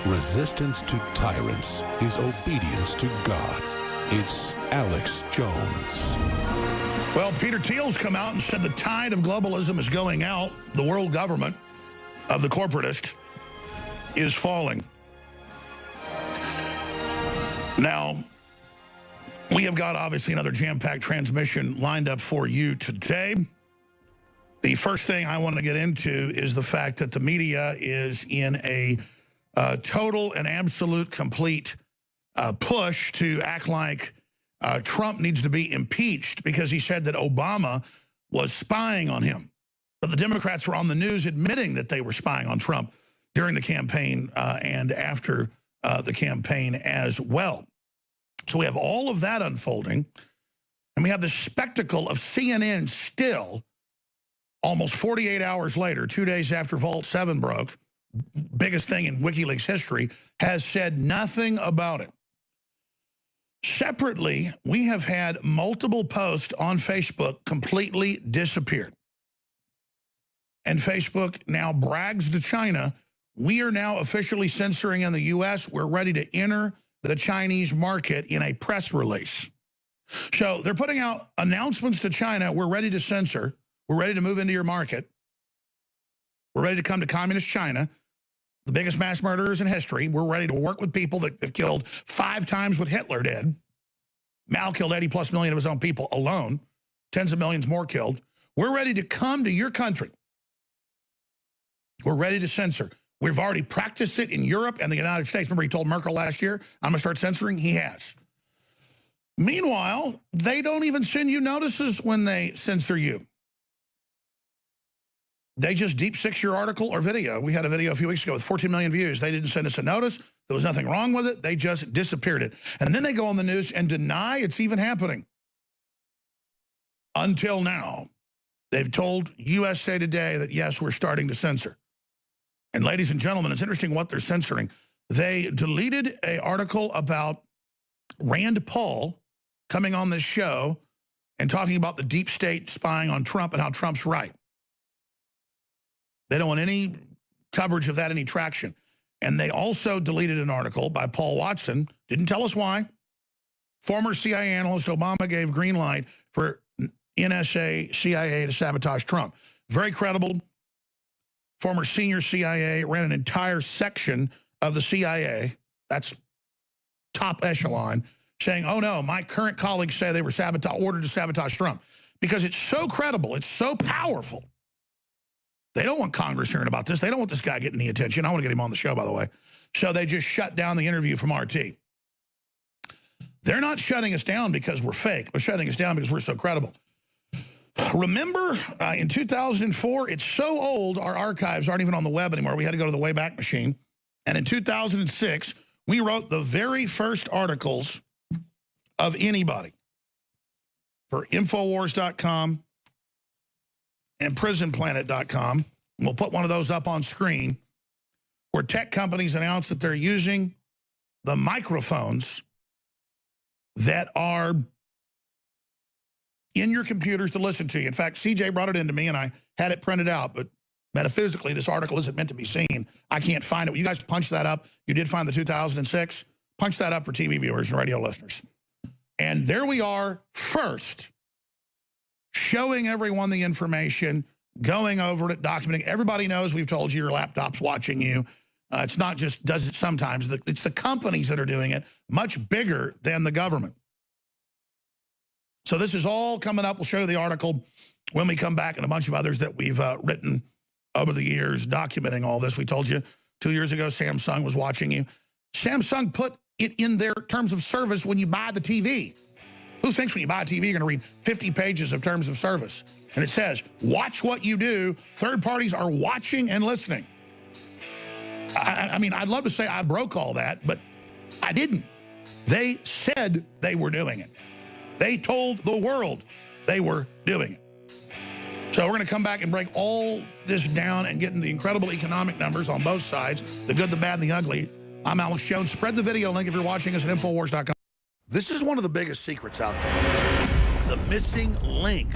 Resistance to tyrants is obedience to God. It's Alex Jones. Well, Peter Thiel's come out and said the tide of globalism is going out. The world government of the corporatists is falling. Now, we have got obviously another jam-packed transmission lined up for you today. The first thing I want to get into is the fact that the media is in a total and absolute complete push to act like Trump needs to be impeached because he said that Obama was spying on him. But the Democrats were on the news admitting that they were spying on Trump during the campaign and after the campaign as well. So we have all of that unfolding. And we have the spectacle of CNN still, almost 48 hours later, 2 days after Vault 7 broke, biggest thing in WikiLeaks history, has said nothing about it. Separately, we have had multiple posts on Facebook completely disappeared. And Facebook now brags to China, we are now officially censoring in the U.S. We're ready to enter the Chinese market in a press release. So they're putting out announcements to China, we're ready to censor, we're ready to move into your market, we're ready to come to communist China, the biggest mass murderers in history. We're ready to work with people that have killed 5 times what Hitler did. Mao killed 80+ million of his own people alone. Tens of millions more killed. We're ready to come to your country. We're ready to censor. We've already practiced it in Europe and the United States. Remember he told Merkel last year, I'm going to start censoring? He has. Meanwhile, they don't even send you notices when they censor you. They just deep six your article or video. We had a video a few weeks ago with 14 million views. They didn't send us a notice. There was nothing wrong with it. They just disappeared it. And then they go on the news and deny it's even happening. Until now, they've told USA Today that, yes, we're starting to censor. And ladies and gentlemen, it's interesting what they're censoring. They deleted an article about Rand Paul coming on this show and talking about the deep state spying on Trump and how Trump's right. They don't want any coverage of that, any traction. And they also deleted an article by Paul Watson, didn't tell us why. Former CIA analyst, Obama gave green light for NSA, CIA to sabotage Trump. Very credible. Former senior CIA, ran an entire section of the CIA, that's top echelon, saying, oh no, my current colleagues say they were ordered to sabotage Trump. Because it's so credible, it's so powerful. They don't want Congress hearing about this. They don't want this guy getting any attention. I want to get him on the show, by the way. So they just shut down the interview from RT. They're not shutting us down because we're fake. They're shutting us down because we're so credible. Remember, in 2004, it's so old, our archives aren't even on the web anymore. We had to go to the Wayback Machine. And in 2006, we wrote the very first articles of anybody for Infowars.com and PrisonPlanet.com. We'll put one of those up on screen, where tech companies announce that they're using the microphones that are in your computers to listen to you. In fact, CJ brought it into me and I had it printed out, but metaphysically, this article isn't meant to be seen. I can't find it. You guys punch that up. You did find the 2006. Punch that up for TV viewers and radio listeners. And there we are first, showing everyone the information, going over it, documenting. Everybody knows we've told you your laptop's watching you. It's not just does it sometimes. It's the companies that are doing it, much bigger than the government. So this is all coming up. We'll show you the article when we come back and a bunch of others that we've written over the years documenting all this. We told you 2 years ago Samsung was watching you. Samsung put it in their terms of service when you buy the TV. Who thinks when you buy a TV you're going to read 50 pages of terms of service? And it says, watch what you do. Third parties are watching and listening. I mean, I'd love to say I broke all that, but I didn't. They said they were doing it. They told the world they were doing it. So we're going to come back and break all this down and get into the incredible economic numbers on both sides, the good, the bad, and the ugly. I'm Alex Jones. Spread the video link if you're watching us at Infowars.com. This is one of the biggest secrets out there. The missing link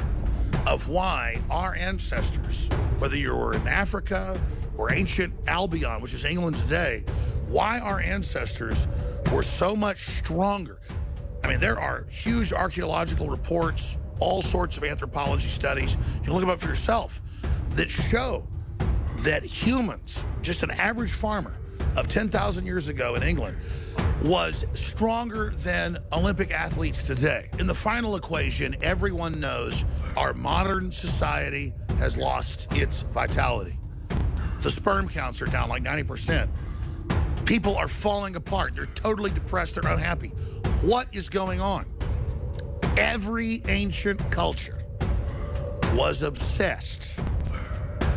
of why our ancestors, whether you were in Africa or ancient Albion, which is England today, why our ancestors were so much stronger. I mean, there are huge archaeological reports, all sorts of anthropology studies, you can look them up for yourself, that show that humans, just an average farmer of 10,000 years ago in England, was stronger than Olympic athletes today. In the final equation, everyone knows our modern society has lost its vitality. The sperm counts are down like 90%. People are falling apart. They're totally depressed. They're unhappy. What is going on? Every ancient culture was obsessed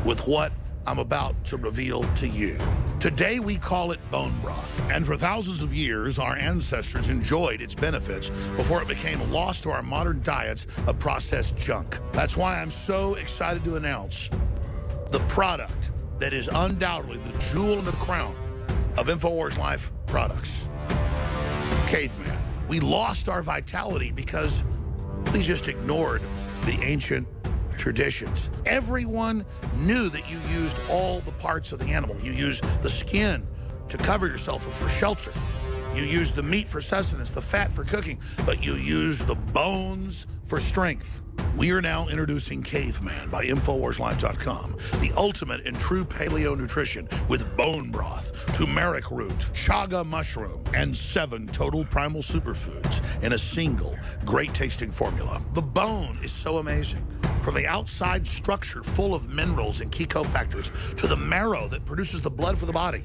with what I'm about to reveal to you. Today we call it bone broth, and for thousands of years our ancestors enjoyed its benefits before it became lost to our modern diets of processed junk. That's why I'm so excited to announce the product that is undoubtedly the jewel in the crown of InfoWars Life products. Caveman. We lost our vitality because we just ignored the ancient traditions. Everyone knew that you used all the parts of the animal. You used the skin to cover yourself or for shelter. You used the meat for sustenance, the fat for cooking, but you used the bones for strength. We are now introducing Caveman by InfoWarsLife.com, the ultimate in true paleo nutrition with bone broth, turmeric root, chaga mushroom, and 7 total primal superfoods in a single great-tasting formula. The bone is so amazing. From the outside structure full of minerals and key cofactors to the marrow that produces the blood for the body.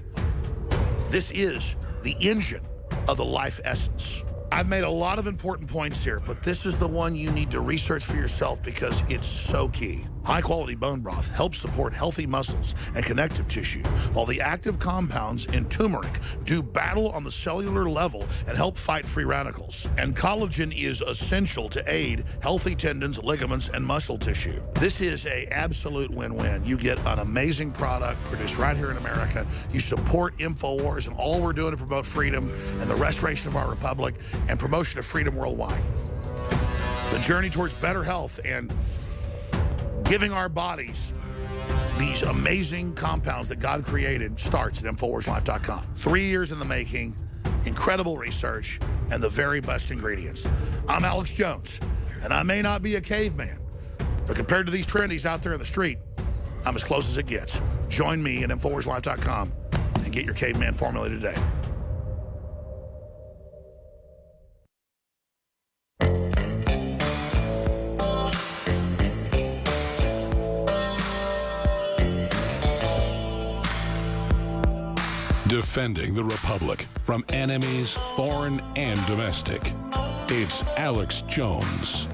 This is the engine of the life essence. I've made a lot of important points here, but this is the one you need to research for yourself because it's so key. High-quality bone broth helps support healthy muscles and connective tissue, while the active compounds in turmeric do battle on the cellular level and help fight free radicals. And collagen is essential to aid healthy tendons, ligaments, and muscle tissue. This is an absolute win-win. You get an amazing product produced right here in America. You support InfoWars and all we're doing to promote freedom and the restoration of our republic and promotion of freedom worldwide. The journey towards better health and giving our bodies these amazing compounds that God created starts at InfoWarsLife.com. 3 years in the making, incredible research, and the very best ingredients. I'm Alex Jones, and I may not be a caveman, but compared to these trendies out there in the street, I'm as close as it gets. Join me at InfoWarsLife.com and get your caveman formula today. Defending the Republic from enemies, foreign and domestic. It's Alex Jones.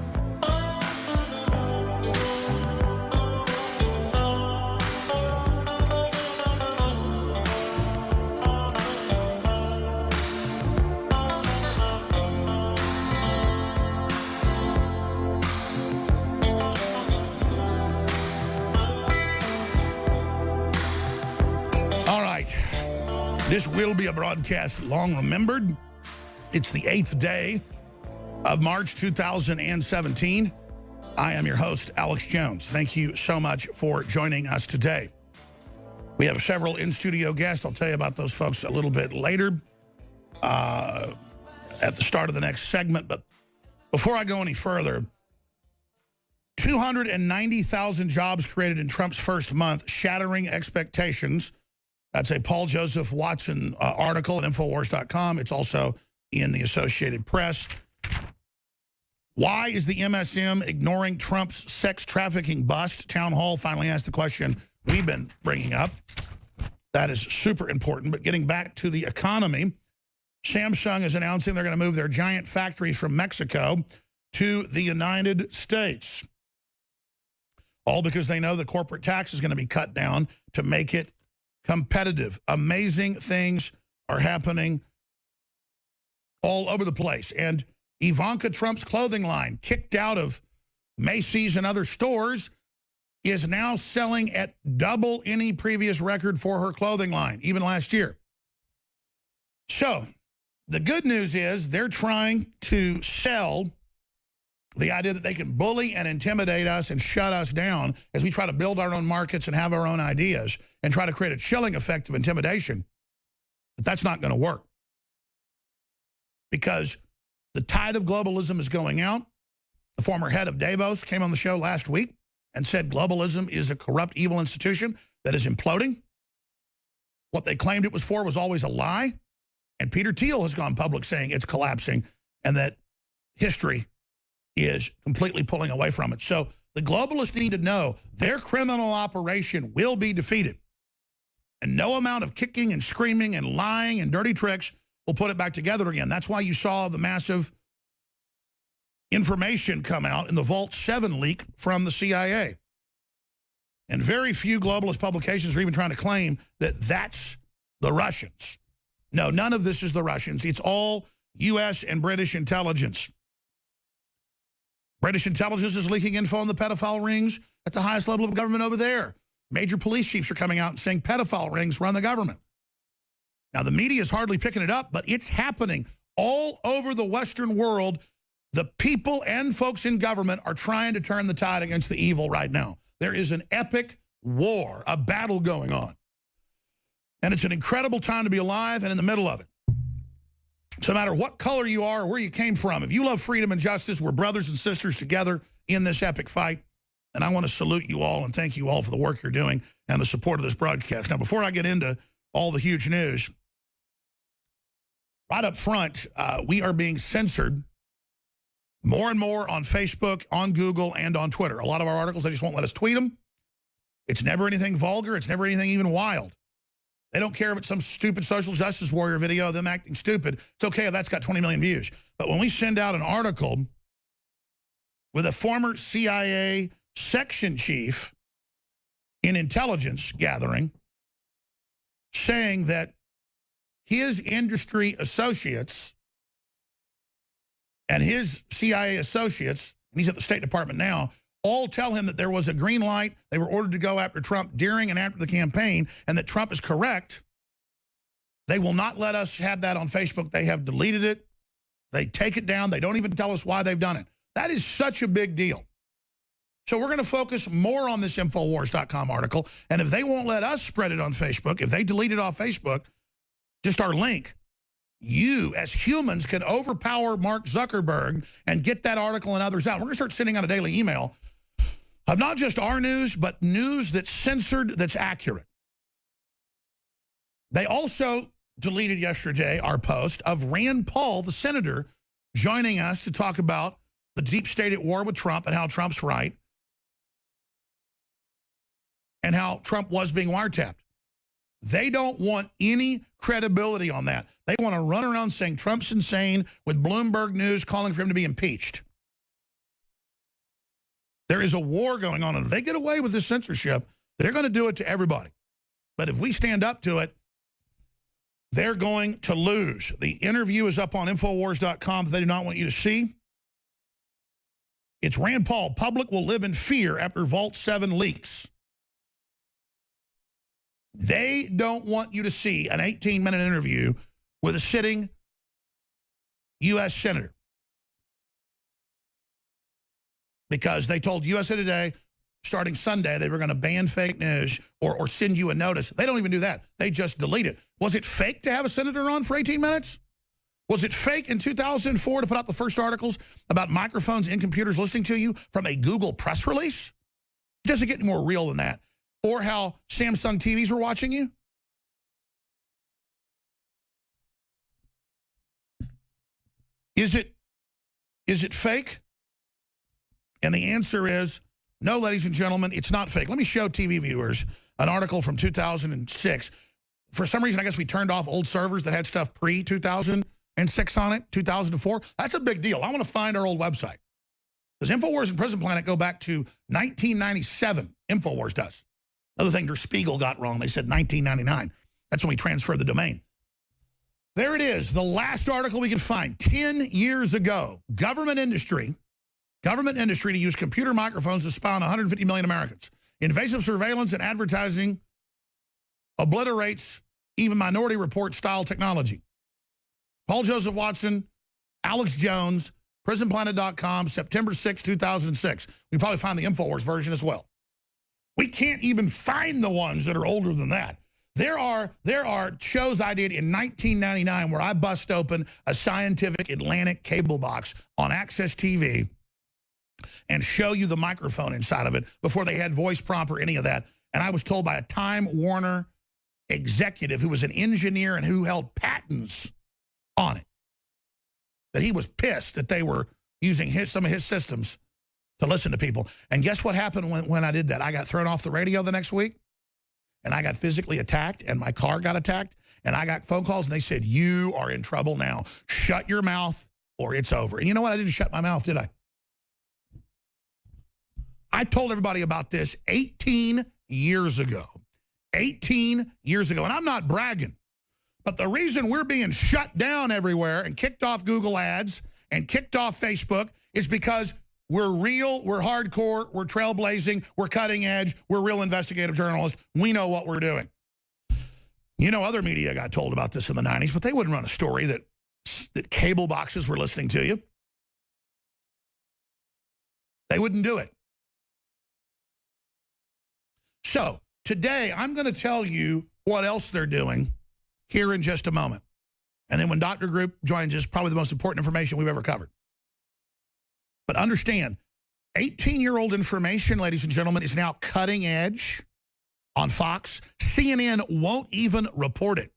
This will be a broadcast long remembered. It's the 8th day of March 2017. I am your host, Alex Jones. Thank you so much for joining us today. We have several in-studio guests. I'll tell you about those folks a little bit later at the start of the next segment. But before I go any further, 290,000 jobs created in Trump's first month, shattering expectations. That's a Paul Joseph Watson article at Infowars.com. It's also in the Associated Press. Why is the MSM ignoring Trump's sex trafficking bust? Town Hall finally asked the question we've been bringing up. That is super important. But getting back to the economy, Samsung is announcing they're going to move their giant factory from Mexico to the United States. All because they know the corporate tax is going to be cut down to make it competitive. Amazing things are happening all over the place. And Ivanka Trump's clothing line, kicked out of Macy's and other stores, is now selling at double any previous record for her clothing line, even last year. So the good news is they're trying to sell the idea that they can bully and intimidate us and shut us down as we try to build our own markets and have our own ideas and try to create a chilling effect of intimidation. The But that's not going to work because the tide of globalism is going out. The former head of Davos came on the show last week and said globalism is a corrupt, evil institution that is imploding. What they claimed it was for was always a lie. And Peter Thiel has gone public saying it's collapsing and that history is completely pulling away from it. So the globalists need to know their criminal operation will be defeated. And no amount of kicking and screaming and lying and dirty tricks will put it back together again. That's why you saw the massive information come out in the Vault 7 leak from the CIA. And very few globalist publications are even trying to claim that that's the Russians. No, none of this is the Russians. It's all U.S. and British intelligence. British intelligence is leaking info on the pedophile rings at the highest level of government over there. Major police chiefs are coming out and saying pedophile rings run the government. Now, the media is hardly picking it up, but it's happening all over the Western world. The people and folks in government are trying to turn the tide against the evil right now. There is an epic war, a battle going on. And it's an incredible time to be alive and in the middle of it. So no matter what color you are or where you came from, if you love freedom and justice, we're brothers and sisters together in this epic fight. And I want to salute you all and thank you all for the work you're doing and the support of this broadcast. Now, before I get into all the huge news, right up front, we are being censored more and more on Facebook, on Google, and on Twitter. A lot of our articles, they just won't let us tweet them. It's never anything vulgar. It's never anything even wild. They don't care if it's some stupid social justice warrior video of them acting stupid. It's okay if that's got 20 million views. But when we send out an article with a former CIA section chief in intelligence gathering saying that his industry associates and his CIA associates, and he's at the State Department now, all tell him that there was a green light. They were ordered to go after Trump during and after the campaign, and that Trump is correct. They will not let us have that on Facebook. They have deleted it. They take it down. They don't even tell us why they've done it. That is such a big deal. So we're going to focus more on this Infowars.com article, and if they won't let us spread it on Facebook, if they delete it off Facebook, just our link, you, as humans, can overpower Mark Zuckerberg and get that article and others out. We're going to start sending out a daily email of not just our news, but news that's censored, that's accurate. They also deleted yesterday our post of Rand Paul, the senator, joining us to talk about the deep state at war with Trump and how Trump's right and how Trump was being wiretapped. They don't want any credibility on that. They want to run around saying Trump's insane with Bloomberg News calling for him to be impeached. There is a war going on, and if they get away with this censorship, they're going to do it to everybody. But if we stand up to it, they're going to lose. The interview is up on Infowars.com that they do not want you to see. It's Rand Paul. Public will live in fear after Vault 7 leaks. They don't want you to see an 18-minute interview with a sitting U.S. senator, because they told USA Today starting Sunday they were going to ban fake news or send you a notice. They don't even do that. They just delete it. Was it fake to have a senator on for 18 minutes? Was it fake in 2004 to put out the first articles about microphones in computers listening to you from a Google press release? It doesn't get any more real than that. Or how Samsung TVs were watching you? Is it fake? And the answer is no, ladies and gentlemen, it's not fake. Let me show TV viewers an article from 2006. For some reason, I guess we turned off old servers that had stuff pre-2006 on it, 2004. That's a big deal. I want to find our old website. Because InfoWars and Prison Planet go back to 1997. InfoWars does. Another thing Der Spiegel got wrong, they said 1999. That's when we transferred the domain. There it is, the last article we can find. 10 years ago, government industry to use computer microphones to spy on 150 million Americans. Invasive surveillance and advertising obliterates even Minority Report style technology. Paul Joseph Watson, Alex Jones, PrisonPlanet.com, September 6, 2006. We probably find the InfoWars version as well. We can't even find the ones that are older than that. There are shows I did in 1999 where I bust open a Scientific Atlantic cable box on Access TV and show you the microphone inside of it before they had voice prompt or any of that. And I was told by a Time Warner executive who was an engineer and who held patents on it that he was pissed that they were using some of his systems to listen to people. And guess what happened when I did that? I got thrown off the radio the next week, and I got physically attacked, and my car got attacked, and I got phone calls, and they said, you are in trouble now. Shut your mouth or it's over. And you know what? I didn't shut my mouth, did I? I told everybody about this 18 years ago. 18 years ago. And I'm not bragging. But the reason we're being shut down everywhere and kicked off Google ads and kicked off Facebook is because we're real, we're hardcore, we're trailblazing, we're cutting edge, we're real investigative journalists. We know what we're doing. You know, other media got told about this in the 90s, but they wouldn't run a story that cable boxes were listening to you. They wouldn't do it. So today, I'm going to tell you what else they're doing here in just a moment. And then when Dr. Group joins us, probably the most important information we've ever covered. But understand, 18-year-old information, ladies and gentlemen, is now cutting edge on Fox. CNN won't even report it.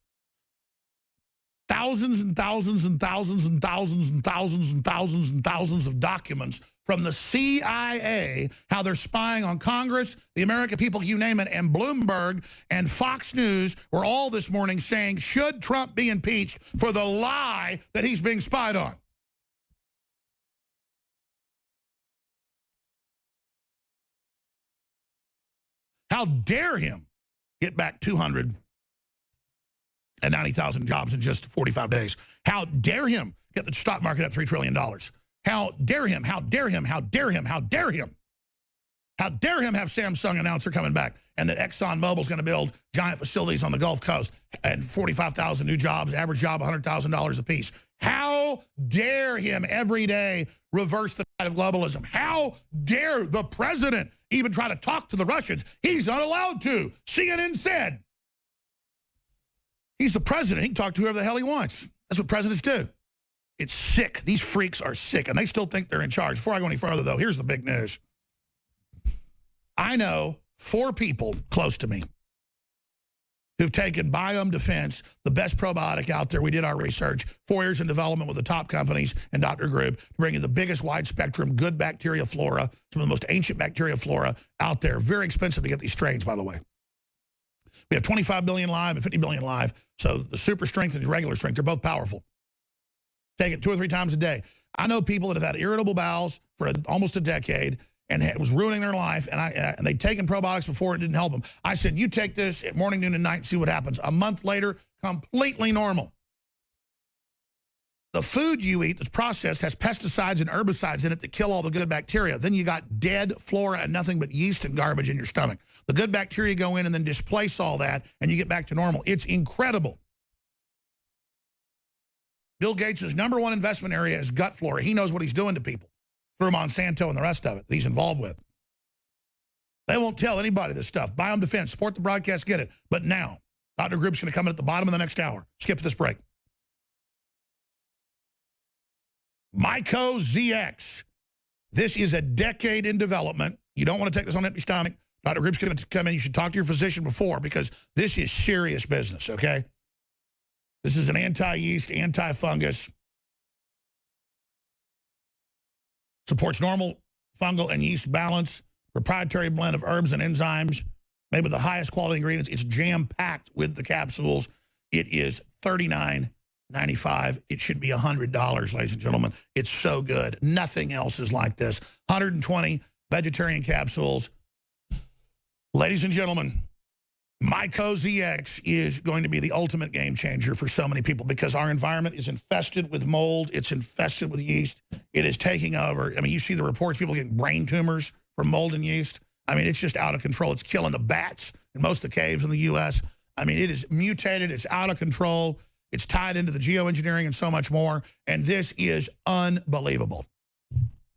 Thousands and thousands and thousands and thousands and thousands and thousands and thousands of documents from the CIA, how they're spying on Congress, the American people, you name it, and Bloomberg and Fox News were all this morning saying, should Trump be impeached for the lie that he's being spied on? How dare him get back 290,000 jobs in just 45 days? How dare him get the stock market at $3 trillion? How dare him, how dare him, how dare him, how dare him? How dare him have Samsung announce they're coming back and that ExxonMobil's going to build giant facilities on the Gulf Coast and 45,000 new jobs, average job $100,000 apiece. How dare him every day reverse the tide of globalism? How dare the president even try to talk to the Russians? He's not allowed to. CNN said. He's the president. He can talk to whoever the hell he wants. That's what presidents do. It's sick. These freaks are sick, and they still think they're in charge. Before I go any further, though, here's the big news. I know 4 people close to me who've taken Biome Defense, the best probiotic out there. We did our research, 4 years in development with the top companies and Dr. Group, bringing the biggest wide-spectrum good bacteria flora, some of the most ancient bacteria flora out there. Very expensive to get these strains, by the way. We have 25 billion live and 50 billion live, so the super strength and the regular strength, they're both powerful. Take it 2 or 3 times a day. I know people that have had irritable bowels for almost a decade, and it was ruining their life, and they'd taken probiotics before, it didn't help them. I said, you take this at morning, noon, and night and see what happens. A month later, completely normal. The food you eat that's processed has pesticides and herbicides in it that kill all the good bacteria. Then you got dead flora and nothing but yeast and garbage in your stomach. The good bacteria go in and then displace all that, and you get back to normal. It's incredible. Bill Gates' #1 investment area is gut flora. He knows what he's doing to people through Monsanto and the rest of it that he's involved with. They won't tell anybody this stuff. Biome Defense, support the broadcast, get it. But now, Dr. Group's going to come in at the bottom of the next hour. Skip this break. Myco ZX. This is a decade in development. You don't want to take this on an empty stomach. Dr. Group's going to come in. You should talk to your physician before, because this is serious business, okay? This is an anti-yeast, anti-fungus. Supports normal fungal and yeast balance. Proprietary blend of herbs and enzymes. Made with the highest quality ingredients. It's jam-packed with the capsules. It is $39.95. It should be $100, ladies and gentlemen. It's so good. Nothing else is like this. 120 vegetarian capsules. Ladies and gentlemen, Myco ZX is going to be the ultimate game changer for so many people, because our environment is infested with mold. It's infested with yeast. It is taking over. I mean, you see the reports, people getting brain tumors from mold and yeast. I mean, it's just out of control. It's killing the bats in most of the caves in the U.S. I mean, it is mutated. It's out of control. It's tied into the geoengineering and so much more. And this is unbelievable.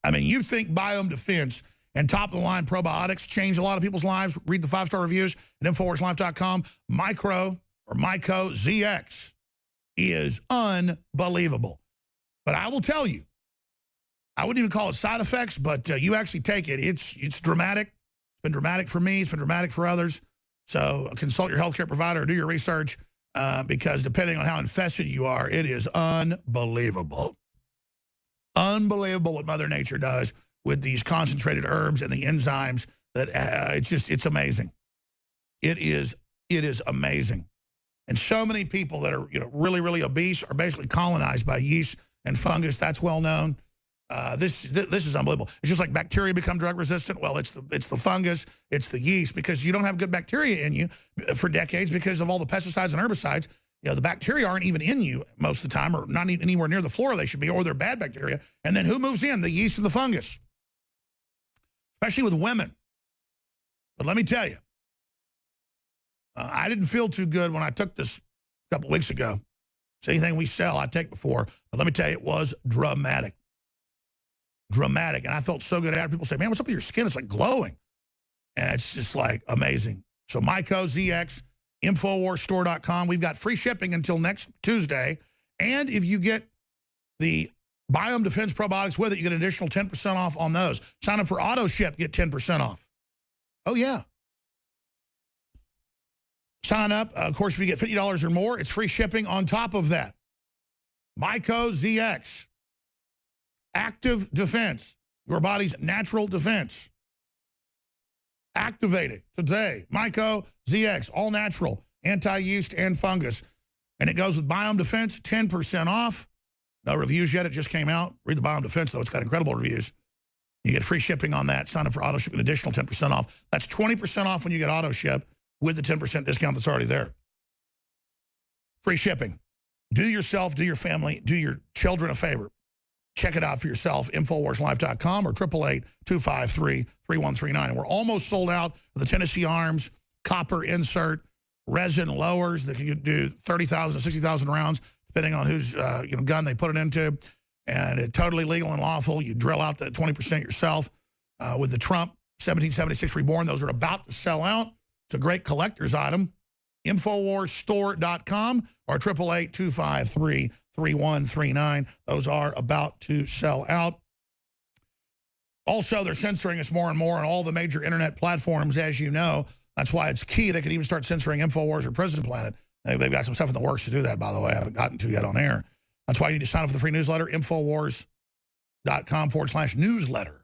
I mean, you think Biome Defense And top-of-the-line probiotics change a lot of people's lives. Read the 5-star reviews at InfoWarsLife.com. Myco ZX is unbelievable. But I will tell you, I wouldn't even call it side effects, but you actually take it. It's dramatic. It's been dramatic for me. It's been dramatic for others. So consult your healthcare provider or do your research because depending on how infested you are, it is unbelievable. Unbelievable what Mother Nature does with these concentrated herbs and the enzymes. That it's amazing. It is amazing. And so many people that are really, really obese are basically colonized by yeast and fungus. That's well known. This is unbelievable. It's just like bacteria become drug resistant. Well, it's the fungus, it's the yeast, because you don't have good bacteria in you for decades because of all the pesticides and herbicides. The bacteria aren't even in you most of the time, or not even anywhere near the flora they should be, or they're bad bacteria. And then who moves in? The yeast and the fungus, especially with women. But let me tell you, I didn't feel too good when I took this a couple weeks ago. It's anything we sell, I take before. But let me tell you, it was dramatic. Dramatic. And I felt so good after. People say, man, what's up with your skin? It's like glowing. And it's just like amazing. So Myco ZX, InfoWarsStore.com. We've got free shipping until next Tuesday. And if you get the Biome Defense probiotics with it, you get an additional 10% off on those. Sign up for auto ship, get 10% off. Oh, yeah. Sign up. Of course, if you get $50 or more, it's free shipping on top of that. Myco ZX. Active defense. Your body's natural defense. Activate it today. Myco ZX. All natural. Anti-yeast and fungus. And it goes with Biome Defense. 10% off. No reviews yet. It just came out. Read the Biome Defense, though. It's got incredible reviews. You get free shipping on that. Sign up for auto ship, an additional 10% off. That's 20% off when you get auto ship with the 10% discount that's already there. Free shipping. Do yourself, do your family, do your children a favor. Check it out for yourself, InfoWarsLife.com or 888-253-3139. And we're almost sold out of the Tennessee Arms copper insert resin lowers that can do 30,000 to 60,000 rounds, depending on whose gun they put it into. And it's totally legal and lawful. You drill out the 20% yourself. With the Trump 1776 Reborn, those are about to sell out. It's a great collector's item. InfoWarsStore.com or 888-253-3139. Those are about to sell out. Also, they're censoring us more and more on all the major internet platforms, as you know. That's why it's key. They could even start censoring InfoWars or Prison Planet. They've got some stuff in the works to do that, by the way. I haven't gotten to yet on air. That's why you need to sign up for the free newsletter, InfoWars.com/newsletter.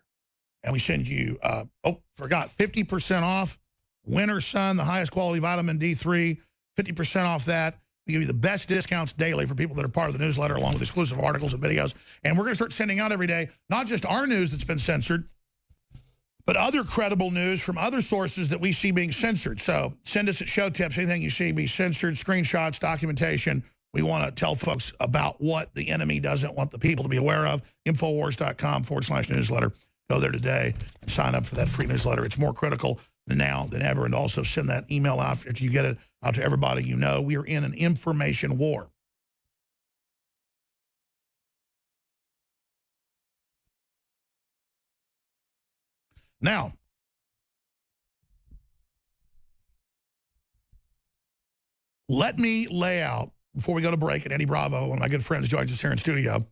And we send you, 50% off Winter Sun, the highest quality vitamin D3, 50% off that. We give you the best discounts daily for people that are part of the newsletter, along with exclusive articles and videos. And we're going to start sending out every day, not just our news that's been censored, but other credible news from other sources that we see being censored. So send us at show tips, anything you see be censored, screenshots, documentation. We want to tell folks about what the enemy doesn't want the people to be aware of. InfoWars.com/newsletter. Go there today and sign up for that free newsletter. It's more critical now than ever. And also send that email out after you get it out to everybody you know. We are in an information war. Now, let me lay out, before we go to break, and Eddie Bravo, one of my good friends, joins us here in studio.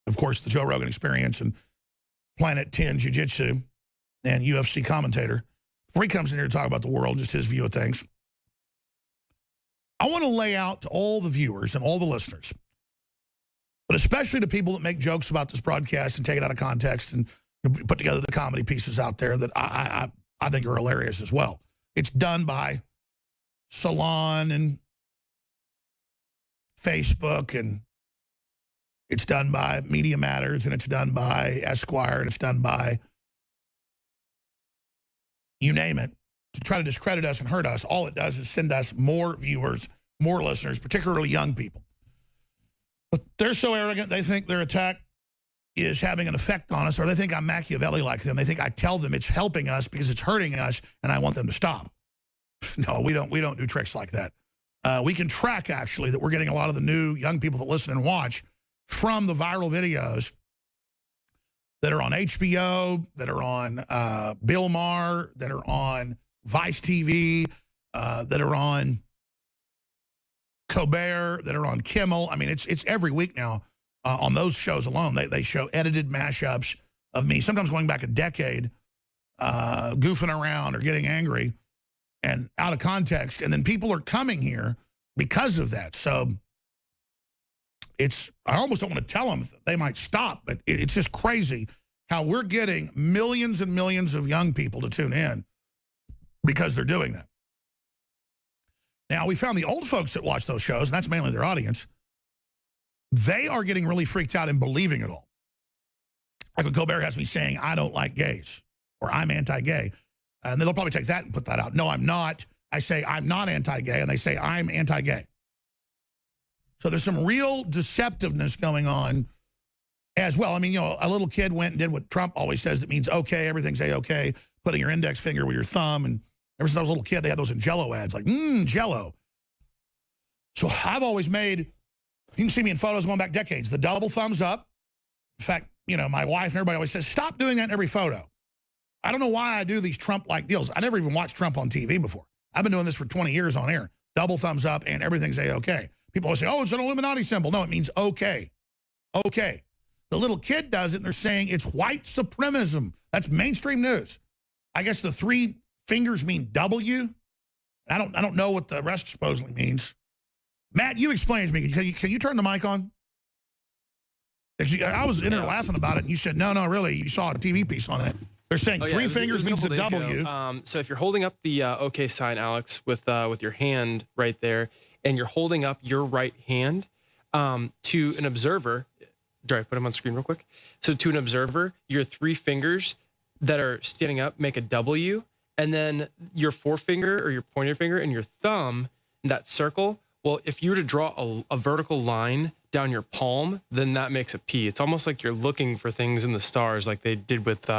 Of course, the Joe Rogan Experience and Planet 10 Jiu-Jitsu and UFC commentator. Before he comes in here to talk about the world, just his view of things, I want to lay out to all the viewers and all the listeners, but especially to people that make jokes about this broadcast and take it out of context and put together the comedy pieces out there that I think are hilarious as well. It's done by Salon and Facebook, and it's done by Media Matters, and it's done by Esquire, and it's done by you name it, to try to discredit us and hurt us. All it does is send us more viewers, more listeners, particularly young people. But they're so arrogant, they think their attack is having an effect on us, or they think I'm Machiavelli like them. They think I tell them it's helping us because it's hurting us, and I want them to stop. No, we don't do tricks like that. We can track, actually, that we're getting a lot of the new young people that listen and watch from the viral videos that are on HBO, that are on Bill Maher, that are on Vice TV, that are on Colbert, that are on Kimmel. I mean, it's every week now on those shows alone. They show edited mashups of me, sometimes going back a decade, goofing around or getting angry and out of context. And then people are coming here because of that. So I almost don't want to tell them they might stop, but it's just crazy how we're getting millions and millions of young people to tune in because they're doing that. Now, we found the old folks that watch those shows, and that's mainly their audience, they are getting really freaked out and believing it all. Like when Colbert has me saying, I don't like gays, or I'm anti-gay. And they'll probably take that and put that out. No, I'm not. I say, I'm not anti-gay, and they say, I'm anti-gay. So there's some real deceptiveness going on as well. I mean, you know, a little kid went and did what Trump always says that means okay, everything's A-okay, putting your index finger with your thumb. And ever since I was a little kid, they had those in Jell-O ads, like, Jell-O. So I've always made, you can see me in photos going back decades, the double thumbs up. In fact, you know, my wife and everybody always says, stop doing that in every photo. I don't know why I do these Trump-like deals. I never even watched Trump on TV before. I've been doing this for 20 years on air. Double thumbs up and everything's A-okay. People always say, oh, it's an Illuminati symbol. No, it means okay. Okay. The little kid does it, and they're saying it's white supremacism. That's mainstream news. I guess the 3 fingers mean W. I don't know what the rest supposedly means. Matt, you explain it to me. Can you turn the mic on? I was in there laughing about it, and you said, no, really, you saw a TV piece on it. They're saying 3 fingers means a W. So if you're holding up the OK sign, Alex, with your hand right there, and you're holding up your right hand to an observer, do I put them on screen real quick? So to an observer, your 3 fingers that are standing up make a W, and then your forefinger or your pointer finger and your thumb, that circle, well, if you were to draw a vertical line down your palm, then that makes a P. It's almost like you're looking for things in the stars like they did with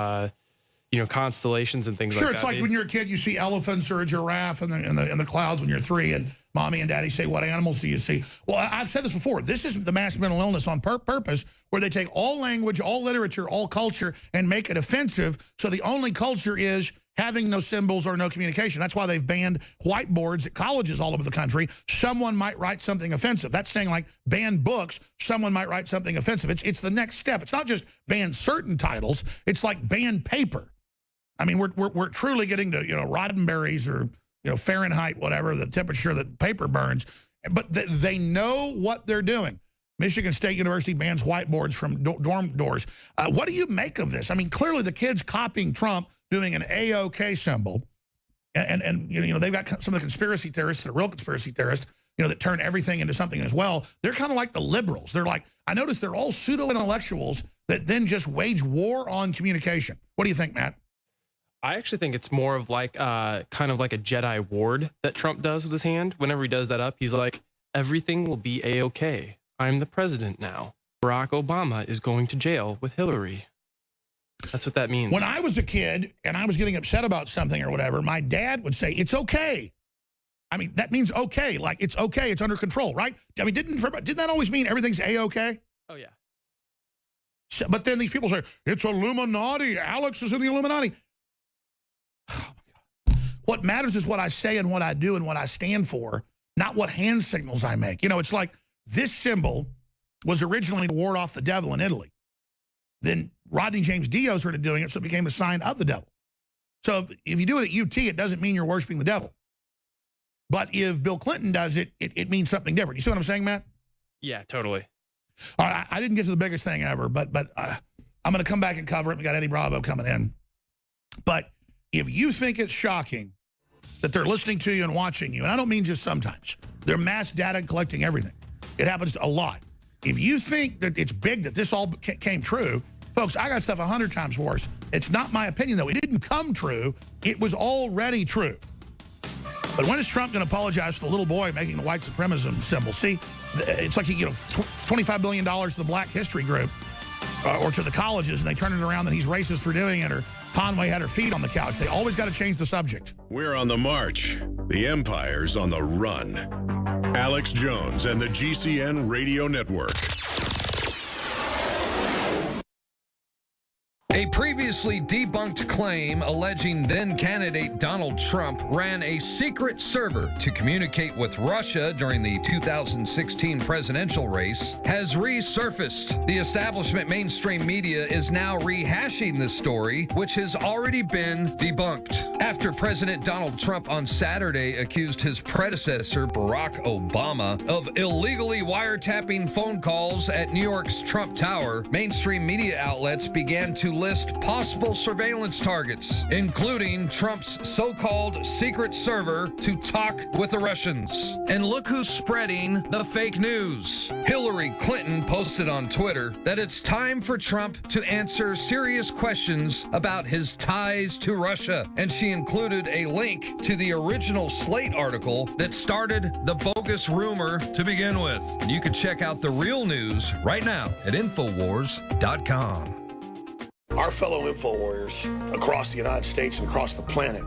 you know, constellations and things like that. Sure, it's like when you're a kid, you see elephants or a giraffe in the clouds when you're 3, and mommy and daddy say, what animals do you see? Well, I've said this before. This is the mass mental illness on purpose, where they take all language, all literature, all culture, and make it offensive, so the only culture is having no symbols or no communication. That's why they've banned whiteboards at colleges all over the country. Someone might write something offensive. That's saying, like, ban books, someone might write something offensive. It's the next step. It's not just ban certain titles. It's like ban paper. I mean, we're truly getting to, you know, Roddenberry's or, you know, Fahrenheit, whatever, the temperature that paper burns. But they know what they're doing. Michigan State University bans whiteboards from dorm doors. What do you make of this? I mean, clearly the kids copying Trump, doing an A-OK symbol. And you know, they've got some of the conspiracy theorists, the real conspiracy theorists, you know, that turn everything into something as well. They're kind of like the liberals. They're like, I noticed they're all pseudo-intellectuals that then just wage war on communication. What do you think, Matt? I actually think it's more of like kind of like a Jedi ward that Trump does with his hand. Whenever he does that up, he's like, everything will be A-OK. I'm the president now. Barack Obama is going to jail with Hillary. That's what that means. When I was a kid and I was getting upset about something or whatever, my dad would say, it's okay. I mean, that means okay. Like, it's okay. It's under control, right? I mean, didn't that always mean everything's A-OK? Oh, yeah. So, but then these people say, it's Illuminati. Alex is in the Illuminati. Oh my God. What matters is what I say and what I do and what I stand for, not what hand signals I make. You know, it's like this symbol was originally to ward off the devil in Italy. Then Rodney James Dio started doing it, so it became a sign of the devil. So if you do it at UT, it doesn't mean you're worshiping the devil. But if Bill Clinton does it, it means something different. You see what I'm saying, Matt? Yeah, totally. All right, I didn't get to the biggest thing ever, but I'm going to come back and cover it. We got Eddie Bravo coming in. But if you think it's shocking that they're listening to you and watching you, and I don't mean just sometimes, they're mass data collecting everything. It happens a lot. If you think that it's big that this all came true, folks, I got stuff 100 times worse. It's not my opinion, though. It didn't come true. It was already true. But when is Trump going to apologize to the little boy making the white supremacism symbol? See, it's like he $25 billion to the Black History Group or to the colleges, and they turn it around that he's racist for doing it, or Conway had her feet on the couch. They always got to change the subject. We're on the march. The empire's on the run. Alex Jones and the GCN Radio Network. A previously debunked claim alleging then-candidate Donald Trump ran a secret server to communicate with Russia during the 2016 presidential race has resurfaced. The establishment mainstream media is now rehashing this story, which has already been debunked. After President Donald Trump on Saturday accused his predecessor, Barack Obama, of illegally wiretapping phone calls at New York's Trump Tower, mainstream media outlets began to list possible surveillance targets, including Trump's so-called secret server to talk with the Russians. And look who's spreading the fake news. Hillary Clinton posted on Twitter that it's time for Trump to answer serious questions about his ties to Russia. And she included a link to the original Slate article that started the bogus rumor to begin with. And you can check out the real news right now at Infowars.com. Our fellow info warriors across the United States and across the planet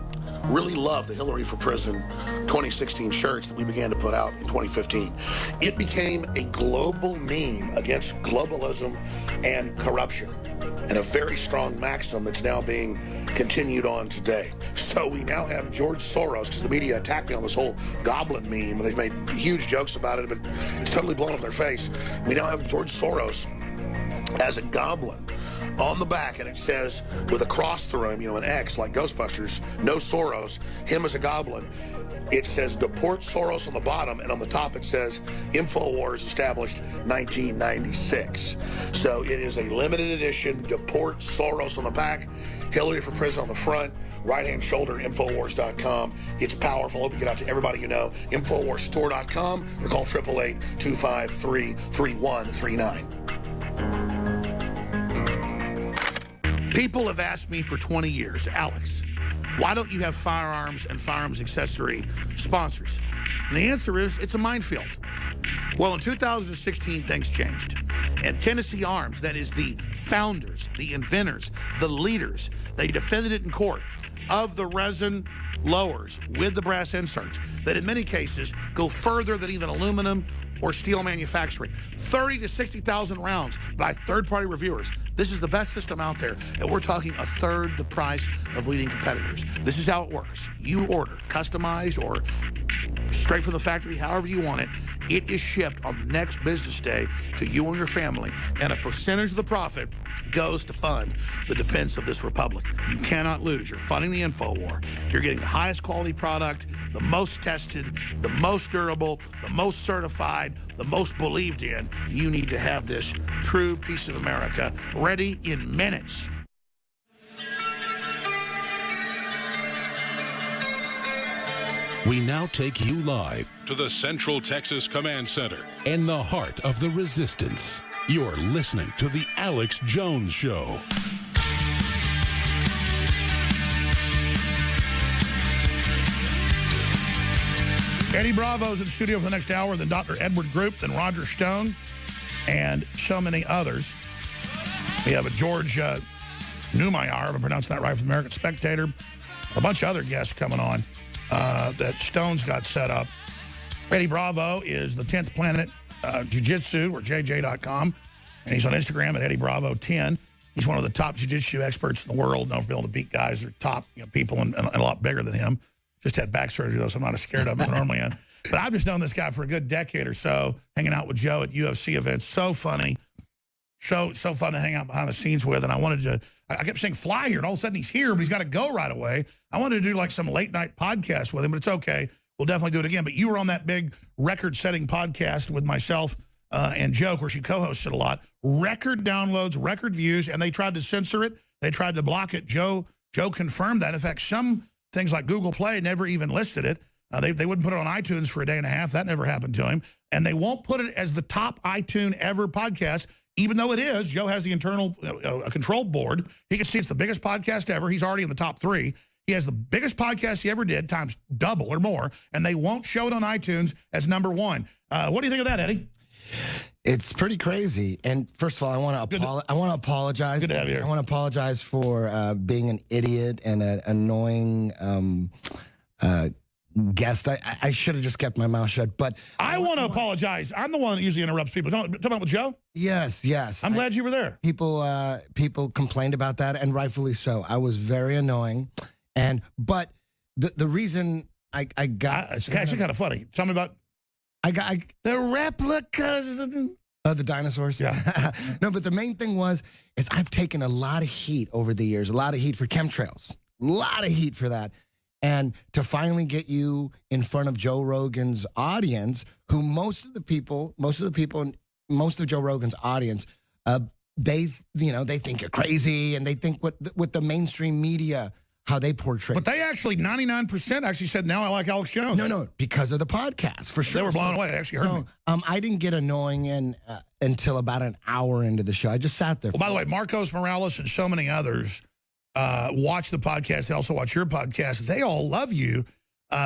really love the Hillary for Prison 2016 shirts that we began to put out in 2015. It became a global meme against globalism and corruption, and a very strong maxim that's now being continued on today. So we now have George Soros, because the media attacked me on this whole goblin meme. They've made huge jokes about it, but it's totally blown up in their face. We now have George Soros as a goblin on the back, and it says with a cross through him, an X like Ghostbusters, no Soros, him as a goblin. It says deport Soros on the bottom, and on the top it says InfoWars established 1996. So it is a limited edition, deport Soros on the back, Hillary for Prison on the front, right-hand shoulder, Infowars.com. It's powerful. Hope you get out to everybody you know. InfoWarsStore.com or call 888-253-3139. People have asked me for 20 years, Alex, why don't you have firearms and firearms accessory sponsors? And the answer is, it's a minefield. Well, in 2016, things changed. And Tennessee Arms, that is the founders, the inventors, the leaders, they defended it in court, of the resin lowers with the brass inserts that in many cases go further than even aluminum or steel manufacturing. 30 to 60,000 rounds by third-party reviewers. This is the best system out there, and we're talking a third the price of leading competitors. This is how it works. You order, customized or straight from the factory, however you want it. It is shipped on the next business day to you and your family, and a percentage of the profit goes to fund the defense of this republic. You cannot lose. You're funding the info war. You're getting the highest quality product, the most tested, the most durable, the most certified, the most believed in. You need to have this true piece of America ready in minutes. We now take you live to the Central Texas Command Center in the heart of the resistance. You're listening to The Alex Jones Show. Eddie Bravo's in the studio for the next hour, then Dr. Edward Group, then Roger Stone, and so many others. We have a George Neumeier, if I'm pronouncing that right, from the American Spectator. A bunch of other guests coming on that Stone's got set up. Eddie Bravo is the 10th Planet Jiu-Jitsu, or JJ.com, and he's on Instagram at Eddie Bravo 10. He's one of the top jiu-jitsu experts in the world, known for being able to beat guys that are top people and a lot bigger than him. Just had back surgery, though, so I'm not as scared of him as I normally am. But I've just known this guy for a good decade or so, hanging out with Joe at UFC events. So funny. So fun to hang out behind the scenes with. And I wanted to, I kept saying fly here, and all of a sudden he's here, but he's got to go right away. I wanted to do like some late night podcast with him, but it's okay. We'll definitely do it again. But you were on that big record-setting podcast with myself and Joe, where she co-hosted a lot. Record downloads, record views, and they tried to censor it. They tried to block it. Joe confirmed that. In fact, some things like Google Play never even listed it. They wouldn't put it on iTunes for a day and a half. That never happened to him. And they won't put it as the top iTunes ever podcast, even though it is. Joe has the internal control board. He can see it's the biggest podcast ever. He's already in the top 3. He has the biggest podcast he ever did, times double or more, and they won't show it on iTunes as #1. What do you think of that, Eddie? It's pretty crazy. And first of all, I want to apologize. Good to have you here. I want to apologize for being an idiot and an annoying guest. I should have just kept my mouth shut. But I want to apologize. I'm the one that usually interrupts people. Talking about with Joe? Yes. I'm glad you were there. People complained about that, and rightfully so. I was very annoying. But the reason I got... It's actually kind of funny. Tell me about... the replicas... the dinosaurs? Yeah. No, but the main thing is I've taken a lot of heat over the years, a lot of heat for chemtrails, a lot of heat for that. And to finally get you in front of Joe Rogan's audience, who most of Joe Rogan's audience, they think you're crazy, and they think what the mainstream media, how they portray. But they actually, 99% actually said, now I like Alex Jones. No, because of the podcast, for sure. They were blown away. They actually heard me. I didn't get annoying until about an hour into the show. I just sat there. Well, by the way, Marcos Morales and so many others watch the podcast. They also watch your podcast. They all love you.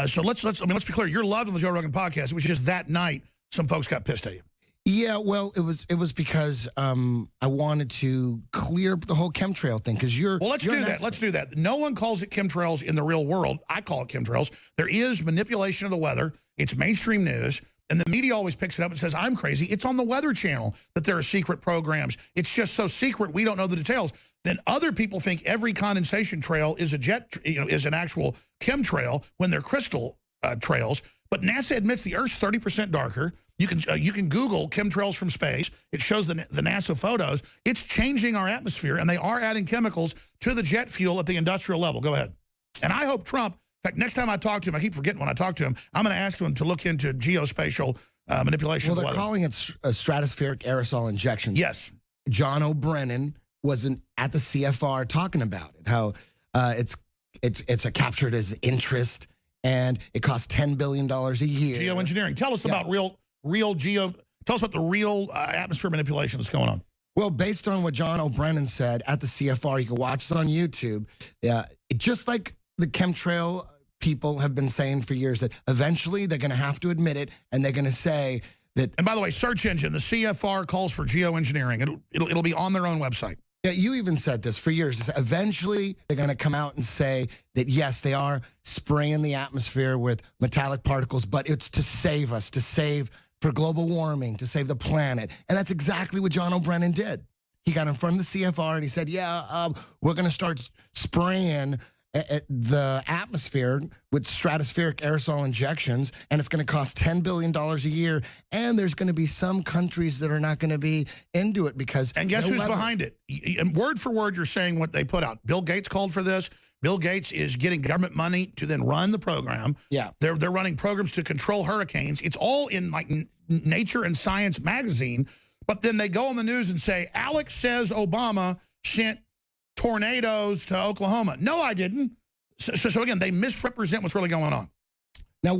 So let's be clear. You're loved on the Joe Rogan podcast. It was just that night some folks got pissed at you. Yeah, well, it was because I wanted to clear up the whole chemtrail thing, because let's do that. No one calls it chemtrails in the real world. I call it chemtrails. There is manipulation of the weather. It's mainstream news. And the media always picks it up and says, I'm crazy. It's on the Weather Channel that there are secret programs. It's just so secret we don't know the details. Then other people think every condensation trail is is an actual chemtrail when they're crystal trails. But NASA admits the Earth's 30% darker. You can Google chemtrails from space. It shows the NASA photos. It's changing our atmosphere, and they are adding chemicals to the jet fuel at the industrial level. Go ahead. And I hope Trump, in fact, next time I talk to him, I keep forgetting when I talk to him, I'm going to ask him to look into geospatial manipulation of the weather. Well, they're calling it stratospheric aerosol injection. Yes. John O'Brien wasn't at the CFR talking about it, how it's captured as interest, and it costs $10 billion a year. Geoengineering. Tell us about tell us about the real atmosphere manipulation that's going on. Well, based on what John O'Brien said at the CFR, you can watch this on YouTube. Just like the chemtrail people have been saying for years, that eventually they're going to have to admit it, and they're going to say that. And by the way, search engine, the CFR calls for geoengineering. It'll be on their own website. Yeah, you even said this for years. Eventually, they're going to come out and say that, yes, they are spraying the atmosphere with metallic particles, but it's to save us, to save for global warming, to save the planet. And that's exactly what John O'Brien did. He got in front of the CFR and he said, we're going to start spraying the atmosphere with stratospheric aerosol injections, and it's going to cost $10 billion a year, and there's going to be some countries that are not going to be into it because... And guess who's behind it? And word for word, you're saying what they put out. Bill Gates called for this. Bill Gates is getting government money to then run the program. Yeah. They're running programs to control hurricanes. It's all in like Nature and Science magazine, but then they go on the news and say, Alex says Obama sent tornadoes to Oklahoma. No, I didn't. So again, they misrepresent what's really going on. Now,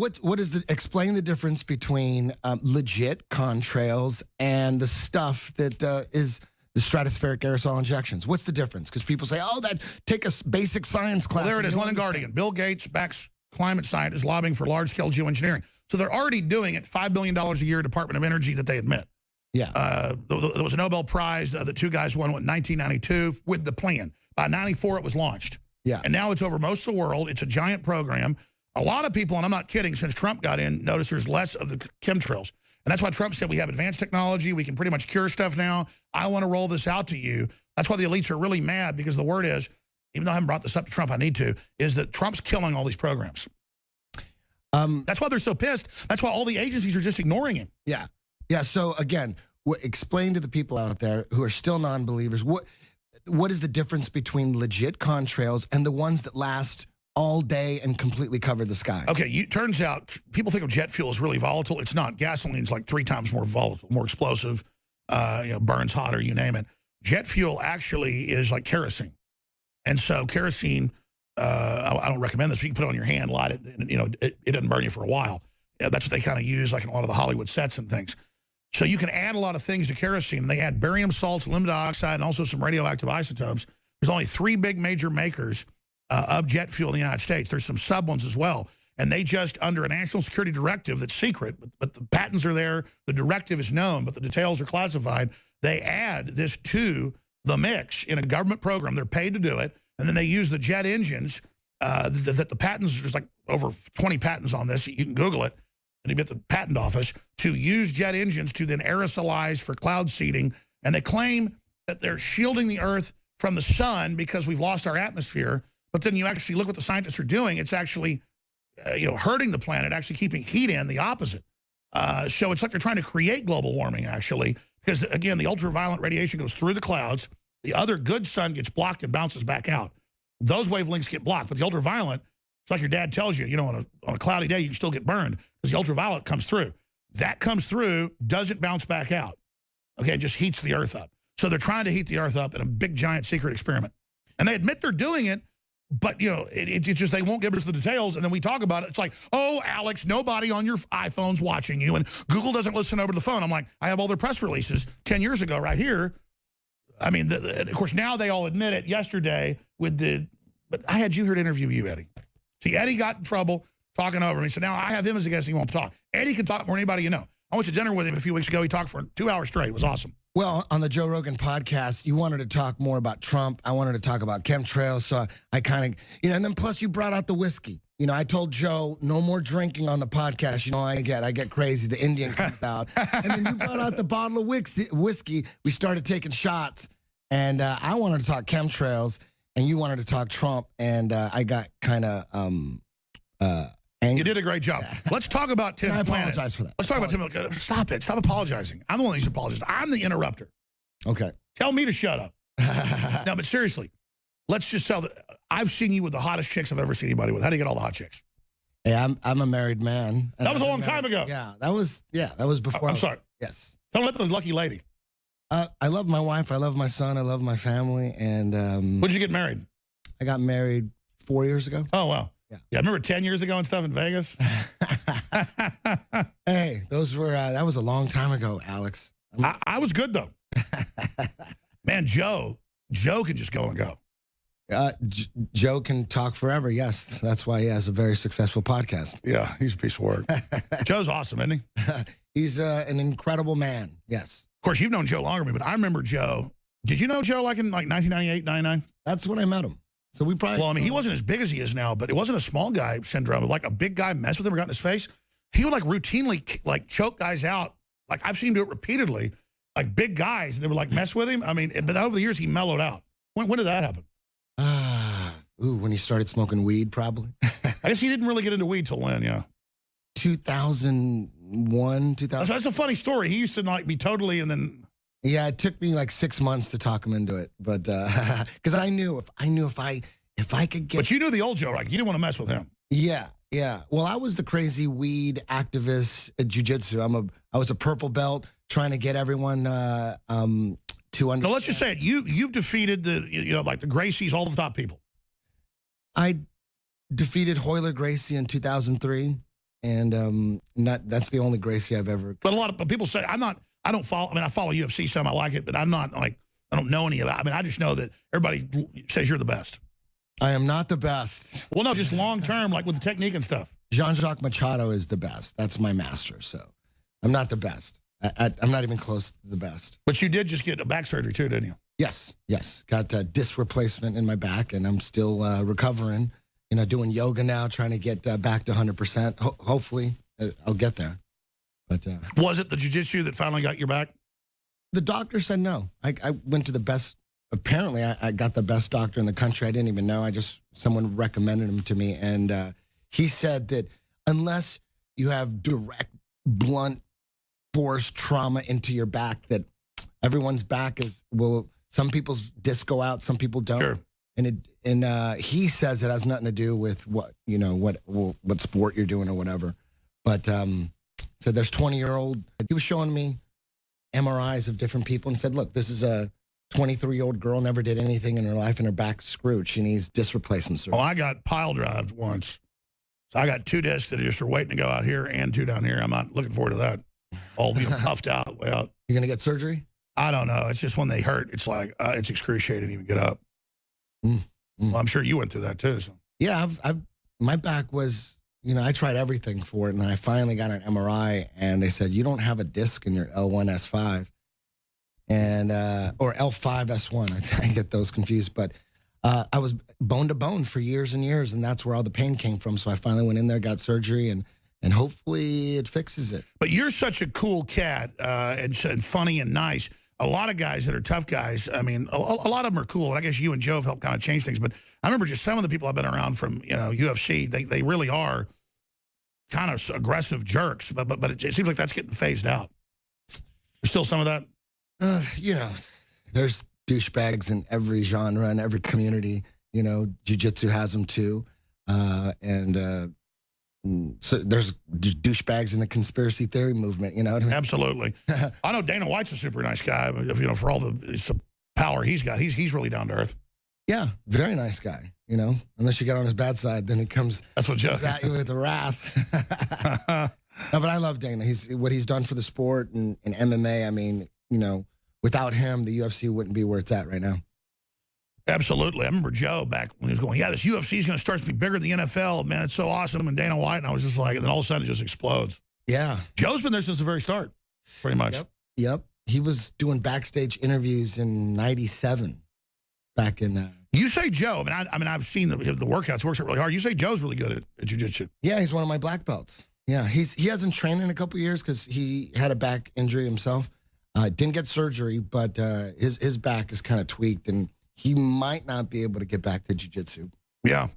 explain the difference between legit contrails and the stuff that is the stratospheric aerosol injections. What's the difference? Because people say, take a basic science class. Well, there it is, London Guardian. Bill Gates backs climate scientists lobbying for large-scale geoengineering. So they're already doing it, $5 billion a year, Department of Energy, that they admit. Yeah. There was a Nobel Prize. The two guys won, in 1992 with the plan. By 94, it was launched. Yeah. And now it's over most of the world. It's a giant program. A lot of people, and I'm not kidding, since Trump got in, notice there's less of the chemtrails. And that's why Trump said we have advanced technology. We can pretty much cure stuff now. I want to roll this out to you. That's why the elites are really mad, because the word is, even though I haven't brought this up to Trump, I need to, is that Trump's killing all these programs. That's why they're so pissed. That's why all the agencies are just ignoring him. Yeah. Yeah. So again, explain to the people out there who are still non-believers, what is the difference between legit contrails and the ones that last all day and completely cover the sky? Okay, turns out people think of jet fuel as really volatile. It's not. Gasoline's like 3 times more volatile, more explosive, burns hotter, you name it. Jet fuel actually is like kerosene. And so kerosene, I don't recommend this. You can put it on your hand, light it, and it doesn't burn you for a while. That's what they kind of use like in a lot of the Hollywood sets and things. So you can add a lot of things to kerosene. They add barium salts, aluminum dioxide, and also some radioactive isotopes. There's only 3 big major makers of jet fuel in the United States. There's some sub ones as well. And they just, under a national security directive that's secret, but the patents are there, the directive is known, but the details are classified, they add this to the mix in a government program. They're paid to do it. And then they use the jet engines that the patents, there's like over 20 patents on this. You can Google it, and you get the patent office, to use jet engines to then aerosolize for cloud seeding. And they claim that they're shielding the Earth from the sun because we've lost our atmosphere. But then you actually look what the scientists are doing. It's actually, hurting the planet, actually keeping heat in, the opposite. So it's like they're trying to create global warming, actually, because, again, the ultraviolet radiation goes through the clouds. The other good sun gets blocked and bounces back out. Those wavelengths get blocked, but the ultraviolet, it's like your dad tells you, on a cloudy day, you can still get burned because the ultraviolet comes through. That comes through, doesn't bounce back out. Okay, it just heats the Earth up. So they're trying to heat the Earth up in a big, giant secret experiment. And they admit they're doing it, but, it's just they won't give us the details, and then we talk about it. It's like, oh, Alex, nobody on your iPhone's watching you, and Google doesn't listen over the phone. I'm like, I have all their press releases 10 years ago right here. I mean, of course, now they all admit it yesterday with but I had you here to interview you, Eddie. See, Eddie got in trouble talking over me, so now I have him as a guest and he won't talk. Eddie can talk more than anybody you know. I went to dinner with him a few weeks ago. He talked for 2 hours straight. It was awesome. Well, on the Joe Rogan podcast, you wanted to talk more about Trump. I wanted to talk about chemtrails, so I kind of, and then plus you brought out the whiskey. I told Joe, no more drinking on the podcast. I get crazy. The Indian comes out. And then you brought out the bottle of whiskey. We started taking shots, and I wanted to talk chemtrails, and you wanted to talk Trump, and I got kind of angry. You did a great job. Let's talk about Tim Planet. I apologize for that. Let's talk about Tim. Stop it. Stop apologizing. I'm the one who's apologizing. I'm the interrupter. Okay. Tell me to shut up. No, but seriously, let's just tell that I've seen you with the hottest chicks I've ever seen anybody with. How do you get all the hot chicks? Hey, I'm a married man. That was a long time ago. Yeah, that was before. I'm sorry. Yes. Tell me about the lucky lady. I love my wife. I love my son. I love my family. And when did you get married? I got married 4 years ago. Oh, wow. Yeah. I remember 10 years ago and stuff in Vegas. Hey, those were, that was a long time ago, Alex. I was good, though. Man, Joe can just go and go. Joe can talk forever, yes. That's why he has a very successful podcast. Yeah, he's a piece of work. Joe's awesome, isn't he? He's an incredible man, yes. Of course, you've known Joe longer than me, but I remember Joe. Did you know Joe like in 1998, 99? That's when I met him. So we probably... Well, I mean, he wasn't as big as he is now, but it wasn't a small guy syndrome. Like a big guy mess with him or got in his face. He would routinely choke guys out. Like I've seen him do it repeatedly. Like big guys, they would mess with him. I mean, but over the years, he mellowed out. When did that happen? When he started smoking weed, probably. I guess he didn't really get into weed till when, yeah. 2001, 2000. That's a funny story. He used to be totally, and then... Yeah, it took me 6 months to talk him into it, but because I knew if I could get. But you knew the old Joe, right? You didn't want to mess with him. Yeah. Well, I was the crazy weed activist at jiu-jitsu. I was a purple belt trying to get everyone to understand. So let's just say it. You've defeated the the Gracies, all the top people. I defeated Hoyler Gracie in 2003, and that's the only Gracie I've ever. But a lot of people say I don't follow. I mean, I follow UFC some. I like it, but I'm not I don't know any of that. I mean, I just know that everybody says you're the best. I am not the best. Well, no, just long term, with the technique and stuff. Jean-Jacques Machado is the best. That's my master. So I'm not the best. I'm not even close to the best. But you did just get a back surgery too, didn't you? Yes. Got a disc replacement in my back, and I'm still recovering. Doing yoga now, trying to get back to 100%. Hopefully, I'll get there. But was it the jiu-jitsu that finally got your back? The doctor said no. I went to the best. Apparently, I got the best doctor in the country. I didn't even know. Someone recommended him to me, and he said that unless you have direct, blunt force trauma into your back, that everyone's back some people's discs go out, some people don't. Sure. And he says it has nothing to do with what sport you're doing or whatever. But said there's 20-year-old. He was showing me MRIs of different people and said, look, this is a 23-year-old girl, never did anything in her life, and her back's screwed. She needs disc replacement surgery. Well, I got pile drived once. So I got 2 discs that just are waiting to go out here and 2 down here. I'm not looking forward to that. All puffed out, way out. You're going to get surgery? I don't know. It's just when they hurt, it's it's excruciating to even get up. Well, I'm sure you went through that too. So. Yeah, my back was, I tried everything for it, and then I finally got an MRI, and they said, you don't have a disc in your L1S5, and or L5S1. I get those confused, but I was bone to bone for years and years, and that's where all the pain came from. So I finally went in there, got surgery, and hopefully it fixes it. But you're such a cool cat and funny and nice. A lot of guys that are tough guys, I mean, a lot of them are cool. And I guess you and Joe have helped kind of change things. But I remember just some of the people I've been around from, UFC, they really are kind of aggressive jerks. But it seems like that's getting phased out. There's still some of that? There's douchebags in every genre and every community. Jiu-jitsu has them too. So there's douchebags in the conspiracy theory movement, you know what I mean? Absolutely. I know Dana White's a super nice guy, but, for all the power he's got, he's really down to earth. Yeah, very nice guy, Unless you get on his bad side, then he comes That's what Joe at you with the wrath. No, but I love Dana. What he's done for the sport and MMA, I mean, without him, the UFC wouldn't be where it's at right now. Absolutely. I remember Joe back when he was going, this UFC is going to start to be bigger than the NFL. Man, it's so awesome. And Dana White, and I was just like, and then all of a sudden it just explodes. Yeah. Joe's been there since the very start, pretty much. Yep. He was doing backstage interviews in '97 back in... You say Joe. I mean, I've seen the workouts. He works out really hard. You say Joe's really good at jiu-jitsu. Yeah, he's one of my black belts. Yeah, he hasn't trained in a couple years because he had a back injury himself. Didn't get surgery, but his back is kind of tweaked, and he might not be able to get back to jiu-jitsu. Yeah.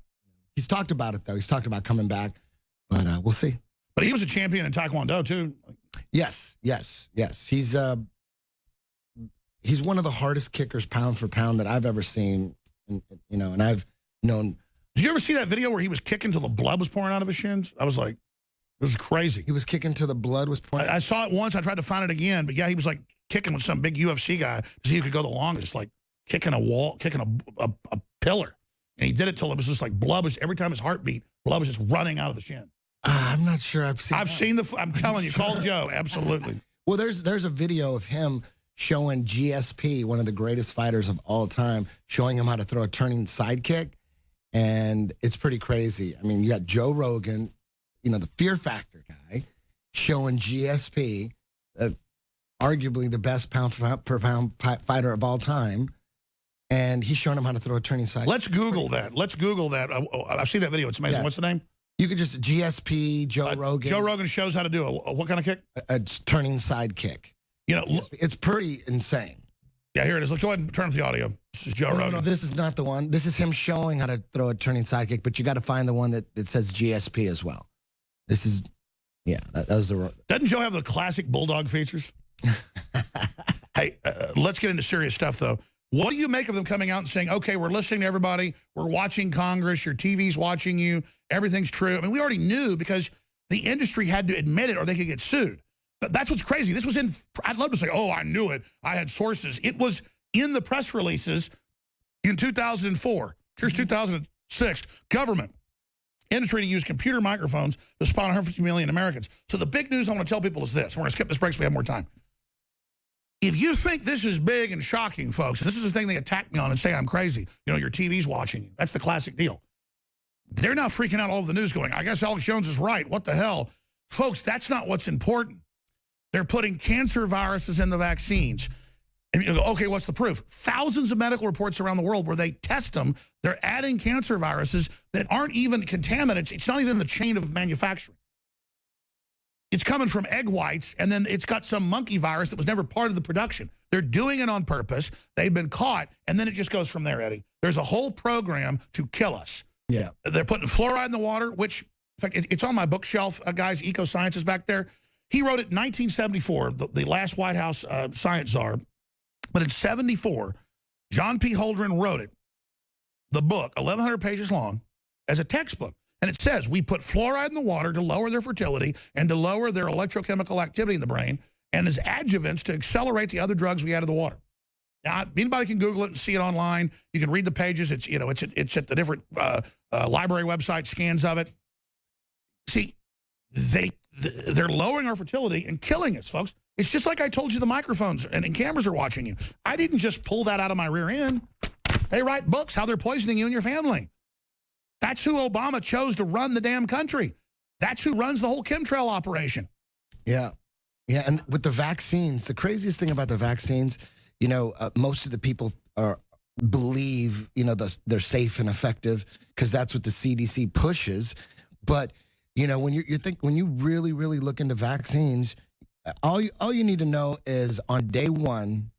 He's talked about it, though. He's talked about coming back, but we'll see. But he was a champion in Taekwondo, too. Yes. He's one of the hardest kickers pound for pound that I've ever seen, and I've known. Did you ever see that video where he was kicking till the blood was pouring out of his shins? I was like, this is crazy. He was kicking till the blood was pouring. I saw it once. I tried to find it again. But, yeah, he was, like, kicking with some big UFC guy to see who could go the longest, like kicking a wall, kicking a pillar. And he did it till it was just like blood was, every time his heart beat, blood was just running out of the shin. I'm not sure I've seen I'm telling you, call Joe. Absolutely. Well, there's a video of him showing GSP, one of the greatest fighters of all time, showing him how to throw a turning sidekick. And it's pretty crazy. I mean, you got Joe Rogan, the Fear Factor guy, showing GSP, arguably the best pound per pound fighter of all time. And he's showing him how to throw a turning sidekick. Let's Google that. I've seen that video. It's amazing. Yeah. What's the name? You could just GSP, Joe Rogan. Joe Rogan shows how to do what kind of kick? A turning sidekick. It's pretty insane. Yeah, here it is. Let's go ahead and turn up the audio. This is Joe Rogan. No, this is not the one. This is him showing how to throw a turning sidekick, but you got to find the one that says GSP as well. This is, that was the... Doesn't Joe have the classic bulldog features? Hey, let's get into serious stuff, though. What do you make of them coming out and saying, okay, we're listening to everybody, we're watching Congress, your TV's watching you, everything's true? I mean, we already knew because the industry had to admit it or they could get sued. But that's what's crazy. This was in, I'd love to say, oh, I knew it. I had sources. It was in the press releases in 2004. Here's 2006. Government. Industry to use computer microphones to spy on 150 million Americans. So the big news I want to tell people is this. We're going to skip this break so we have more time. If you think this is big and shocking, folks, this is the thing they attack me on and say I'm crazy. Your TV's watching you. That's the classic deal. They're now freaking out all over the news going, I guess Alex Jones is right. What the hell? Folks, that's not what's important. They're putting cancer viruses in the vaccines. And you go, okay, what's the proof? Thousands of medical reports around the world where they test them. They're adding cancer viruses that aren't even contaminants. It's not even in the chain of manufacturing. It's coming from egg whites, and then it's got some monkey virus that was never part of the production. They're doing it on purpose. They've been caught, and then it just goes from there, Eddie. There's a whole program to kill us. Yeah. They're putting fluoride in the water, which, in fact, it's on my bookshelf, guys, Eco Science is back there. He wrote it in 1974, the last White House science czar. But in 74, John P. Holdren wrote it, the book, 1,100 pages long, as a textbook. And it says, we put fluoride in the water to lower their fertility and to lower their electrochemical activity in the brain and as adjuvants to accelerate the other drugs we add to the water. Now, anybody can Google it and see it online. You can read the pages. It's at the different library website scans of it. See, they're lowering our fertility and killing us, folks. It's just like I told you the microphones and cameras are watching you. I didn't just pull that out of my rear end. They write books how they're poisoning you and your family. That's who Obama chose to run the damn country. That's who runs the whole chemtrail operation. Yeah. Yeah, and with the vaccines, the craziest thing about the vaccines, most of the people believe, they're safe and effective because that's what the CDC pushes. But, when when you really, really look into vaccines, all you need to know is on day one,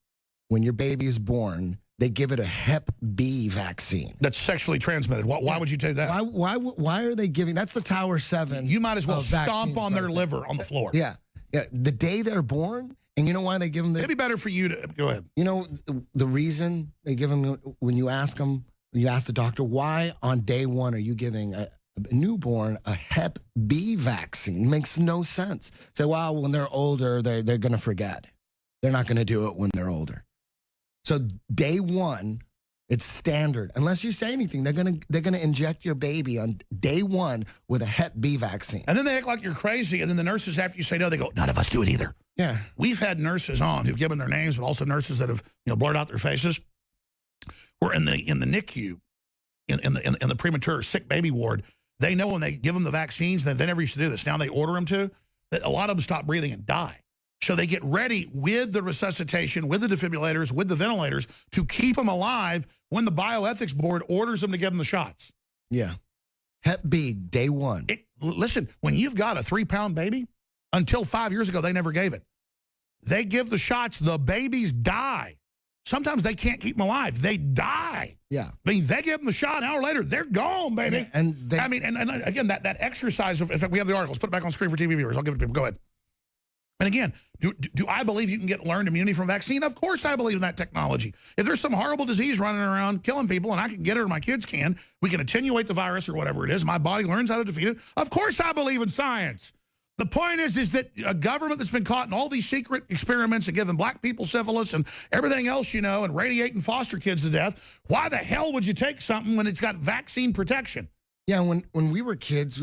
when your baby is born, they give it a Hep B vaccine. That's sexually transmitted. Why would you take that? Why are they giving? That's the Tower 7. You might as well stomp on their liver on the floor. Yeah. The day they're born, and you know why they give them? It'd be better for you to go ahead. The reason they give them when you ask the doctor why on day one are you giving a newborn a Hep B vaccine? Makes no sense. Say, well, when they're older, they're going to forget. They're not going to do it when they're older. So day one, it's standard. Unless you say anything, they're gonna inject your baby on day one with a Hep B vaccine. And then they act like you're crazy. And then the nurses, after you say no, they go, none of us do it either. Yeah. We've had nurses on who've given their names, but also nurses that have blurred out their faces. We're in the NICU, in the premature sick baby ward. They know when they give them the vaccines, they never used to do this. Now they order them to. A lot of them stop breathing and die. So they get ready with the resuscitation, with the defibrillators, with the ventilators to keep them alive when the bioethics board orders them to give them the shots. Yeah. Hep B, day one. Listen, when you've got a 3-pound baby, until 5 years ago, they never gave it. They give the shots, the babies die. Sometimes they can't keep them alive. They die. Yeah. I mean, they give them the shot, an hour later, they're gone, baby. Yeah, and again, that exercise of, in fact, we have the article. Let's put it back on screen for TV viewers. I'll give it to people. Go ahead. And again, do I believe you can get learned immunity from vaccine? Of course I believe in that technology. If there's some horrible disease running around killing people and I can get it or my kids can, we can attenuate the virus or whatever it is, my body learns how to defeat it. Of course I believe in science. The point is that a government that's been caught in all these secret experiments and giving black people syphilis and everything else, and radiating foster kids to death, why the hell would you take something when it's got vaccine protection? Yeah, when we were kids,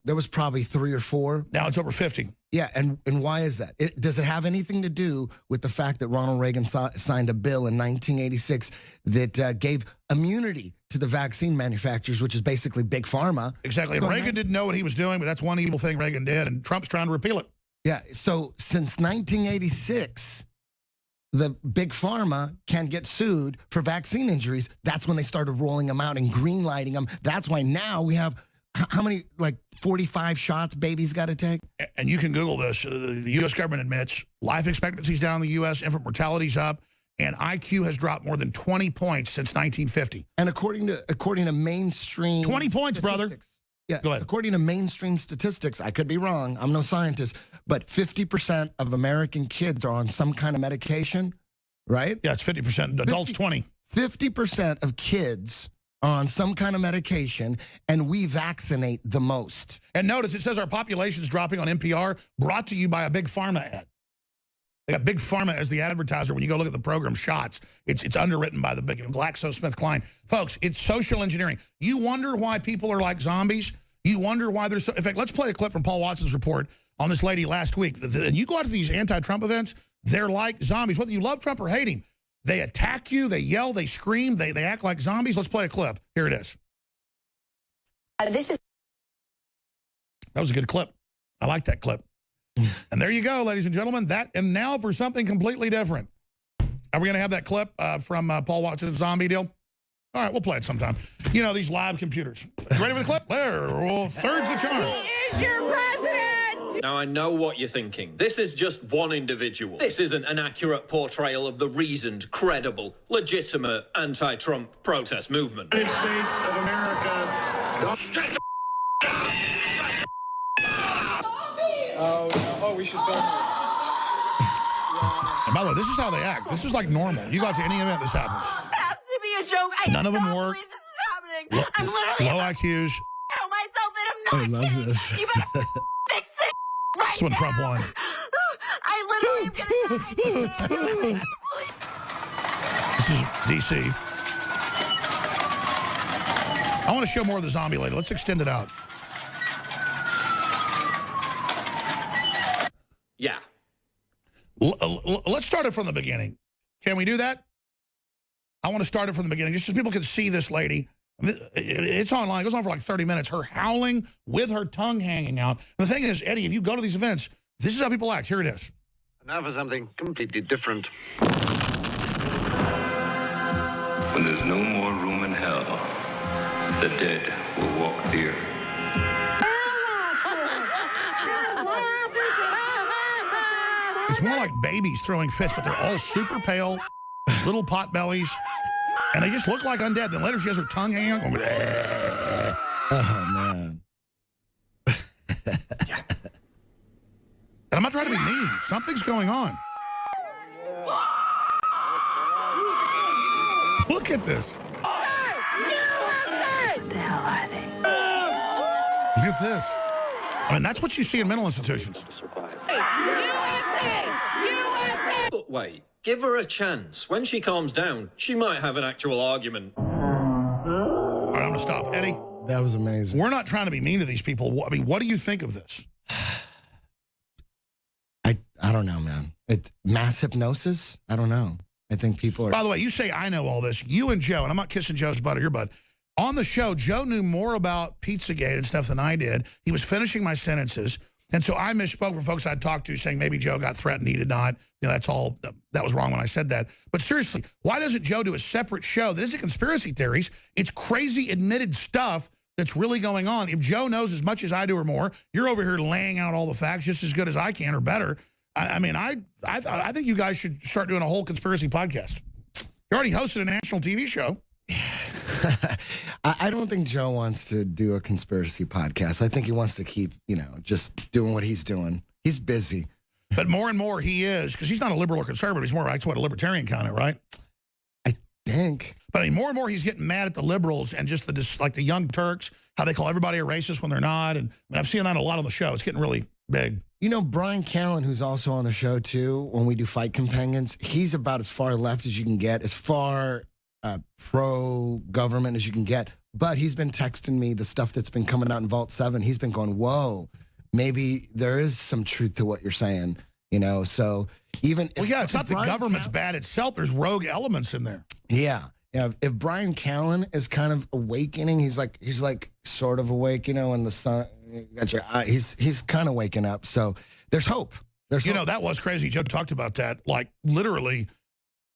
there was probably 3 or 4. Now it's over 50. Yeah, and why is that? Does it have anything to do with the fact that Ronald Reagan signed a bill in 1986 that gave immunity to the vaccine manufacturers, which is basically Big Pharma? Exactly. And Reagan didn't know what he was doing, but that's one evil thing Reagan did, and Trump's trying to repeal it. Yeah, so since 1986, the Big Pharma can get sued for vaccine injuries. That's when they started rolling them out and green-lighting them. That's why now we have, how many, 45 shots babies got to take? And you can Google this. The U.S. government admits life expectancy's down in the U.S., infant mortality's up, and IQ has dropped more than 20 points since 1950. And according to mainstream 20 points, brother. Yeah, go ahead. According to mainstream statistics, I could be wrong, I'm no scientist, but 50% of American kids are on some kind of medication, right? Yeah, it's 50%. Adults, 20. 50% of kids are on some kind of medication, and we vaccinate the most. And notice it says our population's dropping on NPR, brought to you by a Big Pharma ad. They got Big Pharma as the advertiser. When you go look at the program Shots, it's underwritten by the big GlaxoSmithKline. Folks, it's social engineering. You wonder why people are like zombies? You wonder why there's so... In fact, let's play a clip from Paul Watson's report on this lady last week. And you go out to these anti-Trump events, they're like zombies. Whether you love Trump or hate him, they attack you, they yell, they scream, they act like zombies. Let's play a clip. Here it is. That was a good clip. I like that clip. And there you go, ladies and gentlemen. And now for something completely different. Are we going to have that clip from Paul Watson's zombie deal? All right, we'll play it sometime. These live computers. You ready for the clip? There. Well, third's the charm. He is your president! Now, I know what you're thinking. This is just one individual. This isn't an accurate portrayal of the reasoned, credible, legitimate anti-Trump protest movement. United States of America. Don't shut the Oh, we should film it. And by the way, this is how they act. This is like normal. You go out to any event, this happens. It has to be a joke. None of them work. This is happening. I'm literally Low IQs. tell myself that I'm not love kidding. this. You better fix it right That's when now. Trump won. I literally am gonna die. This is D.C. I want to show more of the zombie lady. Let's extend it out. Yeah. Let's start it from the beginning. Can we do that? I want to start it from the beginning, just so people can see this lady. It's online. It goes on for like 30 minutes. Her howling with her tongue hanging out. And the thing is, Eddie, if you go to these events, this is how people act. Here it is. Now for something completely different. When there's no more room in hell, the dead will walk the earth. It's more like babies throwing fists, but they're all super pale, little pot bellies, and they just look like undead. Then later she has her tongue hanging out, going, Oh, man. And I'm not trying to be mean. Something's going on. Look at this. What the hell are they? Look at this. I mean, that's what you see in mental institutions. But wait, give her a chance. When she calms down, she might have an actual argument. All right, I'm going to stop. Eddie, That was amazing. we're not trying to be mean to these people. I mean, what do you think of this? I don't know, man. It's mass hypnosis? I don't know. I think people are... By the way, you say I know all this. You and Joe, and I'm not kissing Joe's butt or your butt. On the show, Joe knew more about Pizzagate and stuff than I did. He was finishing my sentences. And so I misspoke for folks I'd talked to saying maybe Joe got threatened. He did not. You know, that's all. That was wrong when I said that. But seriously, why doesn't Joe do a separate show that isn't conspiracy theories? It's crazy admitted stuff that's really going on. If Joe knows as much as I do or more, you're over here laying out all the facts just as good as I can or better. I mean, I think you guys should start doing a whole conspiracy podcast. You already hosted a national TV show. I don't think Joe wants to do a conspiracy podcast. I think he wants to keep, just doing what he's doing. He's busy. But more and more he is, because he's not a liberal or conservative. He's more like a libertarian kind of, right? I think. But I mean, more and more he's getting mad at the liberals and just like the young Turks, how they call everybody a racist when they're not. And I've seen that a lot on the show. It's getting really big. You know, Brian Callen, who's also on the show, too, when we do Fight Companions, he's about as far left as you can get, as far pro-government as you can get. But he's been texting me the stuff that's been coming out in Vault 7. He's been going, whoa, maybe there is some truth to what you're saying, So even well, yeah, it's not the government's bad itself. There's rogue elements in there. Yeah. If Brian Callen is kind of awakening, he's like sort of awake, and the sun got your eye. He's kind of waking up. So there's hope. There's hope. That was crazy. Joe talked about that. Like literally,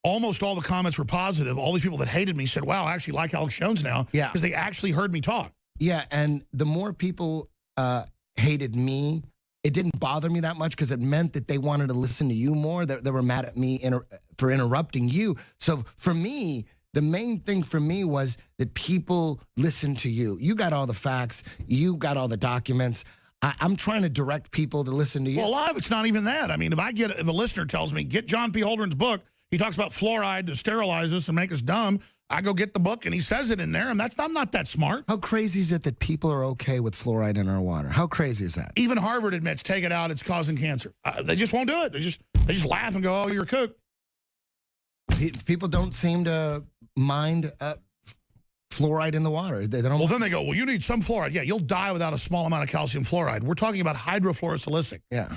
almost all the comments were positive. All these people that hated me said, "Wow, I actually like Alex Jones now." Yeah, because they actually heard me talk. Yeah, and the more people hated me, it didn't bother me that much because it meant that they wanted to listen to you more. They were mad at me for interrupting you. So for me, the main thing for me was that people listened to you. You got all the facts. You got all the documents. I'm trying to direct people to listen to you. Well, a lot of it's not even that. I mean, if a listener tells me, get John P. Holdren's book, he talks about fluoride to sterilize us and make us dumb, I go get the book and he says it in there, and I'm not that smart. How crazy is it that people are okay with fluoride in our water? How crazy is that? Even Harvard admits, take it out, it's causing cancer. They just won't do it. They just laugh and go, oh, you're a kook. People don't seem to mind fluoride in the water. They don't. Well, then they go, well, you need some fluoride. Yeah, you'll die without a small amount of calcium fluoride. We're talking about hydrofluorosilicic. Yeah.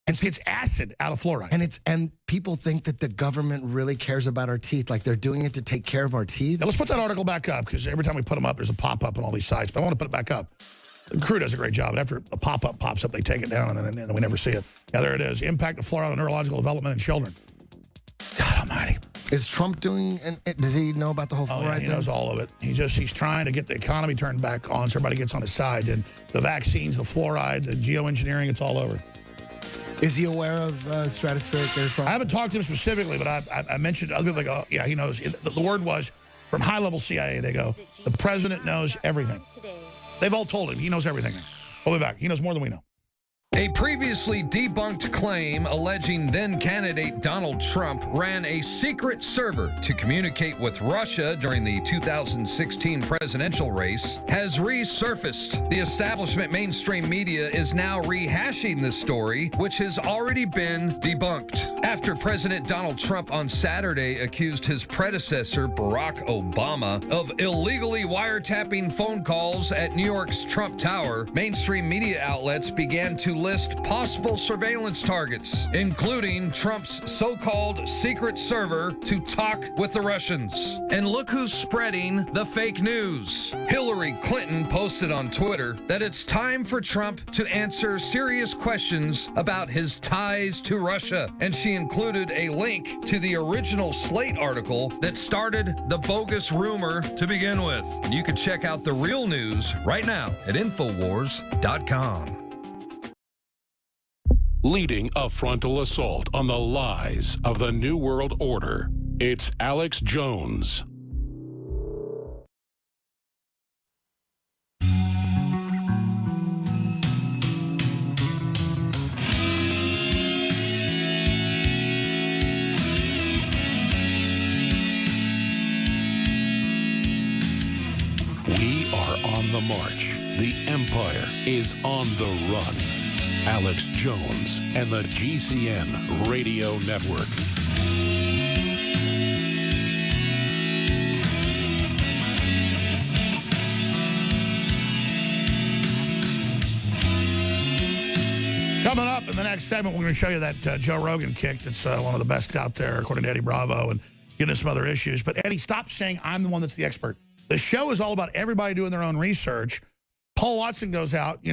It's acid out of fluoride. And people think that the government really cares about our teeth, like they're doing it to take care of our teeth. Now, let's put that article back up, because every time we put them up, there's a pop-up on all these sites. But I want to put it back up. The crew does a great job. And after a pop-up pops up, they take it down, and then we never see it. Yeah, there it is. Impact of fluoride on neurological development in children. God almighty. Is Trump doing, does he know about the whole fluoride thing? He knows all of it. He's trying to get the economy turned back on so everybody gets on his side. And the vaccines, the fluoride, the geoengineering, it's all over. Is he aware of stratospheric aerosol? I haven't talked to him specifically, but I mentioned other people. They go, yeah, he knows. The word was from high-level CIA. They go, the president knows everything. They've all told him he knows everything. We'll be back. He knows more than we know. A previously debunked claim alleging then-candidate Donald Trump ran a secret server to communicate with Russia during the 2016 presidential race has resurfaced. The establishment mainstream media is now rehashing this story, which has already been debunked. After President Donald Trump on Saturday accused his predecessor, Barack Obama, of illegally wiretapping phone calls at New York's Trump Tower, mainstream media outlets began to list possible surveillance targets, including Trump's so-called secret server to talk with the Russians. And look who's spreading the fake news. Hillary Clinton posted on Twitter that it's time for Trump to answer serious questions about his ties to Russia. And she included a link to the original Slate article that started the bogus rumor to begin with. And you can check out the real news right now at Infowars.com. Leading a frontal assault on the lies of the New World Order, it's Alex Jones. We are on the march. The empire is on the run. Alex Jones and the GCN Radio Network. Coming up in the next segment, we're going to show you that Joe Rogan kick that's one of the best out there, according to Eddie Bravo, and get into some other issues. But Eddie, stop saying I'm the one that's the expert. The show is all about everybody doing their own research. Paul Watson goes out,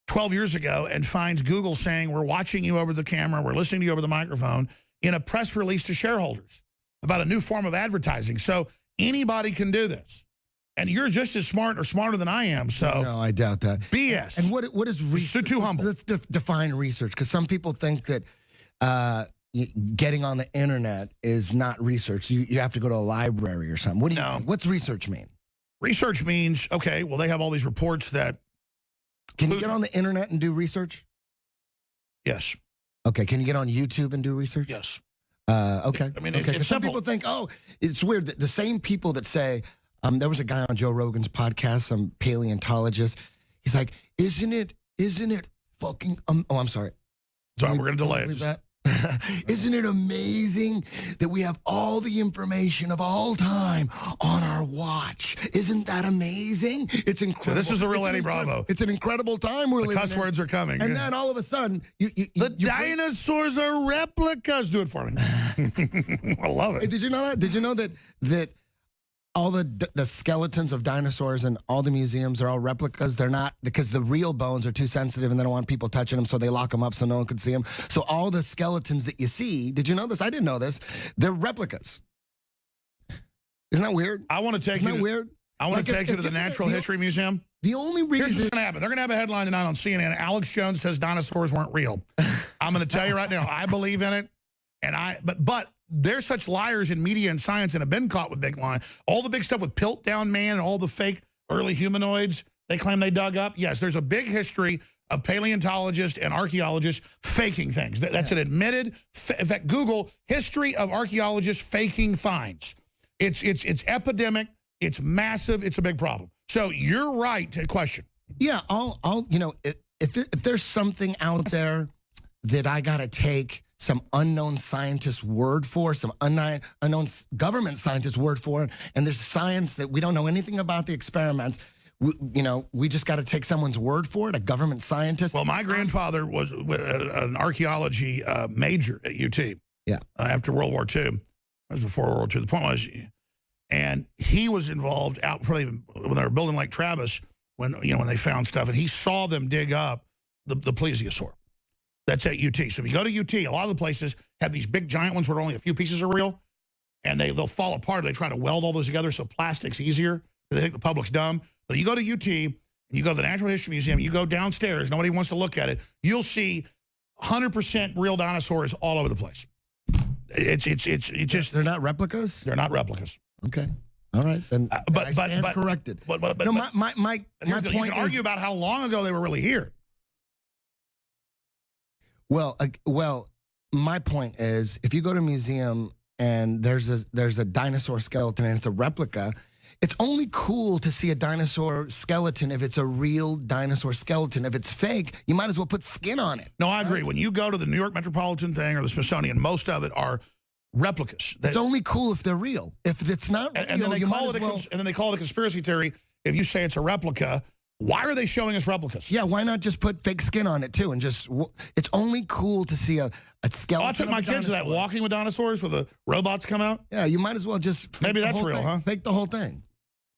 12 years ago and finds Google saying, we're watching you over the camera, we're listening to you over the microphone, in a press release to shareholders about a new form of advertising. So anybody can do this. And you're just as smart or smarter than I am. So no, I doubt that. BS. And what is research? So too humble. Let's define research, because some people think that getting on the internet is not research. You have to go to a library or something. What do you think? What's research mean? Research means, okay, well, they have all these reports that... Can you get on the internet and do research? Yes. Okay, can you get on YouTube and do research? Yes. Okay. I mean, okay. it's Some simple. people think, oh, it's weird. The same people that say, there was a guy on Joe Rogan's podcast, some paleontologist. He's like, isn't it fucking, oh, I'm sorry. Sorry, we're going to delay it. Isn't it amazing that we have all the information of all time on our watch? Isn't that amazing? It's incredible. So this is the real Eddie Bravo. It's an incredible time we're living in. The cuss words are coming. And then all of a sudden, the dinosaurs are replicas. Do it for me. I love it. Did you know that? Did you know that all the skeletons of dinosaurs in all the museums are all replicas? They're not, because the real bones are too sensitive and they don't want people touching them, so they lock them up so no one can see them. So all the skeletons that you see, did you know this? I didn't know this. They're replicas. Isn't that weird? I want to take Isn't that weird? I want to take you to the Natural History Museum. The only reason... Here's what's going to happen. They're going to have a headline tonight on CNN. Alex Jones says dinosaurs weren't real. I'm going to tell you right now, I believe in it. But they're such liars in media and science and have been caught with big lying. All the big stuff with Piltdown Man and all the fake early humanoids they claim they dug up. Yes, there's a big history of paleontologists and archaeologists faking things. That's an admitted. In fact, Google history of archaeologists faking finds. It's epidemic. It's massive. It's a big problem. So you're right to question. Yeah, if there's something out there that I got to take some unknown scientist's word for, some unknown government scientist's word for, and there's science that we don't know anything about the experiments, we just got to take someone's word for it, a government scientist. Well, my grandfather was an archaeology major at UT. Yeah. After World War II. That was before World War II. The point was, and he was involved out before when they were building Lake Travis, when they found stuff, and he saw them dig up the plesiosaur. That's at UT. So if you go to UT, a lot of the places have these big giant ones where only a few pieces are real, and they'll fall apart. They try to weld all those together so plastic's easier. They think the public's dumb. But you go to UT, and you go to the Natural History Museum, you go downstairs, nobody wants to look at it, you'll see 100% real dinosaurs all over the place. It's just... They're not replicas? They're not replicas. Okay. All right. Then I stand corrected. But my point you can argue about how long ago they were really here. Well, my point is, if you go to a museum and there's a dinosaur skeleton and it's a replica, it's only cool to see a dinosaur skeleton if it's a real dinosaur skeleton. If it's fake, you might as well put skin on it. No, I agree. Right? When you go to the New York Metropolitan thing or the Smithsonian, most of it are replicas. It's only cool if they're real. If it's not real, and then they call it a conspiracy theory if you say it's a replica. Why are they showing us replicas? Yeah, why not just put fake skin on it, too? And just, it's only cool to see a skeleton. I took my kids to that walking with dinosaurs where the robots come out. Yeah, you might as well just maybe that's real, huh? Fake the whole thing.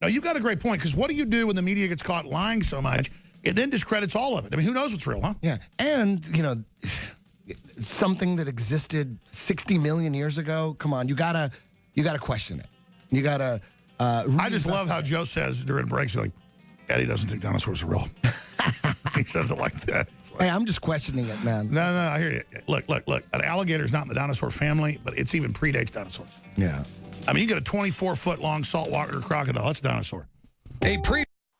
No, you've got a great point, because what do you do when the media gets caught lying so much? It then discredits all of it. I mean, who knows what's real, huh? Yeah, and, you know, something that existed 60 million years ago, come on, you gotta question it. You gotta... I just love how Joe says during breaks, like, Eddie doesn't think dinosaurs are real. He says it like that. Like, hey, I'm just questioning it, man. No, I hear you. Look. An alligator's not in the dinosaur family, but it's even predates dinosaurs. Yeah. I mean, you get a 24-foot-long saltwater crocodile. That's a dinosaur.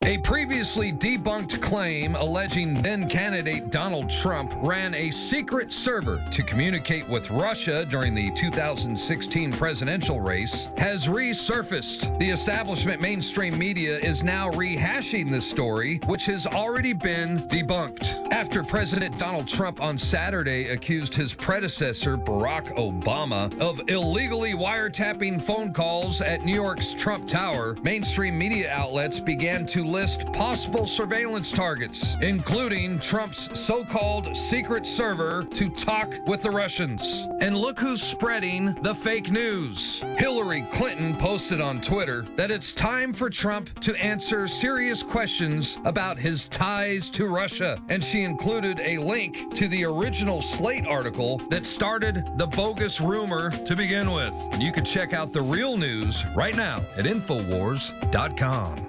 A previously debunked claim alleging then-candidate Donald Trump ran a secret server to communicate with Russia during the 2016 presidential race has resurfaced. The establishment mainstream media is now rehashing this story, which has already been debunked. After President Donald Trump on Saturday accused his predecessor, Barack Obama, of illegally wiretapping phone calls at New York's Trump Tower, mainstream media outlets began to list possible surveillance targets, including Trump's so-called secret server to talk with the Russians. And look who's spreading the fake news. Hillary Clinton posted on Twitter that it's time for Trump to answer serious questions about his ties to Russia, and she included a link to the original Slate article that started the bogus rumor to begin with. And you can check out the real news right now at Infowars.com.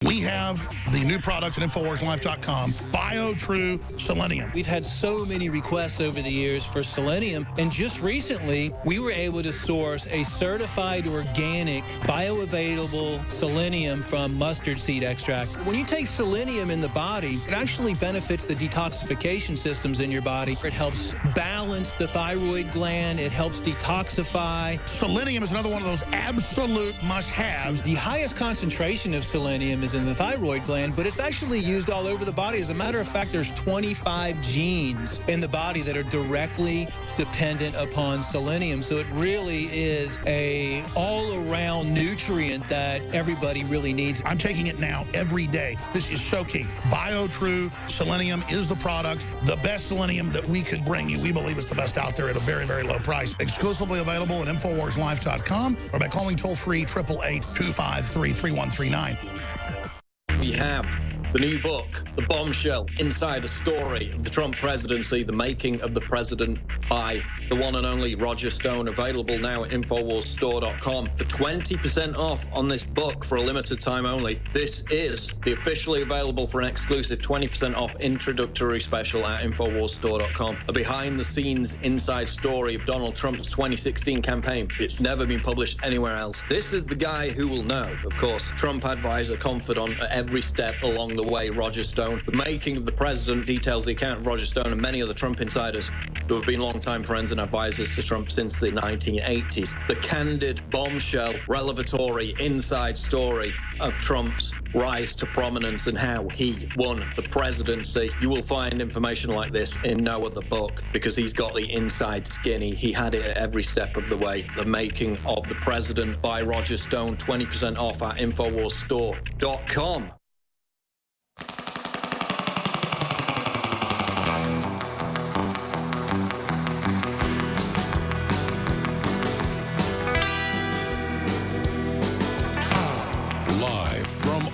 We have the new product at InfoWarsLife.com, BioTrue Selenium. We've had so many requests over the years for selenium, and just recently, we were able to source a certified organic, bioavailable selenium from mustard seed extract. When you take selenium in the body, it actually benefits the detoxification systems in your body. It helps balance the thyroid gland. It helps detoxify. Selenium is another one of those absolute must-haves. The highest concentration of selenium is in the thyroid gland, but it's actually used all over the body. As a matter of fact, there's 25 genes in the body that are directly dependent upon selenium. So it really is a all-around nutrient that everybody really needs. I'm taking it now every day. This is so key. BioTrue Selenium is the product, the best selenium that we could bring you. We believe it's the best out there at a very, very low price. Exclusively available at InfoWarsLife.com or by calling toll-free 888-253-3139. We have the new book, The Bombshell, Insider Story of the Trump Presidency, the making of the president, by the one and only Roger Stone, available now at InfoWarsStore.com for 20% off on this book for a limited time only. This is the officially available for an exclusive 20% off introductory special at InfoWarsStore.com. A behind-the-scenes inside story of Donald Trump's 2016 campaign. It's never been published anywhere else. This is the guy who will know, of course, Trump advisor, confidant at every step along the way, Roger Stone. The making of the president details the account of Roger Stone and many other Trump insiders who have been longtime friends and advisors to Trump since the 1980s. The candid, bombshell, revelatory, inside story of Trump's rise to prominence and how he won the presidency. You will find information like this in no other book because he's got the inside skinny. He had it at every step of the way. The Making of the President by Roger Stone, 20% off at InfoWarsStore.com.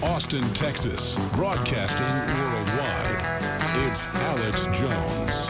Austin, Texas, broadcasting worldwide. It's Alex Jones.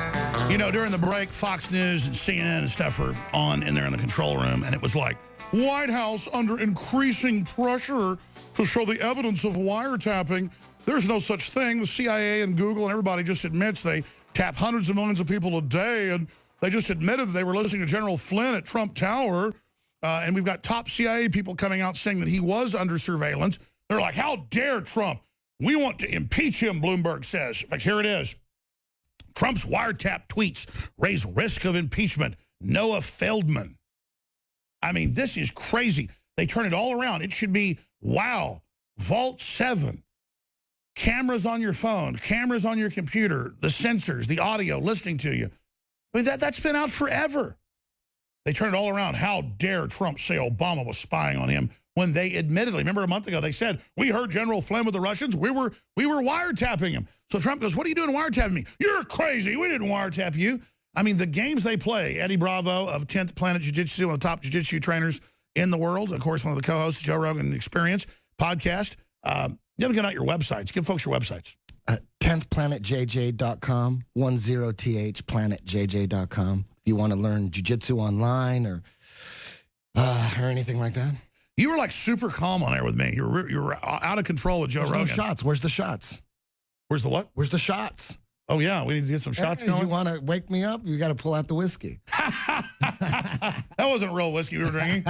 You know, during the break, Fox News and CNN and stuff were on in there in the control room, and it was like, White House under increasing pressure to show the evidence of wiretapping. There's no such thing. The CIA and Google and everybody just admits they tap hundreds of millions of people a day, and they just admitted that they were listening to General Flynn at Trump Tower, and we've got top CIA people coming out saying that he was under surveillance. They're like, how dare Trump? We want to impeach him, Bloomberg says. In fact, here it is. Trump's wiretap tweets raise risk of impeachment. Noah Feldman. I mean, this is crazy. They turn it all around. It should be, wow, Vault 7. Cameras on your phone, cameras on your computer, the sensors, the audio listening to you. I mean, that's been out forever. They turn it all around. How dare Trump say Obama was spying on him? when they admittedly, remember a month ago, they said, we heard General Flynn with the Russians. We were wiretapping him. So Trump goes, what are you doing wiretapping me? You're crazy. We didn't wiretap you. I mean, the games they play, Eddie Bravo of 10th Planet Jiu-Jitsu, one of the top jiu-jitsu trainers in the world, of course, one of the co-hosts, Joe Rogan Experience podcast. You haven't got out your websites. Give folks your websites. 10thplanetjj.com, 10th planetjj.com. If you want to learn jiu-jitsu online or anything like that. You were like super calm on air with me. You were out of control with Joe Rogan. No shots. Where's the shots? Where's the what? Where's the shots? Oh, yeah. We need to get some shots going. You want to wake me up? You got to pull out the whiskey. That wasn't real whiskey we were drinking.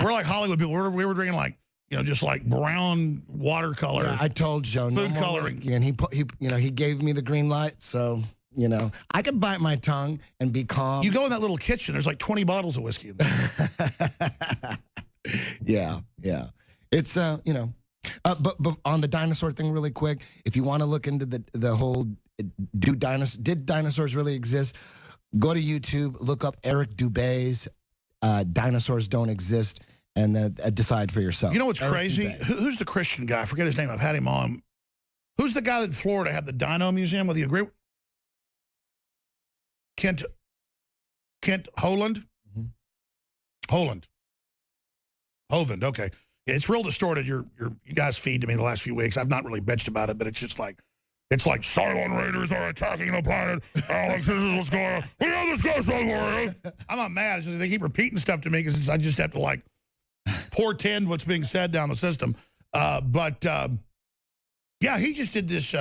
We're like Hollywood people. We were drinking like, just like brown watercolor. Yeah, I told Joe. Food no coloring. Whiskey, and he gave me the green light. So, I could bite my tongue and be calm. You go in that little kitchen. There's like 20 bottles of whiskey in there. Yeah. It's, but on the dinosaur thing really quick, if you want to look into the whole, did dinosaurs really exist? Go to YouTube, look up Eric Dubé's Dinosaurs Don't Exist, and then decide for yourself. You know what's Eric crazy? Who's the Christian guy? I forget his name. I've had him on. Who's the guy that in Florida had the Dino Museum? Whether you agree? Kent Holand? Mm-hmm. Hovind, okay. Yeah, it's real distorted. You guys feed to me the last few weeks. I've not really bitched about it, but it's just like, Cylon Raiders are attacking the planet. Alex, this is what's going on. We know this goes somewhere. I'm not mad. They keep repeating stuff to me because I just have to like portend what's being said down the system. Yeah, he just did this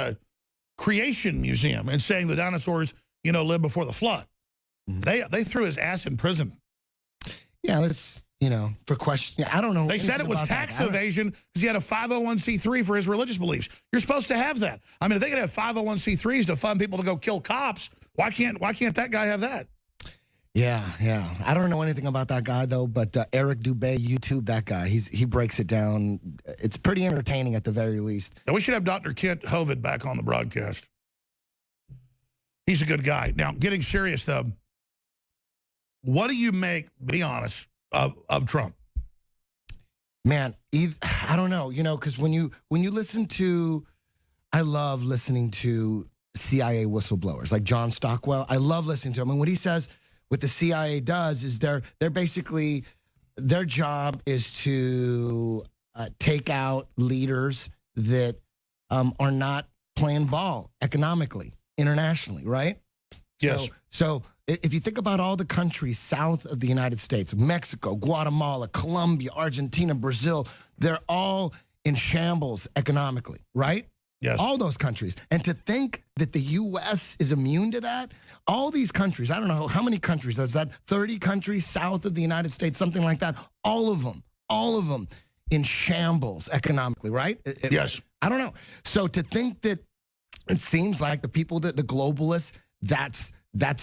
creation museum and saying the dinosaurs, lived before the flood. Mm-hmm. They threw his ass in prison. Yeah, that's, for question. I don't know. They said it was tax evasion because he had a 501c3 for his religious beliefs. You're supposed to have that. I mean, if they could have 501c3s to fund people to go kill cops, why can't that guy have that? Yeah. I don't know anything about that guy, though, but Eric Dubé, YouTube, that guy, he breaks it down. It's pretty entertaining at the very least. Now, we should have Dr. Kent Hovind back on the broadcast. He's a good guy. Now, getting serious, though, what do you make, be honest, of Trump? Man, I don't know, because when you listen to, I love listening to CIA whistleblowers like John Stockwell. I love listening to him. And what he says, what the CIA does is they're basically, their job is to take out leaders that are not playing ball economically, internationally, right? Yes. So if you think about all the countries south of the United States, Mexico, Guatemala, Colombia, Argentina, Brazil, they're all in shambles economically, right? Yes. All those countries. And to think that the U.S. is immune to that, all these countries, I don't know how many countries, is that 30 countries south of the United States, something like that, all of them in shambles economically, right? Yes. I don't know. So to think that it seems like the people, that the globalists, that's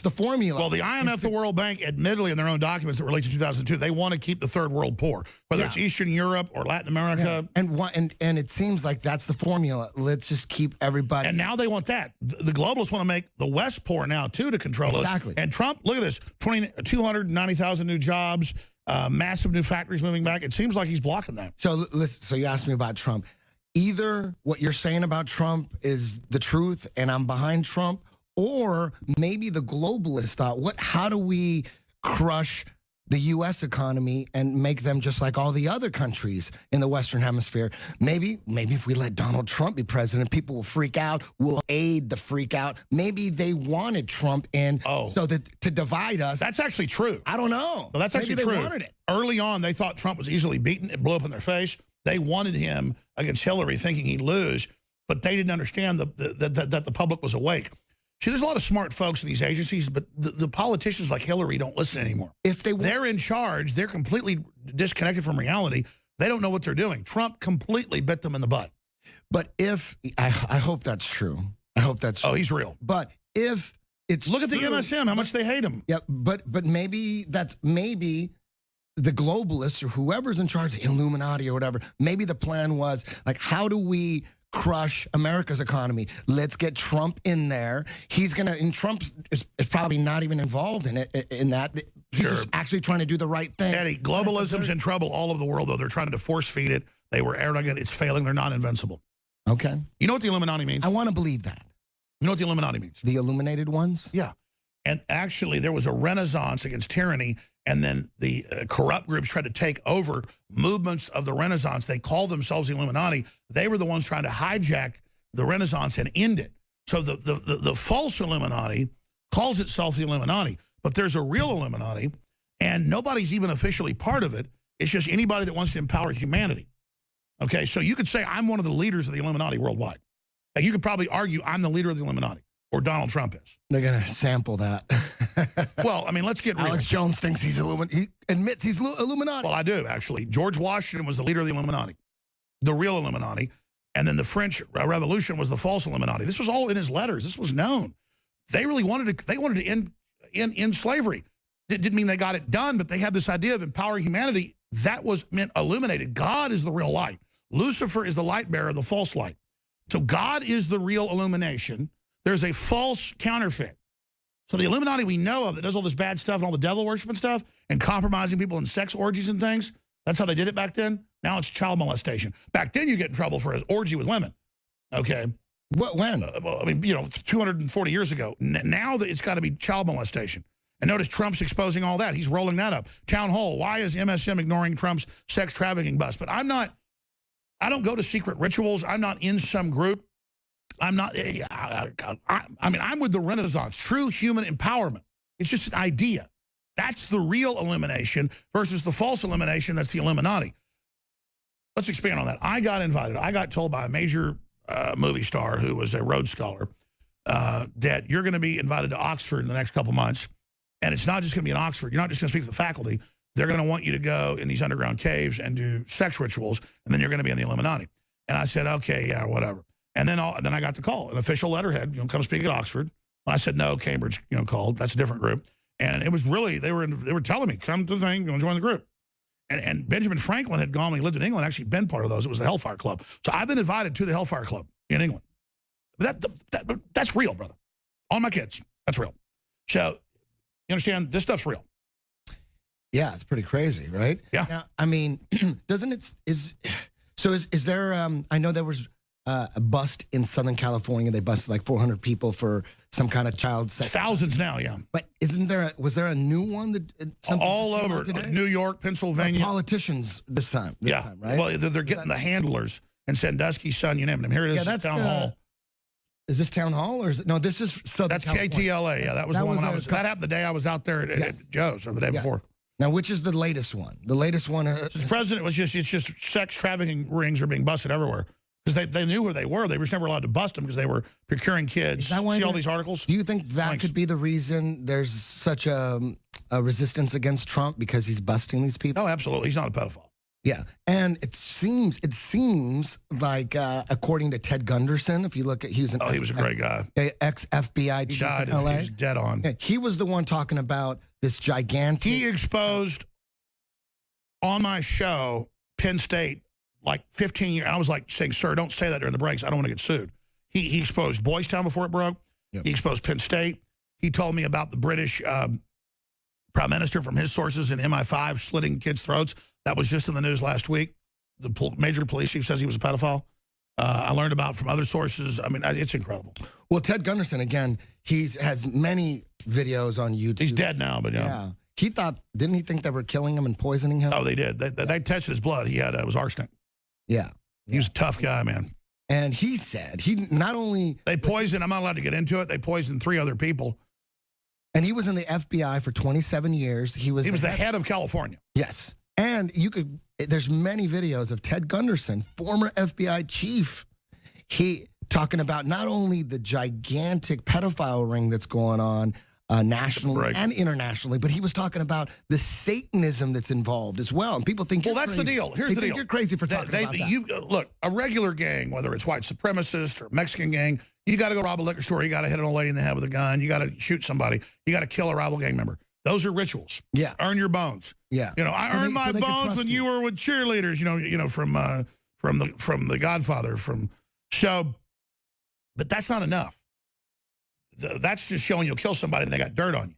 the formula. Well, the IMF, the World Bank, admittedly in their own documents that relate to 2002, they want to keep the third world poor, whether it's Eastern Europe or Latin America. Yeah. And it seems like that's the formula. Let's just keep everybody. And now they want that. The globalists want to make the West poor now, too, to control us. Exactly. And Trump, look at this, 290,000 new jobs, massive new factories moving back. It seems like he's blocking that. So listen, so you asked me about Trump. Either what you're saying about Trump is the truth and I'm behind Trump, or maybe the globalists thought, how do we crush the U.S. economy and make them just like all the other countries in the Western Hemisphere? Maybe if we let Donald Trump be president, people will freak out. We'll aid the freak out. Maybe they wanted Trump in so that to divide us. That's actually true. I don't know. No, that's actually true. They wanted it. Early on, they thought Trump was easily beaten. It blew up in their face. They wanted him against Hillary, thinking he'd lose, but they didn't understand that the public was awake. See, there's a lot of smart folks in these agencies, but the politicians like Hillary don't listen anymore. If they're in charge, they're completely disconnected from reality. They don't know what they're doing. Trump completely bit them in the butt. But I hope that's true. I hope that's true. Oh, he's real. But if it's look at the MSM, how much they hate him. Yeah, but maybe the globalists or whoever's in charge, the Illuminati or whatever, maybe the plan was like, how do we crush America's economy? Let's get Trump in there. He's gonna, and Trump is probably not even involved in it, in that. He's Sure. just actually trying to do the right thing. Eddie, globalism's in trouble all over the world, though. They're trying to force feed it. They were arrogant. It's failing. They're not invincible. Okay. You know what the Illuminati means? I want to believe that. You know what the Illuminati means? The illuminated ones? Yeah. And actually, there was a renaissance against tyranny, and then the corrupt groups tried to take over movements of the Renaissance. They called themselves the Illuminati. They were the ones trying to hijack the Renaissance and end it. So the false Illuminati calls itself the Illuminati, but there's a real Illuminati, and nobody's even officially part of it. It's just anybody that wants to empower humanity. Okay, so you could say I'm one of the leaders of the Illuminati worldwide. And you could probably argue I'm the leader of the Illuminati, or Donald Trump is. They're going to sample that. Well, I mean, let's get real. Alex Jones thinks he's Illuminati. He admits he's Illuminati. Well, I do, actually. George Washington was the leader of the Illuminati, the real Illuminati. And then the French Revolution was the false Illuminati. This was all in his letters. This was known. They really wanted to end slavery. It didn't mean they got it done, but they had this idea of empowering humanity. That was meant illuminated. God is the real light. Lucifer is the light bearer, the false light. So God is the real illumination. There's a false counterfeit. So the Illuminati we know of that does all this bad stuff and all the devil worship and stuff and compromising people in sex orgies and things, that's how they did it back then. Now it's child molestation. Back then you get in trouble for an orgy with women. Okay. What, when? Well, I mean, 240 years ago. Now that it's got to be child molestation. And notice Trump's exposing all that. He's rolling that up. Town Hall, why is MSM ignoring Trump's sex trafficking bust? But I don't go to secret rituals. I'm not in some group. I'm not, I mean, I'm with the Renaissance, true human empowerment. It's just an idea. That's the real illumination versus the false illumination that's the Illuminati. Let's expand on that. I got invited. I got told by a major movie star who was a Rhodes Scholar that you're going to be invited to Oxford in the next couple months. And it's not just going to be in Oxford. You're not just going to speak to the faculty. They're going to want you to go in these underground caves and do sex rituals, and then you're going to be in the Illuminati. And I said, okay, yeah, whatever. And then I got the call, an official letterhead, come speak at Oxford. And I said, no, Cambridge, called. That's a different group. And it was really, they were telling me, come to the thing, join the group. And Benjamin Franklin had gone when he lived in England, actually been part of those. It was the Hellfire Club. So I've been invited to the Hellfire Club in England. But that's real, brother. All my kids, that's real. So, you understand, this stuff's real. Yeah, it's pretty crazy, right? Yeah. Now, I mean, doesn't it, is there, I know there was a bust in Southern California. They busted like 400 people for some kind of child sex. Thousands now, yeah. But was there a new one that all over New York, Pennsylvania? Politicians this time, right? Well, they're getting the handlers and Sandusky, son, you name them. Here it is, yeah, that's Town Hall. Is this Town Hall or is it? No, this is Southern That's California. KTLA. Yeah, that was the one when I was. That happened the day I was out there at Joe's, or the day before. Now, which is the latest one? The latest one. The president was it's just sex trafficking rings are being busted everywhere because they knew where they were. They were just never allowed to bust them because they were procuring kids. See all these articles? Do you think that could be the reason there's such a resistance against Trump because he's busting these people? Oh, absolutely. He's not a pedophile. Yeah, and it seems like according to Ted Gunderson, if you look at he was a great guy, ex-FBI chief in LA. He's dead on. Yeah, he was the one talking about this gigantic. He exposed on my show Penn State like 15 years. I was like saying, "Sir, don't say that during the breaks. I don't want to get sued." He exposed Boys Town before it broke. Yep. He exposed Penn State. He told me about the British Prime Minister from his sources in MI5 slitting kids' throats. That was just in the news last week. The major police chief says he was a pedophile. I learned about from other sources. I mean, it's incredible. Well, Ted Gunderson, again, has many videos on YouTube. He's dead now, but yeah. Didn't he think they were killing him and poisoning him? Oh, they did. They tested his blood. He had, it was arsenic. Yeah. He was a tough guy, man. And he said, he not only... They poisoned, I'm not allowed to get into it, they poisoned 3 other people. And he was in the FBI for 27 years. He was the head of California. Yes. And there's many videos of Ted Gunderson, former FBI chief, he talking about not only the gigantic pedophile ring that's going on nationally and internationally, but he was talking about the Satanism that's involved as well. And people think, well, that's the deal. Here's the deal. You're crazy for talking about that. Look, a regular gang, whether it's white supremacist or Mexican gang, you got to go rob a liquor store. You got to hit an old lady in the head with a gun. You got to shoot somebody. You got to kill a rival gang member. Those are rituals. Yeah. Earn your bones. Yeah. I earned my bones when you were with cheerleaders, from the Godfather, but that's not enough. That's just showing you'll kill somebody and they got dirt on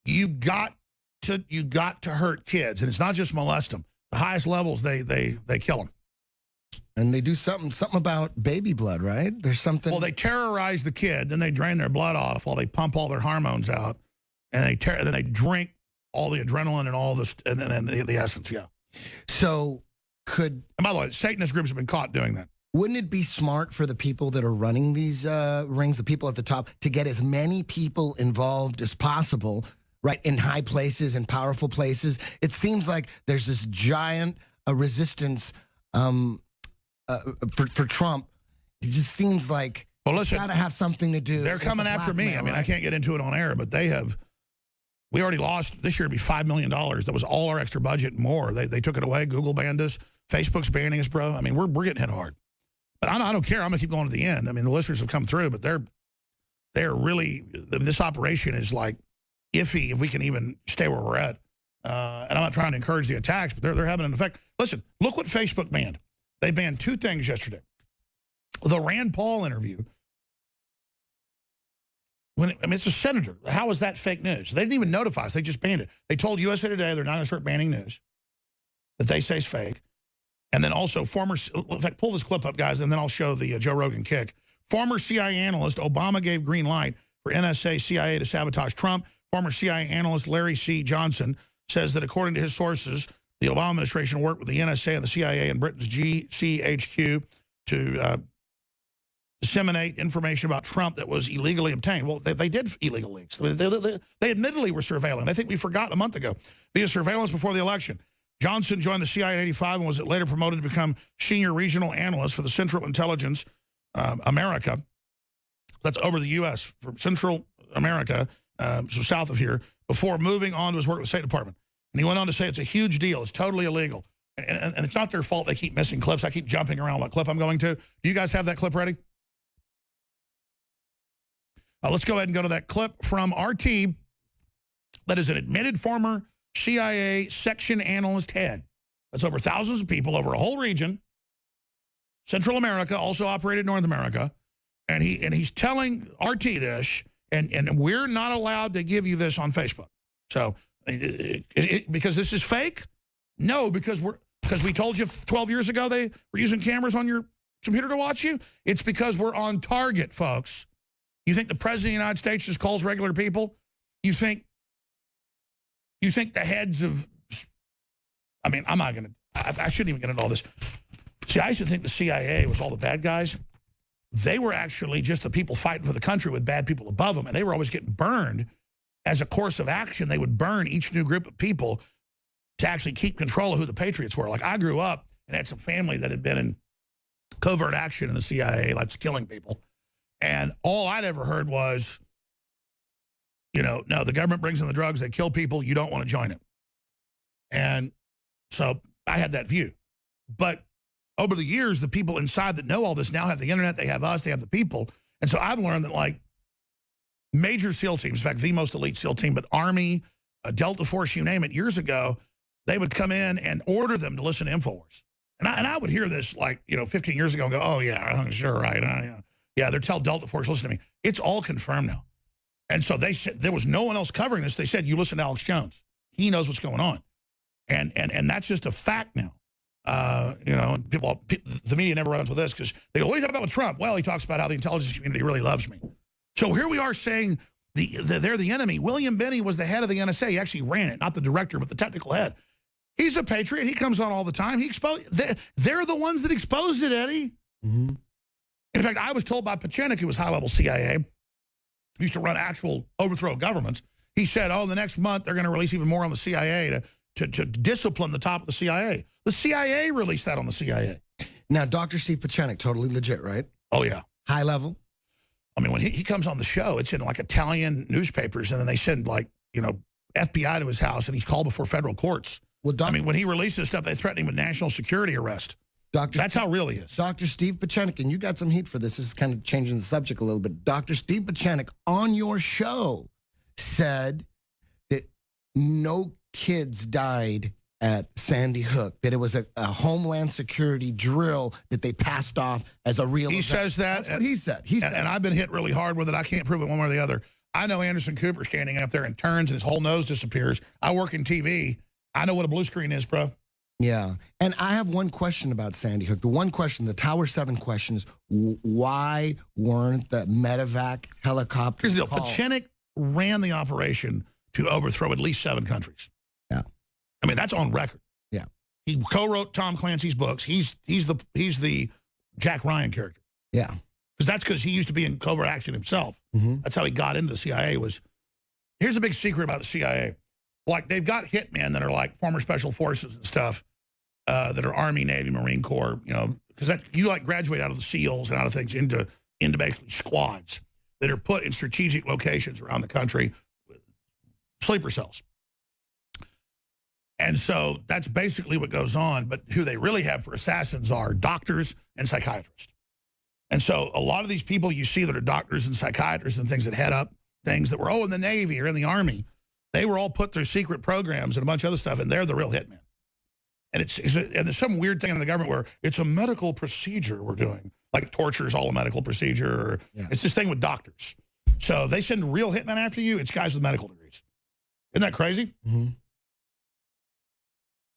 you. You got to hurt kids, and it's not just molest them. The highest levels, they kill them. And they do something about baby blood, right? There's something. Well, they terrorize the kid, then they drain their blood off while they pump all their hormones out, and then they drink all the adrenaline and all this, and then the essence. Yeah. So and by the way, Satanist groups have been caught doing that. Wouldn't it be smart for the people that are running these rings, the people at the top, to get as many people involved as possible, right, in high places and powerful places? It seems like there's this giant resistance for Trump. It just seems like it's got to have something to do. They're coming after me. I mean, I can't get into it on air, but we already lost, this year it'd be $5 million. That was all our extra budget and more. They took it away. Google banned us. Facebook's banning us, bro. I mean, we're getting hit hard. But I don't care. I'm going to keep going to the end. I mean, the listeners have come through, but they're really, this operation is like iffy if we can even stay where we're at. And I'm not trying to encourage the attacks, but they're having an effect. Listen, look what Facebook banned. They banned 2 things yesterday. The Rand Paul interview. It's a senator. How is that fake news? They didn't even notify us. They just banned it. They told USA Today they're not going to start banning news that they say is fake. And then also in fact, pull this clip up, guys, and then I'll show the Joe Rogan kick. Former CIA analyst, Obama gave green light for NSA, CIA to sabotage Trump. Former CIA analyst Larry C. Johnson says that according to his sources, the Obama administration worked with the NSA and the CIA and Britain's GCHQ to disseminate information about Trump that was illegally obtained. Well, they did illegal leaks. They admittedly were surveilling. I think we forgot a month ago via surveillance before the election. Johnson joined the CIA in '85 and was later promoted to become senior regional analyst for the Central Intelligence America. That's over the U.S. from Central America, so south of here, before moving on to his work with the State Department. And he went on to say it's a huge deal. It's totally illegal. And it's not their fault they keep missing clips. I keep jumping around what clip I'm going to. Do you guys have that clip ready? Let's go ahead and go to that clip from RT that is an admitted former CIA section analyst head. That's over thousands of people over a whole region. Central America, also operated North America. And he's telling RT this, and we're not allowed to give you this on Facebook. So, because this is fake? No, because we told you 12 years ago they were using cameras on your computer to watch you. It's because we're on target, folks. You think the President of the United States just calls regular people? You think the heads of, I mean, I'm not going to, I shouldn't even get into all this. See, I used to think the CIA was all the bad guys. They were actually just the people fighting for the country with bad people above them, and they were always getting burned. As a course of action, they would burn each new group of people to actually keep control of who the patriots were. Like, I grew up and had some family that had been in covert action in the CIA, like killing people. And all I'd ever heard was, no, the government brings in the drugs, they kill people, you don't want to join it. And so I had that view. But over the years, the people inside that know all this now have the internet, they have us, they have the people. And so I've learned that, like, major SEAL teams, in fact, the most elite SEAL team, but Army, Delta Force, you name it, years ago, they would come in and order them to listen to InfoWars. And I would hear this, 15 years ago and go, oh, yeah, sure, right. Yeah, they're telling Delta Force, listen to me. It's all confirmed now. And so they said there was no one else covering this. They said, you listen to Alex Jones. He knows what's going on. And that's just a fact now. And people, the media never runs with this because they go, what are you talking about with Trump? Well, he talks about how the intelligence community really loves me. So here we are saying they're the enemy. William Binney was the head of the NSA. He actually ran it, not the director, but the technical head. He's a patriot. He comes on all the time. They're the ones that exposed it, Eddie. Mm-hmm. In fact, I was told by Pachenik, who was high-level CIA, used to run actual overthrow governments. He said, the next month they're going to release even more on the CIA to discipline the top of the CIA. The CIA released that on the CIA. Now, Dr. Steve Pachenik, totally legit, right? Oh, yeah. High level? I mean, when he comes on the show, it's in, Italian newspapers, and then they send, FBI to his house, and he's called before federal courts. Well, when he releases stuff, they threaten him with national security arrest. That's how real he is. Dr. Steve Pachenik, and you got some heat for this. This is kind of changing the subject a little bit. Dr. Steve Pachenik on your show said that no kids died at Sandy Hook, that it was a Homeland Security drill that they passed off as a real event. Says that. That's what he said. And I've been hit really hard with it. I can't prove it one way or the other. I know Anderson Cooper standing up there and turns and his whole nose disappears. I work in TV. I know what a blue screen is, bro. Yeah. And I have one question about Sandy Hook. The one question, the Tower 7 question is, why weren't the medevac helicopters Here's the deal. Pachenik ran the operation to overthrow at least 7 countries. Yeah. I mean, that's on record. Yeah. He co-wrote Tom Clancy's books. He's the Jack Ryan character. Yeah. Because he used to be in covert action himself. That's how he got into the CIA. Here's a big secret about the CIA. Like, they've got hitmen that are like former special forces and stuff that are Army, Navy, Marine Corps, you know, because you like graduate out of the SEALs and out of things into basically squads that are put in strategic locations around the country, sleeper cells. And so that's basically what goes on. But who they really have for assassins are doctors and psychiatrists. And so a lot of these people you see that are doctors and psychiatrists and things that head up things that were, in the Navy or in the Army, they were all put through secret programs and a bunch of other stuff, and they're the real hitmen. And and there's some weird thing in the government where it's a medical procedure we're doing. Like torture is all a medical procedure. Or It's this thing with doctors. So they send real hitmen after you. It's guys with medical degrees. Isn't that crazy?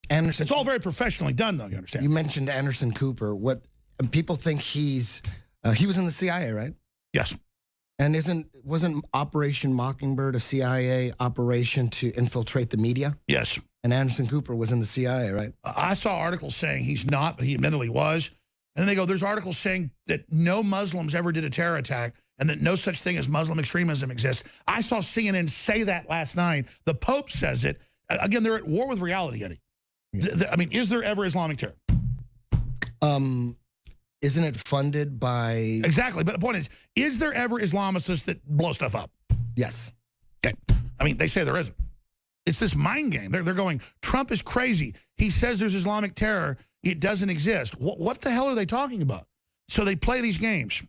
Anderson, it's all very professionally done, though, you understand? You mentioned Anderson Cooper. What people think he was in the CIA, right? Yes. And wasn't Operation Mockingbird a CIA operation to infiltrate the media? Yes. And Anderson Cooper was in the CIA, right? I saw articles saying he's not, but he admittedly was. And then they go, there's articles saying that no Muslims ever did a terror attack and that no such thing as Muslim extremism exists. I saw CNN say that last night. The Pope says it. Again, they're at war with reality, Eddie. Yeah. I mean, is there ever Islamic terror? Isn't it funded by... Exactly. But the point is there ever Islamicists that blow stuff up? Yes. Okay. I mean, they say there isn't. It's this mind game. They're going, Trump is crazy. He says there's Islamic terror. It doesn't exist. What the hell are they talking about? So they play these games.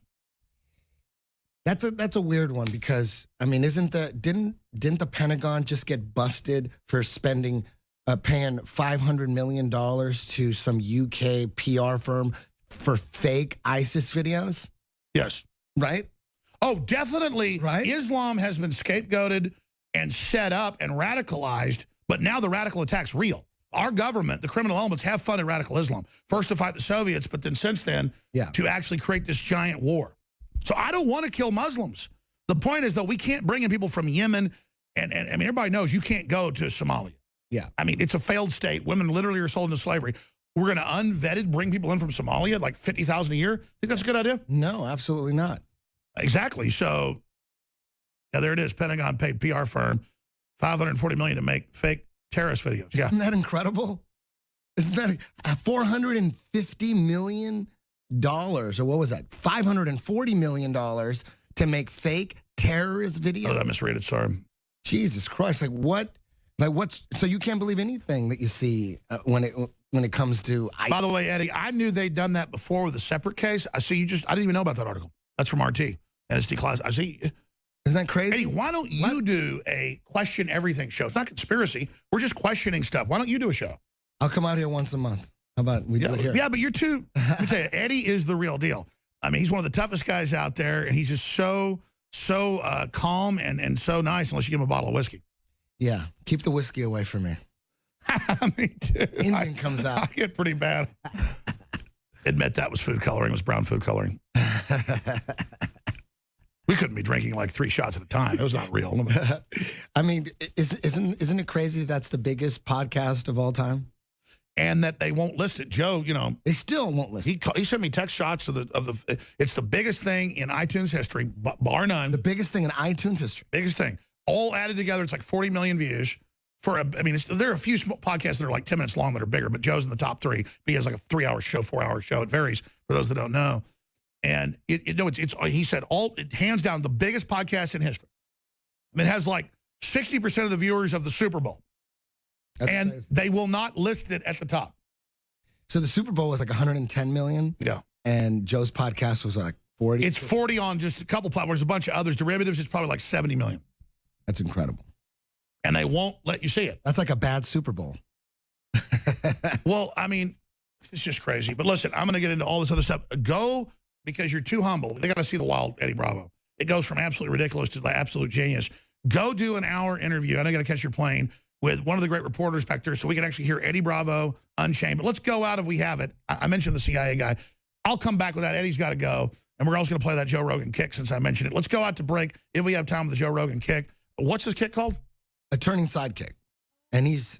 That's a weird one because, I mean, didn't the Pentagon just get busted for paying $500 million to some UK PR firm for fake ISIS videos? Yes. Right? Oh, definitely. Right? Islam has been scapegoated and set up and radicalized, but now the radical attack's real. Our government, the criminal elements, have funded radical Islam. First to fight the Soviets, but then since then to actually create this giant war. So I don't want to kill Muslims. The point is, though, we can't bring in people from Yemen. And I mean, everybody knows you can't go to Somalia. Yeah. I mean, it's a failed state. Women literally are sold into slavery. We're going to unvetted bring people in from Somalia, like 50,000 a year? Think that's a good idea? No, absolutely not. Exactly. So, yeah, there it is. Pentagon paid PR firm $540 million to make fake terrorist videos. Yeah. Isn't that incredible? Isn't that $450 million? Or what was that? $540 million to make fake terrorist videos? Oh, I misread it. Sorry. Jesus Christ. Like what? Like what's, so you can't believe anything that you see when it comes to... By the way, Eddie, I knew they'd done that before with a separate case. I didn't even know about that article. That's from RT. And it's declassified. I see. Isn't that crazy? Eddie, why don't you do a question everything show? It's not conspiracy. We're just questioning stuff. Why don't you do a show? I'll come out here once a month. How about we do it here? Yeah, but you're too... Let me tell you, Eddie is the real deal. I mean, he's one of the toughest guys out there, and he's just so calm and so nice unless you give him a bottle of whiskey. Yeah, keep the whiskey away from me. Me too. Indian comes out. I get pretty bad. Admit that was food coloring. It was brown food coloring. We couldn't be drinking like 3 shots at a time. It was not real. I mean, isn't it crazy that's the biggest podcast of all time? And that they won't list it. Joe, you know. They still won't list it. He sent me text shots of it's the biggest thing in iTunes history, bar none. The biggest thing in iTunes history. Biggest thing. All added together, it's like 40 million views. There are a few podcasts that are like 10 minutes long that are bigger, but Joe's in the top 3. He has like a 3-hour show, 4-hour show. It varies for those that don't know. And he said hands down the biggest podcast in history. I mean, it has like 60% of the viewers of the Super Bowl. That's and crazy. They will not list it at the top. So the Super Bowl was like 110 million. Yeah. And Joe's podcast was like 40. It's 40 on just a couple platforms. A bunch of others. Derivatives, it's probably like 70 million. That's incredible. And they won't let you see it. That's like a bad Super Bowl. Well, I mean, it's just crazy. But listen, I'm going to get into all this other stuff. Go because you're too humble. They got to see the wild Eddie Bravo. It goes from absolutely ridiculous to absolute genius. Go do an hour interview. I know you got to catch your plane with one of the great reporters back there so we can actually hear Eddie Bravo Unchained. But let's go out if we have it. I mentioned the CIA guy. I'll come back with that. Eddie's got to go. And we're also going to play that Joe Rogan kick since I mentioned it. Let's go out to break if we have time with the Joe Rogan kick. What's this kick called? A turning sidekick. And he's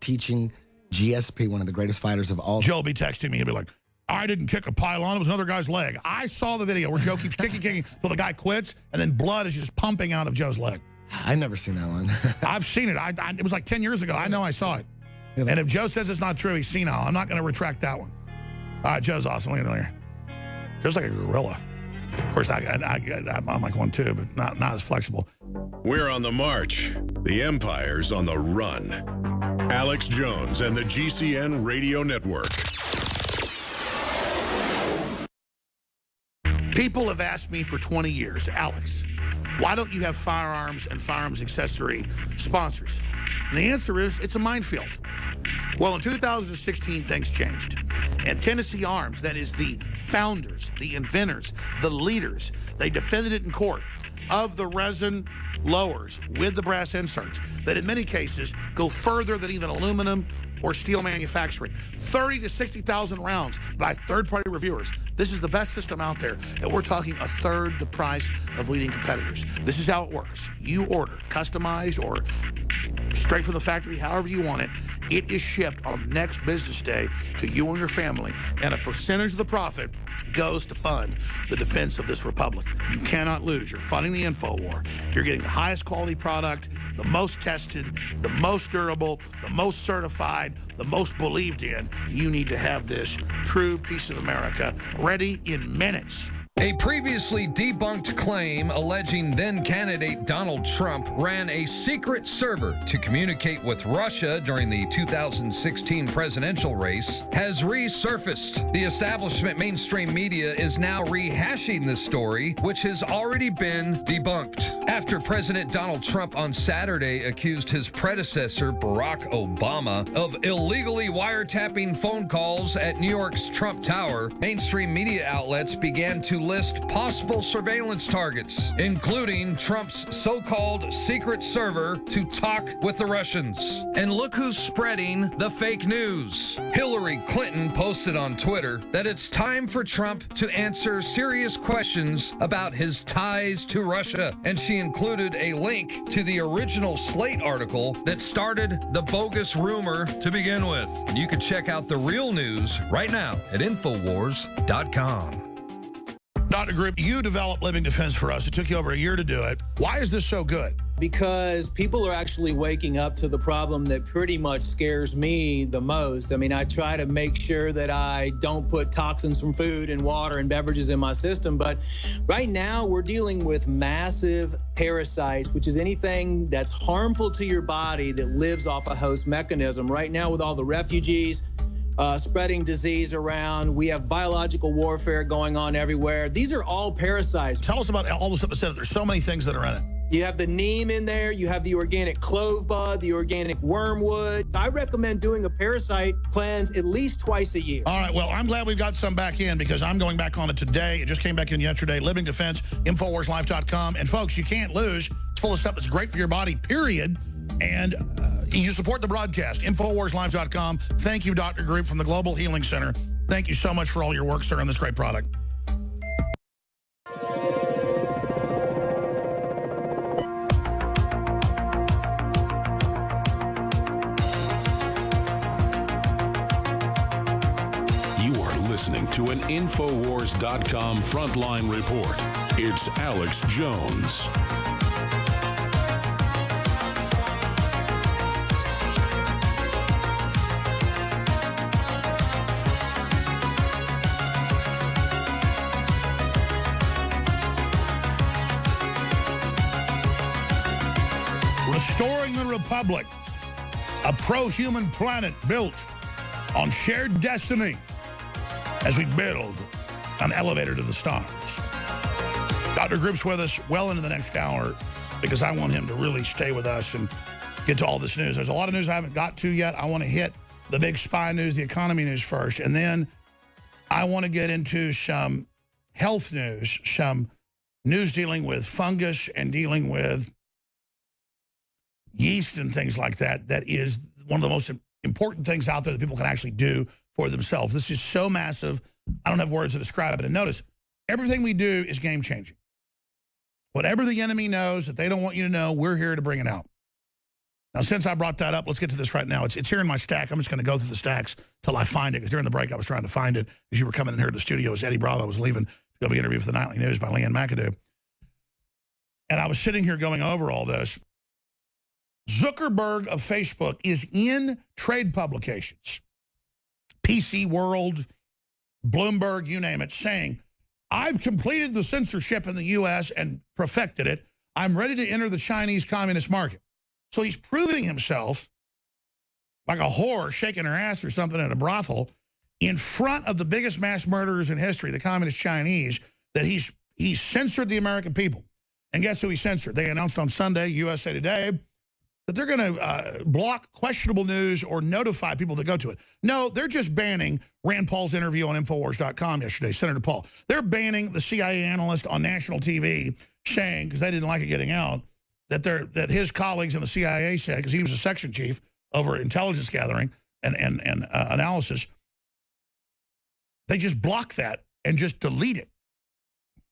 teaching GSP, one of the greatest fighters of all. Joe will be texting me. He'll be like, I didn't kick a pylon. It was another guy's leg. I saw the video where Joe keeps kicking till the guy quits, and then blood is just pumping out of Joe's leg. I've never seen that one. I've seen it. It was like 10 years ago. I know I saw it. And if Joe says it's not true, he's senile. I'm not going to retract that one. All right, Joe's awesome. Look at there. Joe's like a gorilla. Of course, I'm like one too, but not as flexible. We're on the march. The Empire's on the run. Alex Jones and the GCN Radio Network. People have asked me for 20 years, Alex, why don't you have firearms and firearms accessory sponsors? And the answer is, it's a minefield. Well, in 2016, things changed. And Tennessee Arms, that is the founders, the inventors, the leaders, they defended it in court of the resin lowers with the brass inserts that in many cases go further than even aluminum or steel manufacturing. 30 to 60,000 rounds by third-party reviewers. This is the best system out there, and we're talking a third the price of leading competitors. This is how it works. You order customized or straight from the factory, however you want it. It is shipped on the next business day to you and your family, and a percentage of the profit goes to fund the defense of this republic. You cannot lose. You're funding the info war. You're getting the highest quality product, the most tested, the most durable, the most certified, the most believed in. You need to have this true piece of America ready in minutes. A previously debunked claim alleging then-candidate Donald Trump ran a secret server to communicate with Russia during the 2016 presidential race has resurfaced. The establishment mainstream media is now rehashing the story, which has already been debunked. After President Donald Trump on Saturday accused his predecessor, Barack Obama, of illegally wiretapping phone calls at New York's Trump Tower, mainstream media outlets began to list possible surveillance targets, including Trump's so-called secret server to talk with the Russians. And look who's spreading the fake news. Hillary Clinton posted on Twitter that it's time for Trump to answer serious questions about his ties to Russia, and she included a link to the original Slate article that started the bogus rumor to begin with. And you can check out the real news right now at Infowars.com. Dr. Group, you developed Living Defense for us. It took you over a year to do it. Why is this so good? Because people are actually waking up to the problem that pretty much scares me the most. I mean, I try to make sure that I don't put toxins from food and water and beverages in my system. But right now, we're dealing with massive parasites, which is anything that's harmful to your body that lives off a host mechanism. Right now, with all the refugees, spreading disease around. We have biological warfare going on everywhere. These are all parasites. Tell us about all the stuff that said there's so many things that are in it. You have the neem in there. You have the organic clove bud, the organic wormwood. I recommend doing a parasite cleanse at least twice a year. All right, well, I'm glad we've got some back in because I'm going back on it today. It just came back in yesterday. Living Defense, InfoWarsLife.com. And folks, you can't lose. It's full of stuff that's great for your body, period. And you support the broadcast, InfoWarsLife.com. Thank you, Dr. Group from the Global Healing Center. Thank you so much for all your work, sir, on this great product. You are listening to an Infowars.com frontline report. It's Alex Jones. Restoring the Republic, a pro-human planet built on shared destiny as we build an elevator to the stars. Dr. Group's with us well into the next hour because I want him to really stay with us and get to all this news. There's a lot of news I haven't got to yet. I want to hit the big spy news, the economy news first, and then I want to get into some health news, some news dealing with fungus and dealing with yeast and things like that, that is one of the most important things out there that people can actually do for themselves. This is so massive, I don't have words to describe it. And notice, everything we do is game-changing. Whatever the enemy knows that they don't want you to know, we're here to bring it out. Now, since I brought that up, let's get to this right now. It's here in my stack. I'm just going to go through the stacks till I find it, because during the break I was trying to find it as you were coming in here to the studio as Eddie Bravo was leaving to go be interviewed for the Nightly News by Leanne McAdoo. And I was sitting here going over all this. Zuckerberg of Facebook is in trade publications, PC World, Bloomberg, you name it, saying, I've completed the censorship in the U.S. and perfected it. I'm ready to enter the Chinese communist market. So he's proving himself like a whore shaking her ass or something at a brothel in front of the biggest mass murderers in history, the communist Chinese, that he's censored the American people. And guess who he censored? They announced on Sunday, USA Today, that they're going to block questionable news or notify people that go to it. No, they're just banning Rand Paul's interview on Infowars.com yesterday, Senator Paul. They're banning the CIA analyst on national TV saying, because they didn't like it getting out, that his colleagues in the CIA said, because he was a section chief over intelligence gathering and analysis, they just block that and just delete it.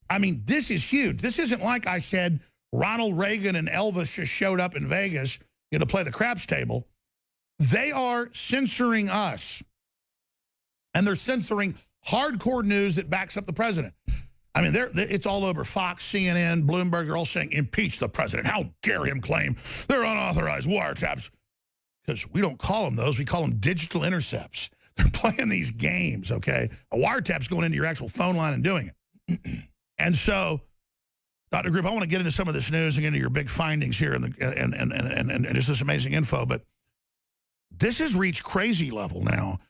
I mean, this is huge. This isn't like I said Ronald Reagan and Elvis just showed up in Vegas, to play the craps table. They are censoring us. And they're censoring hardcore news that backs up the president. I mean, it's all over Fox, CNN, Bloomberg. They're all saying, impeach the president. How dare him claim they're unauthorized wiretaps? Because we don't call them those. We call them digital intercepts. They're playing these games, okay? A wiretap's going into your actual phone line and doing it. And so, Dr. Group, I want to get into some of this news and get into your big findings here and just this amazing info. But this has reached crazy level now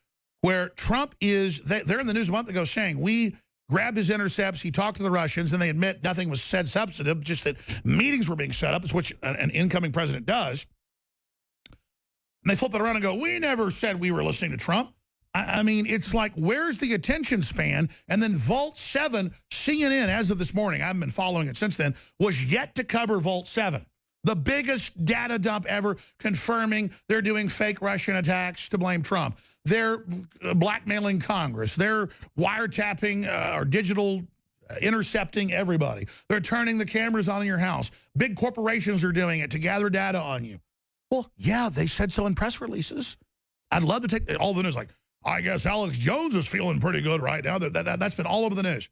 where Trump is, they're in the news a month ago saying, we grabbed his intercepts, he talked to the Russians, and they admit nothing was said substantive, just that meetings were being set up, which an incoming president does. And they flip it around and go, we never said we were listening to Trump. I mean, it's like, where's the attention span? And then Vault 7, CNN, as of this morning, I haven't been following it since then, was yet to cover Vault 7. The biggest data dump ever, confirming they're doing fake Russian attacks to blame Trump. They're blackmailing Congress. They're wiretapping or digital intercepting everybody. They're turning the cameras on in your house. Big corporations are doing it to gather data on you. Well, yeah, they said so in press releases. I'd love to take all the news like, I guess Alex Jones is feeling pretty good right now. That's been all over the news.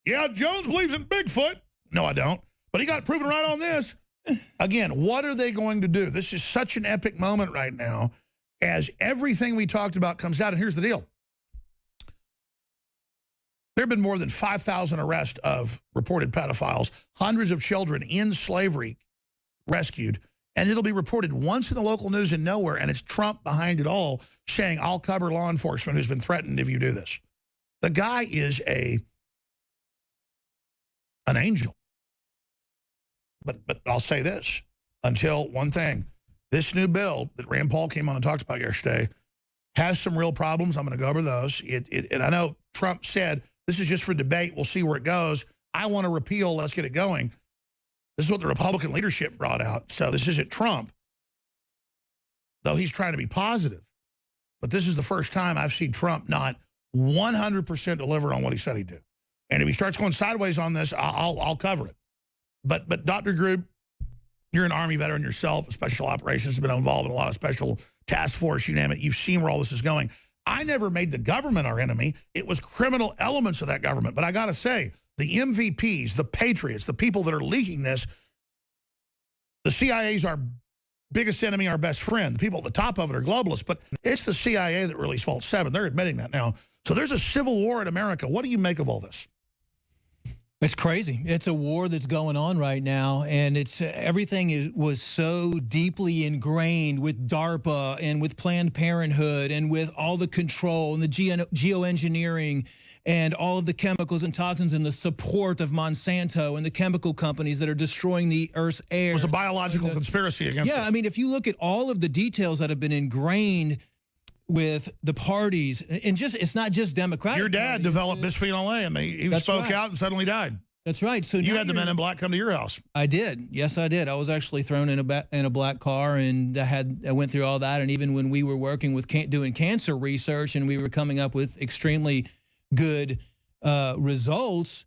Yeah, Jones believes in Bigfoot. No, I don't. But he got proven right on this. Again, what are they going to do? This is such an epic moment right now as everything we talked about comes out. And here's the deal. There have been more than 5,000 arrests of reported pedophiles, hundreds of children in slavery rescued. And it'll be reported once in the local news and nowhere, and it's Trump behind it all saying, I'll cover law enforcement who's been threatened if you do this. The guy is an angel. But I'll say this, until one thing, this new bill that Rand Paul came on and talked about yesterday has some real problems. I'm going to go over those. And I know Trump said, this is just for debate. We'll see where it goes. I want to repeal. Let's get it going. This is what the Republican leadership brought out. So this isn't Trump, though he's trying to be positive. But this is the first time I've seen Trump not 100% deliver on what he said he'd do. And if he starts going sideways on this, I'll cover it. But Dr. Grube, you're an Army veteran yourself. Special operations, have been involved in a lot of special task force, you name it. You've seen where all this is going. I never made the government our enemy. It was criminal elements of that government. But I got to say, the MVPs, the patriots, the people that are leaking this, the CIA's our biggest enemy, our best friend. The people at the top of it are globalists, but it's the CIA that released Vault 7. They're admitting that now. So there's a civil war in America. What do you make of all this? It's crazy. It's a war that's going on right now, and it's everything was so deeply ingrained with DARPA and with Planned Parenthood and with all the control and the geoengineering and all of the chemicals and toxins and the support of Monsanto and the chemical companies that are destroying the Earth's air. It was a biological conspiracy against us. Yeah, I mean, if you look at all of the details that have been ingrained with the parties, and just it's not just Democratic. Your dad developed bisphenol A, and he spoke out and suddenly died. That's right. So you had the men in black come to your house. I did. Yes, I did. I was actually thrown in a black car, and I went through all that. And even when we were working with doing cancer research, and we were coming up with extremely good results,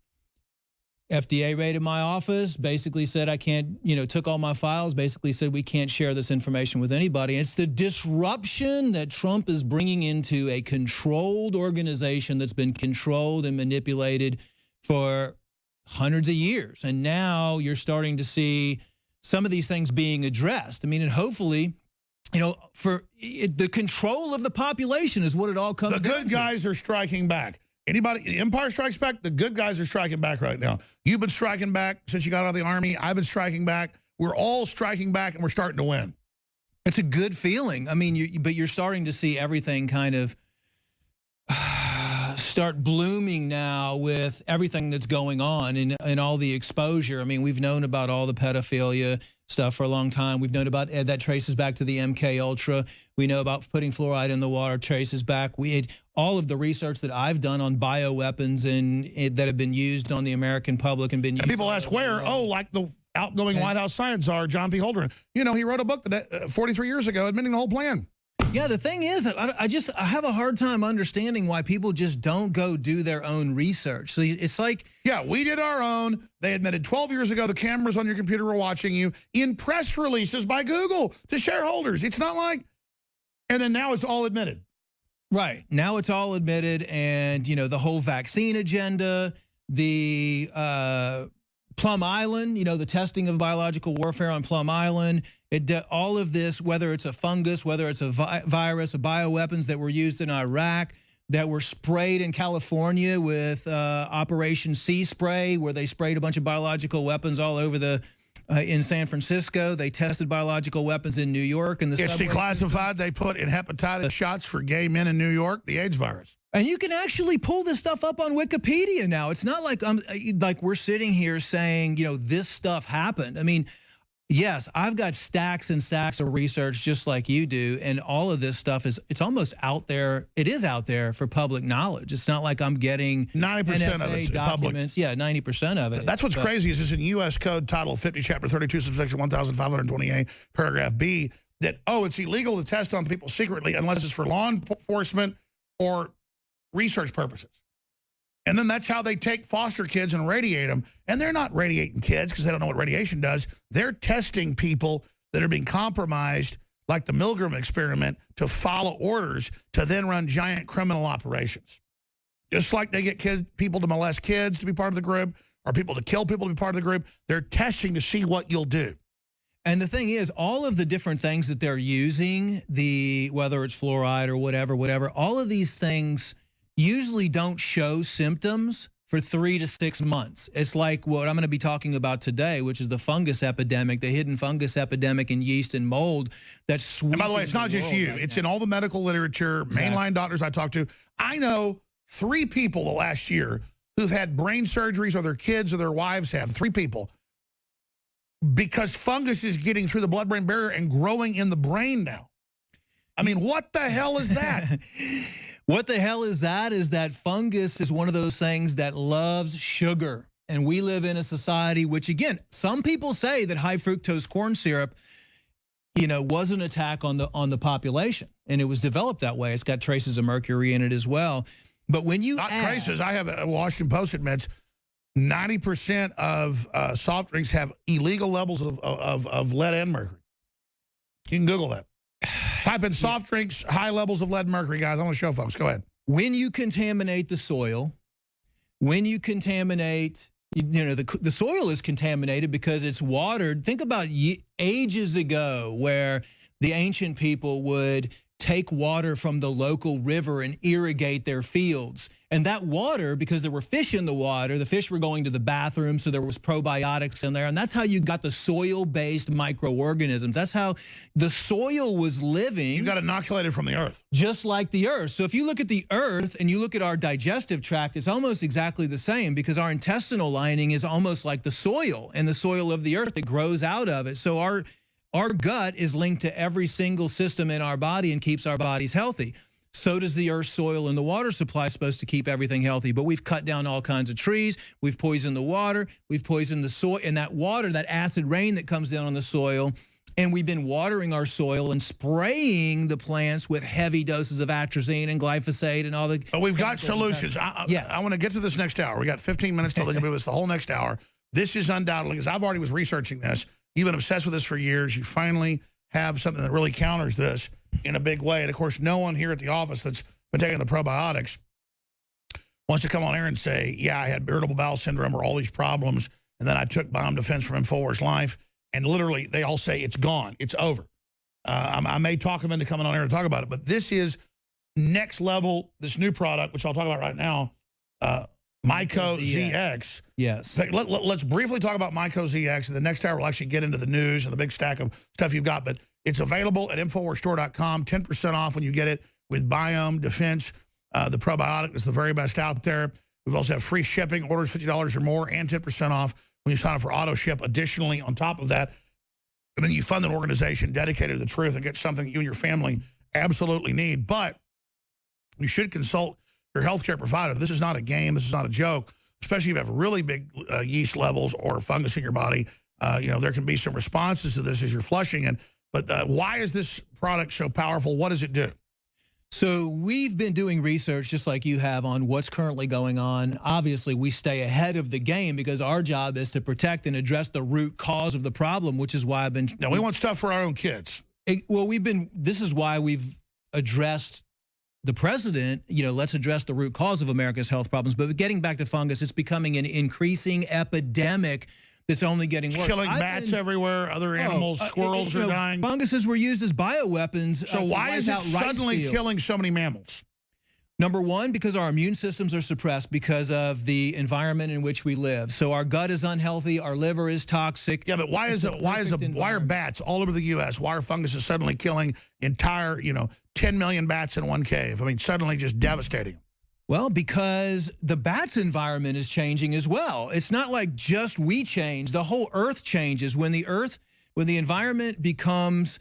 FDA raided my office, basically said I can't, took all my files, basically said we can't share this information with anybody. It's the disruption that Trump is bringing into a controlled organization that's been controlled and manipulated for hundreds of years. And now you're starting to see some of these things being addressed. I mean, and hopefully, the control of the population is what it all comes down to. The good guys are striking back. Anybody, Empire Strikes Back, the good guys are striking back right now. You've been striking back since you got out of the Army. I've been striking back. We're all striking back, and we're starting to win. It's a good feeling. I mean, but you're starting to see everything kind of start blooming now with everything that's going on and all the exposure. I mean, we've known about all the pedophilia stuff for a long time. We've known about that traces back to the MK Ultra. We know about putting fluoride in the water traces back. All of the research that I've done on bioweapons that have been used on the American public and been used. People ask where? Oh, like the outgoing White House science czar, John P. Holdren. He wrote a book 43 years ago admitting the whole plan. Yeah, the thing is, I have a hard time understanding why people just don't go do their own research. So it's like... Yeah, we did our own. They admitted 12 years ago the cameras on your computer were watching you in press releases by Google to shareholders. It's not like... And then now it's all admitted. Right. Now it's all admitted, and, the whole vaccine agenda, the Plum Island, the testing of biological warfare on Plum Island, all of this, whether it's a fungus, whether it's a virus, a bioweapons that were used in Iraq, that were sprayed in California with Operation Sea Spray, where they sprayed a bunch of biological weapons all over in San Francisco. They tested biological weapons in New York. And it's declassified. They put in hepatitis shots for gay men in New York, the AIDS virus. And you can actually pull this stuff up on Wikipedia now. It's not like we're sitting here saying, this stuff happened. I mean, yes, I've got stacks and stacks of research just like you do, and all of this stuff it's almost out there. It is out there for public knowledge. It's not like I'm getting 90% of it's documents. Public. Yeah, 90% of it. That's what's crazy is in U.S. Code Title 50, Chapter 32, subsection 1528, paragraph B, that, it's illegal to test on people secretly unless it's for law enforcement or research purposes. And then that's how they take foster kids and radiate them. And they're not radiating kids because they don't know what radiation does. They're testing people that are being compromised, like the Milgram experiment, to follow orders to then run giant criminal operations. Just like they get people to molest kids to be part of the group, or people to kill people to be part of the group, they're testing to see what you'll do. And the thing is, all of the different things that they're using, whether it's fluoride or whatever, all of these things usually don't show symptoms for 3 to 6 months. It's like what I'm going to be talking about today, which is the fungus epidemic, the hidden fungus epidemic in yeast and mold that's. And by the way, it's not just you. It's in all the medical literature, mainline doctors I talk to. I know 3 people the last year who've had brain surgeries, or their kids or their wives have, 3 people, because fungus is getting through the blood-brain barrier and growing in the brain now. I mean, what the hell is that? What the hell is that? Is that fungus is one of those things that loves sugar. And we live in a society which, again, some people say that high fructose corn syrup, was an attack on the population. And it was developed that way. It's got traces of mercury in it as well. But when you Not traces. I have a Washington Post admits 90% of soft drinks have illegal levels of lead and mercury. You can Google that. Type in soft drinks, high levels of lead and mercury, guys. I want to show folks. Go ahead. When you contaminate the soil, when you contaminate, the soil is contaminated because it's watered. Think about ages ago where the ancient people would take water from the local river and irrigate their fields. And that water, because there were fish in the water, the fish were going to the bathroom, so there was probiotics in there. And that's how you got the soil-based microorganisms. That's how the soil was living. You got inoculated from the earth. Just like the earth. So if you look at the earth and you look at our digestive tract, it's almost exactly the same, because our intestinal lining is almost like the soil and the soil of the earth that grows out of it. So our gut is linked to every single system in our body and keeps our bodies healthy. So does the earth's soil and the water supply supposed to keep everything healthy. But we've cut down all kinds of trees. We've poisoned the water. We've poisoned the soil. And that water, that acid rain that comes down on the soil, and we've been watering our soil and spraying the plants with heavy doses of atrazine and glyphosate and all the... But we've got solutions. I want to get to this next hour. We got 15 minutes till they can move us the whole next hour. This is undoubtedly, because I've already was researching this. You've been obsessed with this for years. You finally have something that really counters this in a big way. And, of course, no one here at the office that's been taking the probiotics wants to come on air and say, yeah, I had irritable bowel syndrome or all these problems, and then I took bomb defense from InfoWars Life. And literally, they all say it's gone. It's over. I may talk them into coming on air and talk about it, but this is next level, this new product, which I'll talk about right now, Myco ZX. Yes. Let's briefly talk about Myco ZX, and the next hour we'll actually get into the news and the big stack of stuff you've got. But it's available at InfoWarsStore.com, 10% off when you get it with Biome Defense, the probiotic that's the very best out there. We've also have free shipping, orders $50 or more, and 10% off when you sign up for auto ship. Additionally, on top of that, and then you fund an organization dedicated to the truth and get something you and your family absolutely need. But you should consult your healthcare provider. This is not a game. This is not a joke, especially if you have really big yeast levels or fungus in your body. You know, there can be some responses to this as you're flushing. But why is this product so powerful? What does it do? So we've been doing research just like you have on what's currently going on. Obviously, we stay ahead of the game because our job is to protect and address the root cause of the problem, which is why I've been... Now, we want stuff for our own kids. This is why we've addressed the president, you know, let's address the root cause of America's health problems. But getting back to fungus, it's becoming an increasing epidemic that's only getting worse. Killing bats everywhere, other animals, squirrels are dying. Funguses were used as bioweapons. So why is it suddenly killing so many mammals? Number one, because our immune systems are suppressed because of the environment in which we live. So our gut is unhealthy, our liver is toxic. Yeah, but why are bats all over the U.S.? Why are funguses suddenly killing entire, 10 million bats in one cave? I mean, suddenly just devastating. Well, because the bat's environment is changing as well. It's not like just we change. The whole earth changes. When the environment becomes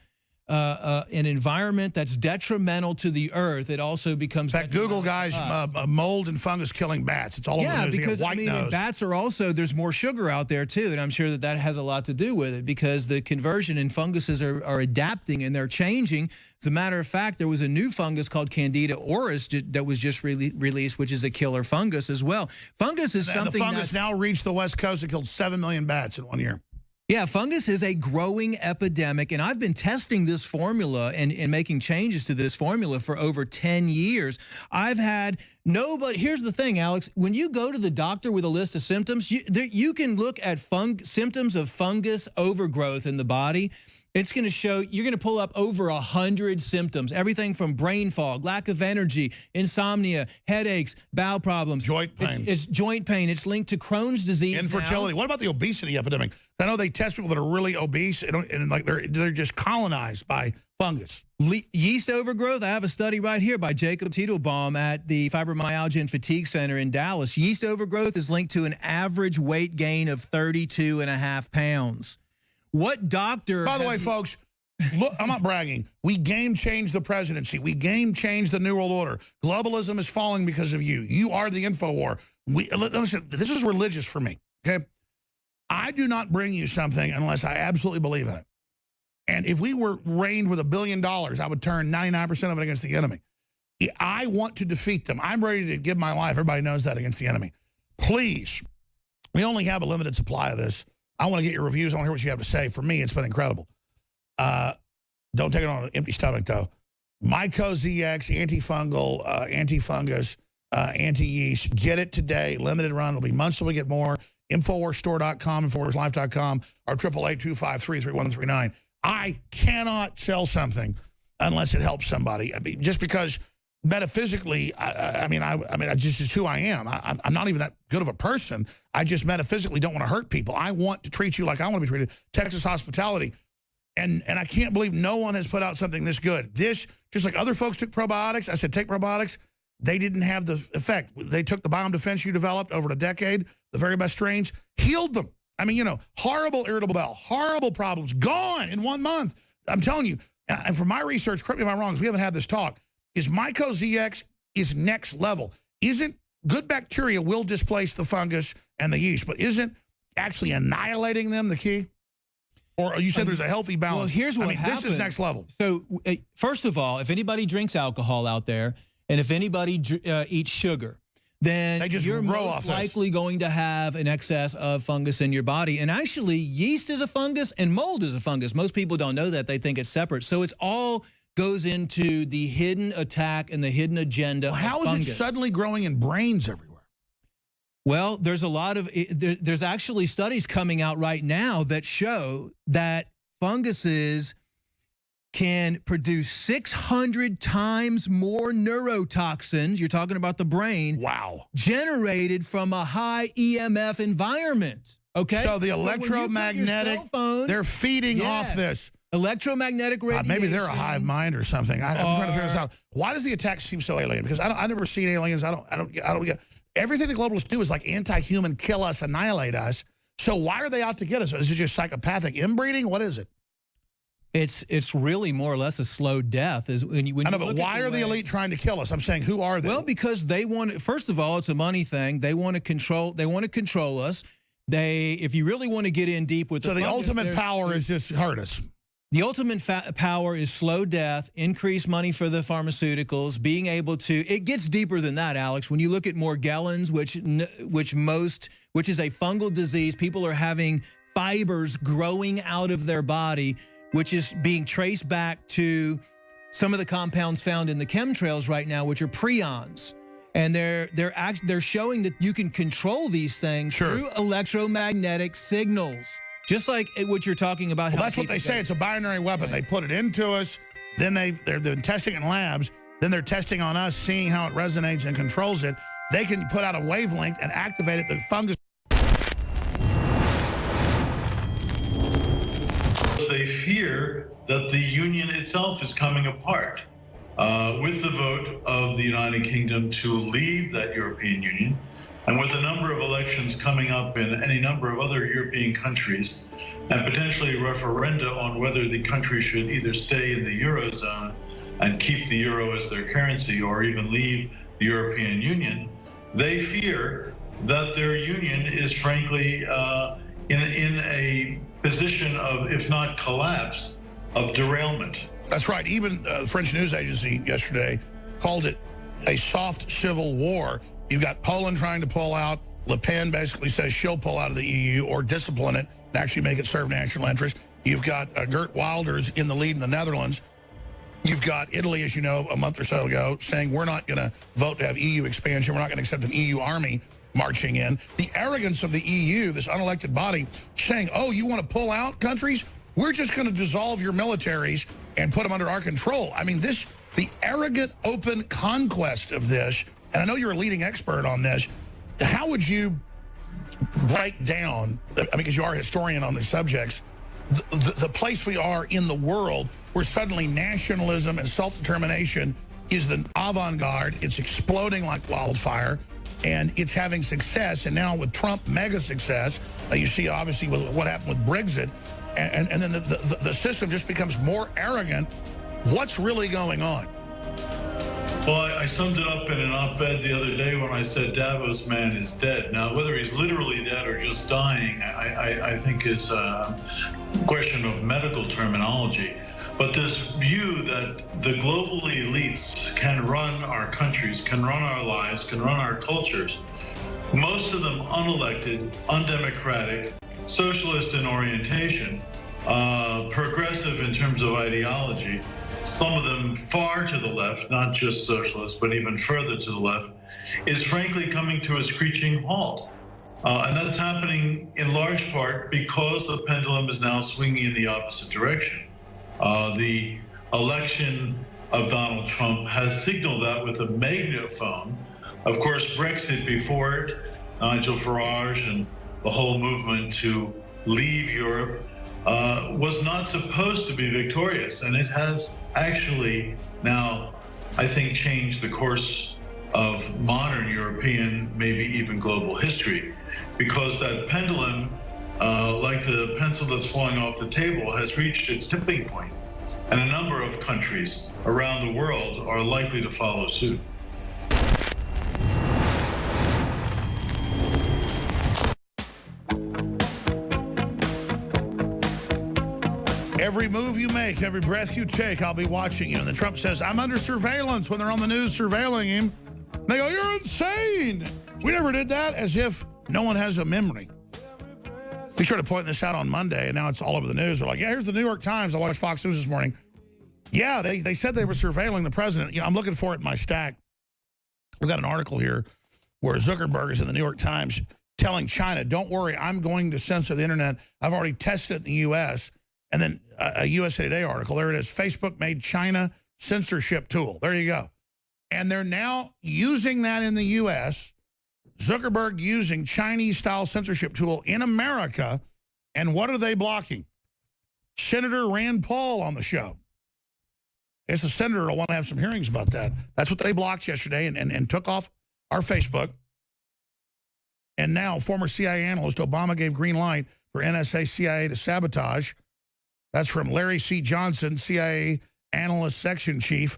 an environment that's detrimental to the earth, it also becomes... In fact, Google, guys, mold and fungus killing bats. It's all over the news. Because bats are also, there's more sugar out there too, and I'm sure that has a lot to do with it because the conversion in funguses are adapting and they're changing. As a matter of fact, there was a new fungus called Candida auris that was just released, which is a killer fungus as well. Fungus is something... The fungus now reached the West Coast and killed 7 million bats in 1 year. Yeah, fungus is a growing epidemic, and I've been testing this formula and making changes to this formula for over 10 years. I've had nobody... Here's the thing, Alex. When you go to the doctor with a list of symptoms, you can look at symptoms of fungus overgrowth in the body. It's going to show, you're going to pull up over 100 symptoms, everything from brain fog, lack of energy, insomnia, headaches, bowel problems. Joint pain. It's joint pain. It's linked to Crohn's disease. Infertility. What about the obesity epidemic? I know they test people that are really obese and like they're just colonized by fungus. Yeast overgrowth. I have a study right here by Jacob Titelbaum at the Fibromyalgia and Fatigue Center in Dallas. Yeast overgrowth is linked to an average weight gain of 32.5 pounds. What doctor... By the way, folks, look, I'm not bragging. We game-changed the presidency. We game-changed the New World Order. Globalism is falling because of you. You are the InfoWar. Listen, this is religious for me, okay? I do not bring you something unless I absolutely believe in it. And if we were reigned with $1 billion, I would turn 99% of it against the enemy. I want to defeat them. I'm ready to give my life. Everybody knows that, against the enemy. Please, we only have a limited supply of this. I want to get your reviews. I want to hear what you have to say. For me, it's been incredible. Don't take it on an empty stomach, though. Myco ZX, antifungal, antifungus, anti-yeast. Get it today. Limited run. It'll be months till we get more. InfoWarsStore.com, InfoWarsLife.com, or 888-253-3139. I cannot sell something unless it helps somebody. I mean, just because metaphysically, I mean, just is who I am. I'm not even that good of a person. I just metaphysically don't want to hurt people. I want to treat you like I want to be treated. Texas hospitality. And I can't believe no one has put out something this good. This, just like other folks took probiotics, I said take probiotics, they didn't have the effect. They took the biome defense you developed over a decade, the very best strains, healed them. I mean, horrible irritable bowel, horrible problems, gone in 1 month. I'm telling you, and from my research, correct me if I'm wrong, because we haven't had this talk, is myco-ZX is next level. Isn't good bacteria will displace the fungus and the yeast, but isn't actually annihilating them the key? Or you said there's a healthy balance. Well, here's what happened. This is next level. So first of all, if anybody drinks alcohol out there, and if anybody eats sugar, then you're most likely going to have an excess of fungus in your body. And actually, yeast is a fungus and mold is a fungus. Most people don't know that. They think it's separate. So it's all goes into the hidden attack and the hidden agenda of fungus. How is it suddenly growing in brains everywhere? Well, there's a lot of, there's actually studies coming out right now that show that funguses can produce 600 times more neurotoxins, you're talking about the brain, wow, generated from a high EMF environment, okay? So the electromagnetic, they're feeding off this. Electromagnetic radiation. Maybe they're a hive mind or something. I'm trying to figure this out. Why does the attack seem so alien? Because I've never seen aliens. I don't get everything the globalists do is like anti-human, kill us, annihilate us. So why are they out to get us? Is it just psychopathic inbreeding? What is it? It's really more or less a slow death. I know, but why are the elite trying to kill us? I'm saying, who are they? Well, because they want. First of all, it's a money thing. They want to control. They want to control us. If you really want to get in deep with the ultimate power is just hurt us. The ultimate power is slow death, increased money for the pharmaceuticals, being able to. It gets deeper than that, Alex. When you look at Morgellons, which is a fungal disease, people are having fibers growing out of their body, which is being traced back to some of the compounds found in the chemtrails right now, which are prions. And they're showing that you can control these things through electromagnetic signals. Just like what you're talking about. Well, that's what they say. It's a binary weapon. Right. They put it into us. Then they're testing it in labs. Then they're testing on us, seeing how it resonates and controls it. They can put out a wavelength and activate it. The fungus. They fear that the union itself is coming apart. With the vote of the United Kingdom to leave that European Union, and with a number of elections coming up in any number of other European countries, and potentially a referenda on whether the country should either stay in the Eurozone and keep the euro as their currency or even leave the European Union, they fear that their union is frankly in a position of, if not collapse, of derailment. That's right. Even the French news agency yesterday called it a soft civil war. You've got Poland trying to pull out. Le Pen basically says she'll pull out of the EU or discipline it and actually make it serve national interest. You've got Geert Wilders in the lead in the Netherlands. You've got Italy, as you know, a month or so ago, saying we're not going to vote to have EU expansion. We're not going to accept an EU army marching in. The arrogance of the EU, this unelected body, saying, oh, you want to pull out countries? We're just going to dissolve your militaries and put them under our control. I mean, the arrogant, open conquest of this. And I know you're a leading expert on this. How would you break down, I mean, because you are a historian on these subjects, the place we are in the world where suddenly nationalism and self-determination is the avant-garde. It's exploding like wildfire, and it's having success. And now with Trump, mega success, you see obviously with what happened with Brexit, and then the system just becomes more arrogant. What's really going on? Well, I summed it up in an op-ed the other day when I said Davos man is dead. Now, whether he's literally dead or just dying, I think is a question of medical terminology. But this view that the global elites can run our countries, can run our lives, can run our cultures, most of them unelected, undemocratic, socialist in orientation, progressive in terms of ideology, some of them far to the left, not just socialists, but even further to the left, is frankly coming to a screeching halt. And that's happening in large part because the pendulum is now swinging in the opposite direction. The election of Donald Trump has signaled that with a megaphone. Of course, Brexit before it, Nigel Farage and the whole movement to leave Europe was not supposed to be victorious. And it has actually now, I think, changed the course of modern European, maybe even global history, because that pendulum, like the pencil that's falling off the table, has reached its tipping point. And a number of countries around the world are likely to follow suit. Every move you make, every breath you take, I'll be watching you. And then Trump says, I'm under surveillance when they're on the news surveilling him. They go, you're insane. We never did that, as if no one has a memory. We started pointing this out on Monday, and now it's all over the news. They're like, yeah, here's the New York Times. I watched Fox News this morning. Yeah, they said they were surveilling the president. You know, I'm looking for it in my stack. We've got an article here where Zuckerberg is in the New York Times telling China, don't worry, I'm going to censor the internet. I've already tested it in the U.S., and then a USA Today article, there it is, Facebook made China censorship tool. There you go. And they're now using that in the U.S., Zuckerberg using Chinese-style censorship tool in America. And what are they blocking? Senator Rand Paul on the show. It's a senator will want to have some hearings about that. That's what they blocked yesterday and took off our Facebook. And now former CIA analyst Obama gave green light for NSA CIA to sabotage. That's from Larry C. Johnson, CIA analyst section chief.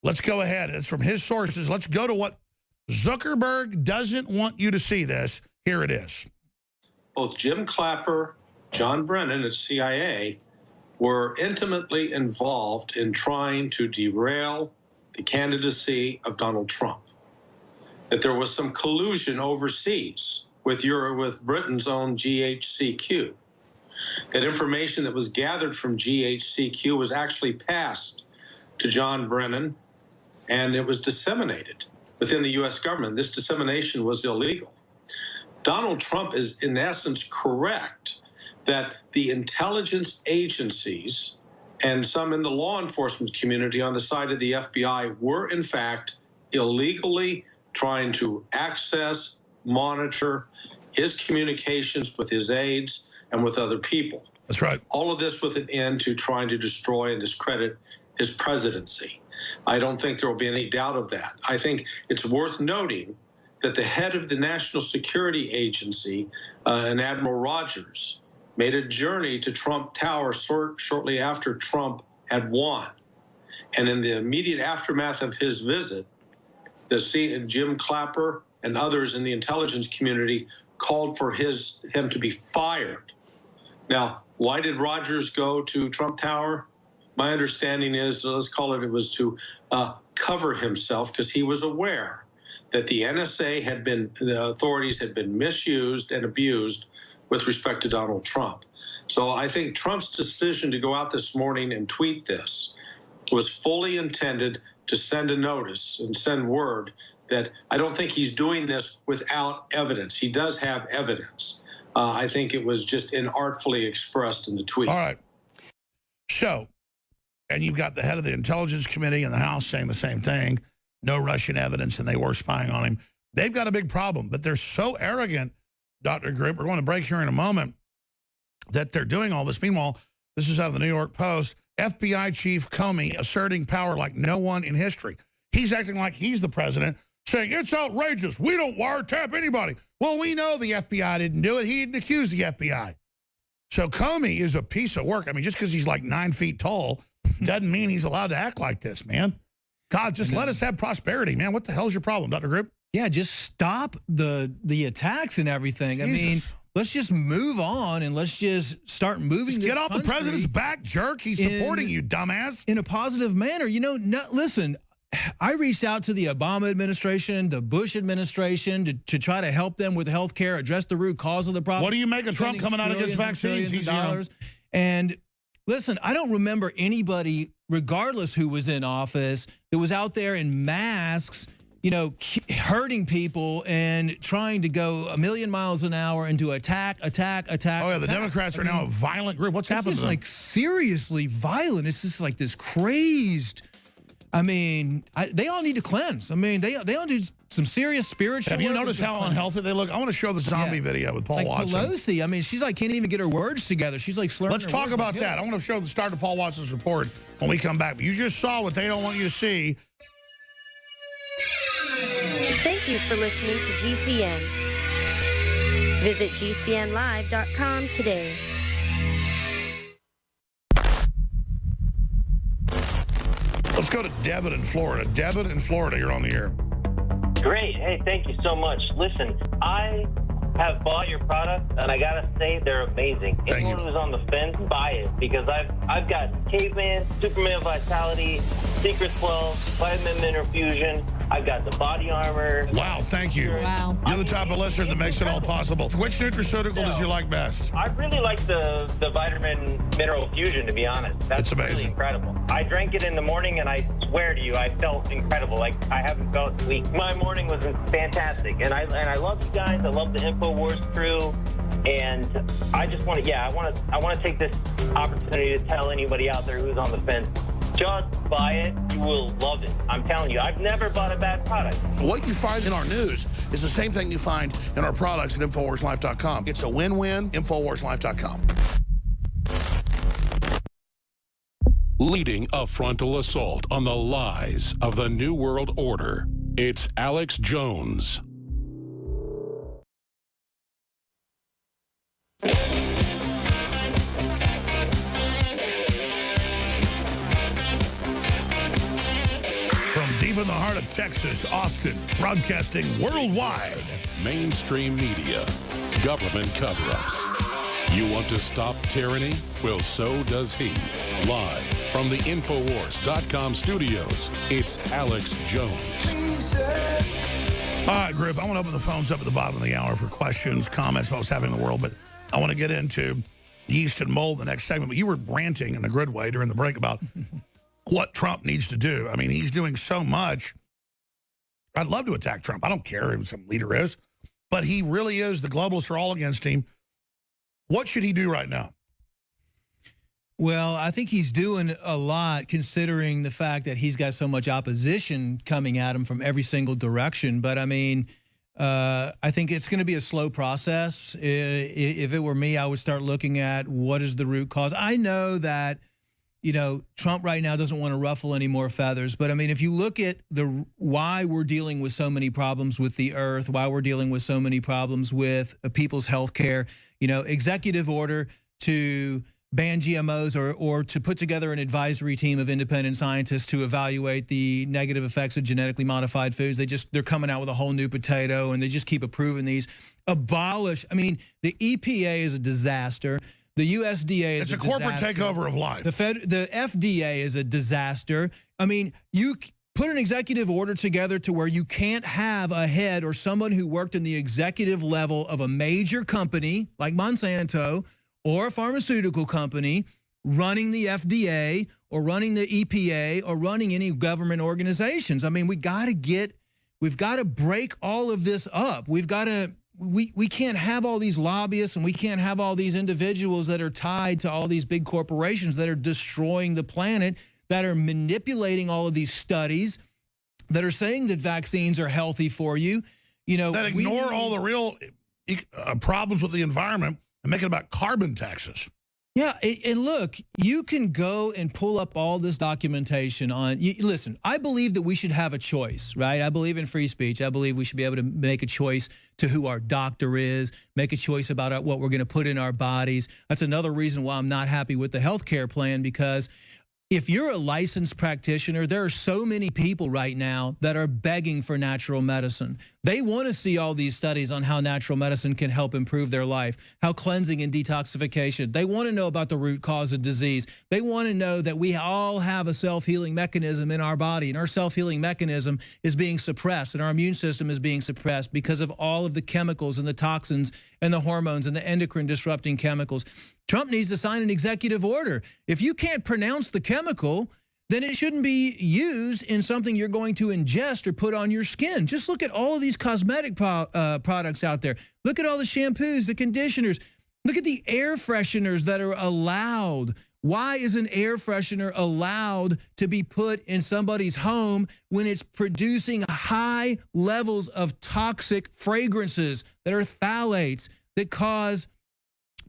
Let's go ahead. It's from his sources. Let's go to what Zuckerberg doesn't want you to see this. Here it is. Both Jim Clapper, John Brennan at CIA were intimately involved in trying to derail the candidacy of Donald Trump. That there was some collusion overseas with Britain's own GHCQ. That information that was gathered from GHCQ was actually passed to John Brennan, and it was disseminated within the U.S. government. This dissemination was illegal. Donald Trump is, in essence, correct that the intelligence agencies and some in the law enforcement community on the side of the FBI were, in fact, illegally trying to access, monitor his communications with his aides and with other people. That's right. All of this with an end to trying to destroy and discredit his presidency. I don't think there will be any doubt of that. I think it's worth noting that the head of the National Security Agency, and Admiral Rogers, made a journey to Trump Tower shortly after Trump had won. And in the immediate aftermath of his visit, Jim Clapper and others in the intelligence community called for him to be fired. Now, why did Rogers go to Trump Tower? My understanding is, let's call it was to cover himself, because he was aware that the NSA the authorities had been misused and abused with respect to Donald Trump. So I think Trump's decision to go out this morning and tweet this was fully intended to send a notice and send word that I don't think he's doing this without evidence. He does have evidence. I think it was just inartfully expressed in the tweet. All right. So, and you've got the head of the Intelligence Committee in the House saying the same thing. No Russian evidence, and they were spying on him. They've got a big problem, but they're so arrogant, Dr. Grip, we're going to break here in a moment, that they're doing all this. Meanwhile, this is out of the New York Post, FBI Chief Comey asserting power like no one in history. He's acting like he's the president, saying, it's outrageous. We don't wiretap anybody. Well, we know the FBI didn't do it. He didn't accuse the FBI. So Comey is a piece of work. I mean, just because he's like 9 feet tall doesn't mean he's allowed to act like this, man. God, just let us have prosperity, man. What the hell's your problem, Dr. Grip? Yeah, just stop the attacks and everything. Jesus. I mean, let's just move on and let's just start moving. Just get off the president's back, jerk. He's supporting you, dumbass. In a positive manner. You know, listen, I reached out to the Obama administration, the Bush administration to try to help them with health care, address the root cause of the problem. What do you make of Trump coming out against vaccines? And listen, I don't remember anybody, regardless who was in office, that was out there in masks, you know, hurting people and trying to go 1,000,000 miles an hour and to attack. Oh, yeah, the Democrats are now a violent group. What's happened to them? It's like seriously violent. It's just like this crazed. I mean, they all need to cleanse. I mean, they all do some serious spiritual. Have you noticed how unhealthy they look? I want to show the zombie video with Paul Watson. Pelosi, I mean, she's like can't even get her words together. She's like slurring. Let's talk about that. I want to show the start of Paul Watson's report when we come back. But you just saw what they don't want you to see. Thank you for listening to GCN. Visit GCNlive.com today. Let's go to Devin in Florida. Devin in Florida, you're on the air. Great. Hey, thank you so much. Listen, I have bought your product, and I gotta say they're amazing. Anyone who's on the fence, buy it, because I've got Caveman, Superman Vitality, Secret 12, Vitamin Mineral Fusion. I've got the body armor. Wow, thank you. Wow. You're the type of listener that makes it all possible. Which nutraceutical does you like best? I really like the Vitamin Mineral Fusion, to be honest. That's amazing. Really incredible. I drank it in the morning, and I swear to you, I felt incredible. Like I haven't felt weak. My morning was fantastic, and I love you guys. I love the InfoWars crew, and I just want to, I want to take this opportunity to tell anybody out there who's on the fence. Just buy it. You will love it. I'm telling you, I've never bought a bad product. What you find in our news is the same thing you find in our products at InfoWarsLife.com. It's a win-win, InfoWarsLife.com. Leading a frontal assault on the lies of the New World Order, it's Alex Jones. Deep in the heart of Texas, Austin, broadcasting worldwide. Mainstream media, government cover-ups. You want to stop tyranny? Well, so does he. Live from the Infowars.com studios, it's Alex Jones. All right, group, I want to open the phones up at the bottom of the hour for questions, comments about what's happening in the world, but I want to get into yeast and mold in the next segment. But you were ranting in a good way during the break about what Trump needs to do. I mean, he's doing so much. I'd love to attack Trump. I don't care who some leader is, but he really is. The globalists are all against him. What should he do right now? Well, I think he's doing a lot considering the fact that he's got so much opposition coming at him from every single direction. But I mean, I think it's going to be a slow process. If it were me, I would start looking at what is the root cause. I know that, you know, Trump right now doesn't want to ruffle any more feathers. But I mean, if you look at why we're dealing with so many problems with the earth, why we're dealing with so many problems with people's health care, you know, executive order to ban GMOs or to put together an advisory team of independent scientists to evaluate the negative effects of genetically modified foods. They're coming out with a whole new potato, and they just keep approving these. Abolish. I mean, the EPA is a disaster. The USDA is a corporate takeover of life. The FDA is a disaster. I mean, you put an executive order together to where you can't have a head or someone who worked in the executive level of a major company like Monsanto or a pharmaceutical company running the FDA or running the EPA or running any government organizations. I mean, we've got to break all of this up. We can't have all these lobbyists, and we can't have all these individuals that are tied to all these big corporations that are destroying the planet, that are manipulating all of these studies, that are saying that vaccines are healthy for you. You know, that ignore all the real problems with the environment and make it about carbon taxes. Yeah, and look, you can go and pull up all this documentation on, listen, I believe that we should have a choice, right? I believe in free speech. I believe we should be able to make a choice to who our doctor is, make a choice about what we're going to put in our bodies. That's another reason why I'm not happy with the health care plan, because if you're a licensed practitioner, there are so many people right now that are begging for natural medicine. They want to see all these studies on how natural medicine can help improve their life, how cleansing and detoxification. They want to know about the root cause of disease. They want to know that we all have a self-healing mechanism in our body, and our self-healing mechanism is being suppressed, and our immune system is being suppressed because of all of the chemicals and the toxins and the hormones and the endocrine disrupting chemicals. Trump needs to sign an executive order. If you can't pronounce the chemical, then it shouldn't be used in something you're going to ingest or put on your skin. Just look at all of these cosmetic products out there. Look at all the shampoos, the conditioners. Look at the air fresheners that are allowed. Why is an air freshener allowed to be put in somebody's home when it's producing high levels of toxic fragrances that are phthalates that cause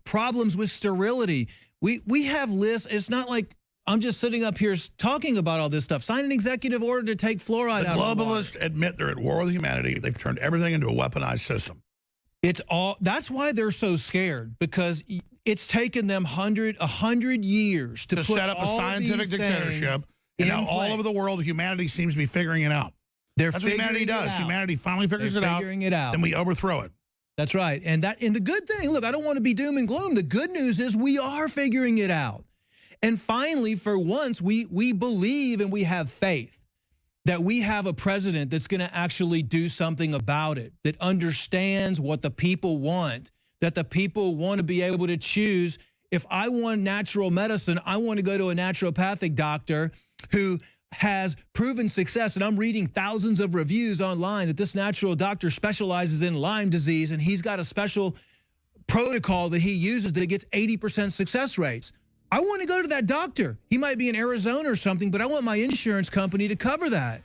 problems with sterility? We have lists. It's not like I'm just sitting up here talking about all this stuff. Sign an executive order to take fluoride out of the water. The globalists admit they're at war with humanity. They've turned everything into a weaponized system. That's why they're so scared, because it's taken them 100 years to set up a scientific dictatorship And now all over the world, humanity seems to be figuring it out. That's what humanity does. Humanity finally figures it out. Then we overthrow it. That's right. And the good thing, look, I don't want to be doom and gloom. The good news is we are figuring it out. And finally, for once, we believe and we have faith that we have a president that's going to actually do something about it, that understands what the people want, that the people want to be able to choose. If I want natural medicine, I want to go to a naturopathic doctor who has proven success, and I'm reading thousands of reviews online that this natural doctor specializes in Lyme disease, and he's got a special protocol that he uses that gets 80% success rates. I want to go to that doctor. He might be in Arizona or something, but I want my insurance company to cover that.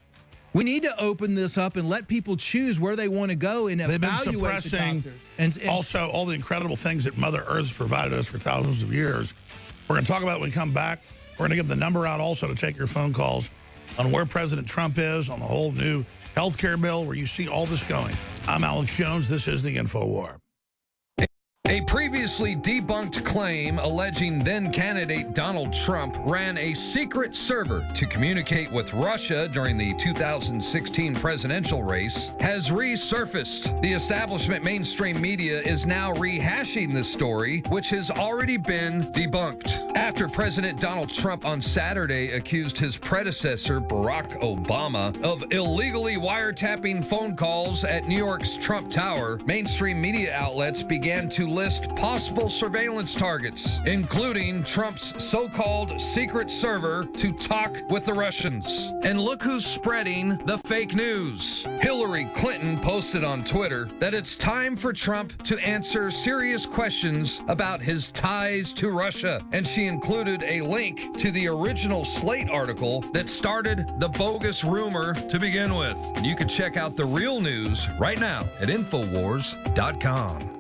We need to open this up and let people choose where they want to go and evaluate the doctors. They've been suppressing and also all the incredible things that Mother Earth's provided us for thousands of years. We're going to talk about it when we come back. We're going to give the number out also to take your phone calls on where President Trump is, on the whole new health care bill, where you see all this going. I'm Alex Jones. This is the InfoWar. A previously debunked claim alleging then-candidate Donald Trump ran a secret server to communicate with Russia during the 2016 presidential race has resurfaced. The establishment mainstream media is now rehashing this story, which has already been debunked. After President Donald Trump on Saturday accused his predecessor, Barack Obama, of illegally wiretapping phone calls at New York's Trump Tower, mainstream media outlets began to list possible surveillance targets, including Trump's so-called secret server to talk with the Russians. And look who's spreading the fake news. Hillary Clinton posted on Twitter that it's time for Trump to answer serious questions about his ties to Russia. And she included a link to the original Slate article that started the bogus rumor to begin with. And you can check out the real news right now at Infowars.com.